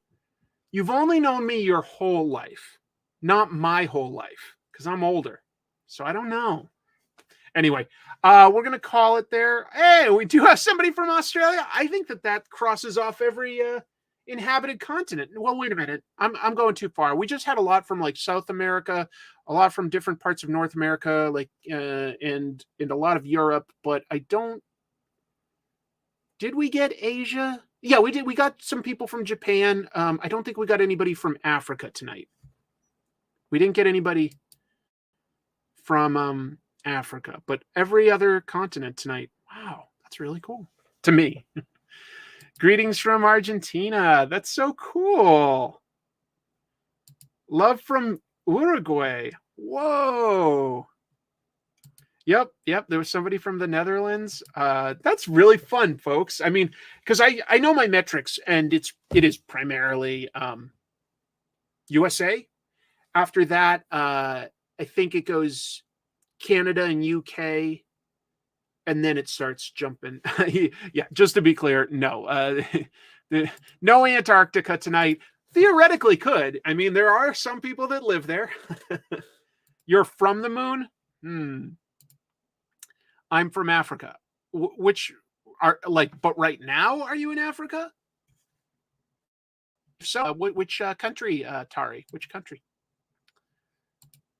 You've only known me your whole life, not my whole life, because I'm older. So I don't know. Anyway, we're going to call it there. Hey, we do have somebody from Australia. I think that crosses off every inhabited continent. Well, wait a minute. I'm going too far. We just had a lot from like South America, a lot from different parts of North America, like and a lot of Europe. But I don't. Did we get Asia? Yeah, we did. We got some people from Japan. I don't think we got anybody from Africa tonight. We didn't get anybody from Africa, but every other continent tonight. Wow, that's really cool to me. Greetings from Argentina. That's so cool. Love from Uruguay. Whoa. Yep. There was somebody from the Netherlands. That's really fun, folks. I mean, because I know my metrics, and it is primarily USA. After that, I think it goes Canada and UK, and then it starts jumping. Yeah, just to be clear, no, no Antarctica tonight. Theoretically, could. I mean, there are some people that live there. You're from the moon? I'm from Africa. Which are like, but right now, are you in Africa? So, which country, Tari? Which country?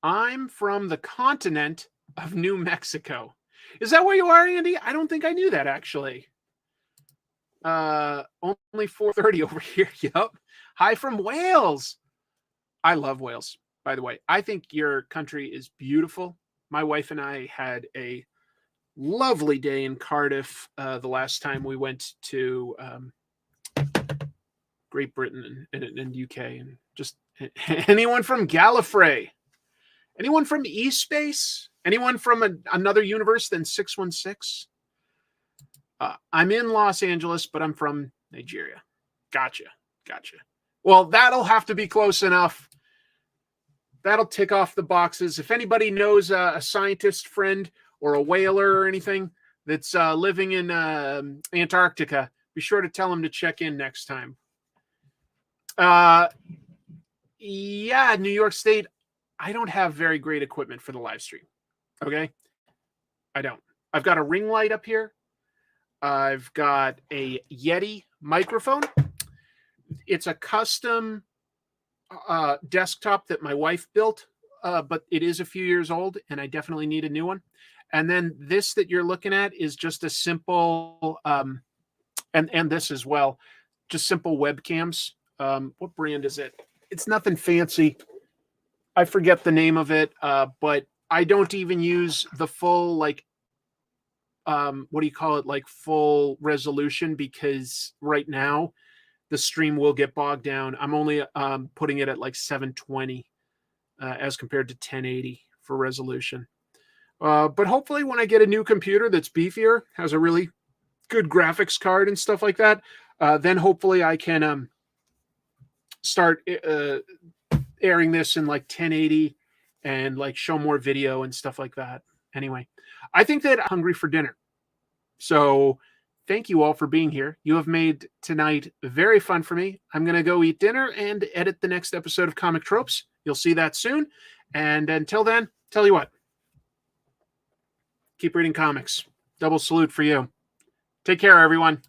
I'm from the continent of New Mexico. Is that where you are, Andy? I don't think I knew that, actually. Only 4:30 over here. Yep. Hi from Wales. I love Wales, by the way. I think your country is beautiful. My wife and I had a lovely day in Cardiff the last time we went to Great Britain and UK. And just anyone from Gallifrey? Anyone from E-Space? Anyone from another universe than 616? I'm in Los Angeles, but I'm from Nigeria. Gotcha. Well, that'll have to be close enough. That'll tick off the boxes. If anybody knows a scientist friend or a whaler or anything that's living in Antarctica, be sure to tell them to check in next time. Yeah, New York State, I don't have very great equipment for the live stream. Okay? I don't. I've got a ring light up here. I've got a Yeti microphone. It's a custom desktop that my wife built, but it is a few years old, and I definitely need a new one. And then this that you're looking at is just a simple, and this as well, just simple webcams. What brand is it? It's nothing fancy. I forget the name of it, but I don't even use the full, like, what do you call it? Like full resolution, because right now the stream will get bogged down. I'm only putting it at like 720 as compared to 1080 for resolution. But hopefully when I get a new computer that's beefier, has a really good graphics card and stuff like that, then hopefully I can start airing this in like 1080 and like show more video and stuff like that. Anyway, I think that I'm hungry for dinner. So thank you all for being here. You have made tonight very fun for me. I'm going to go eat dinner and edit the next episode of Comic Tropes. You'll see that soon. And until then, tell you what, keep reading comics. Double salute for you. Take care, everyone.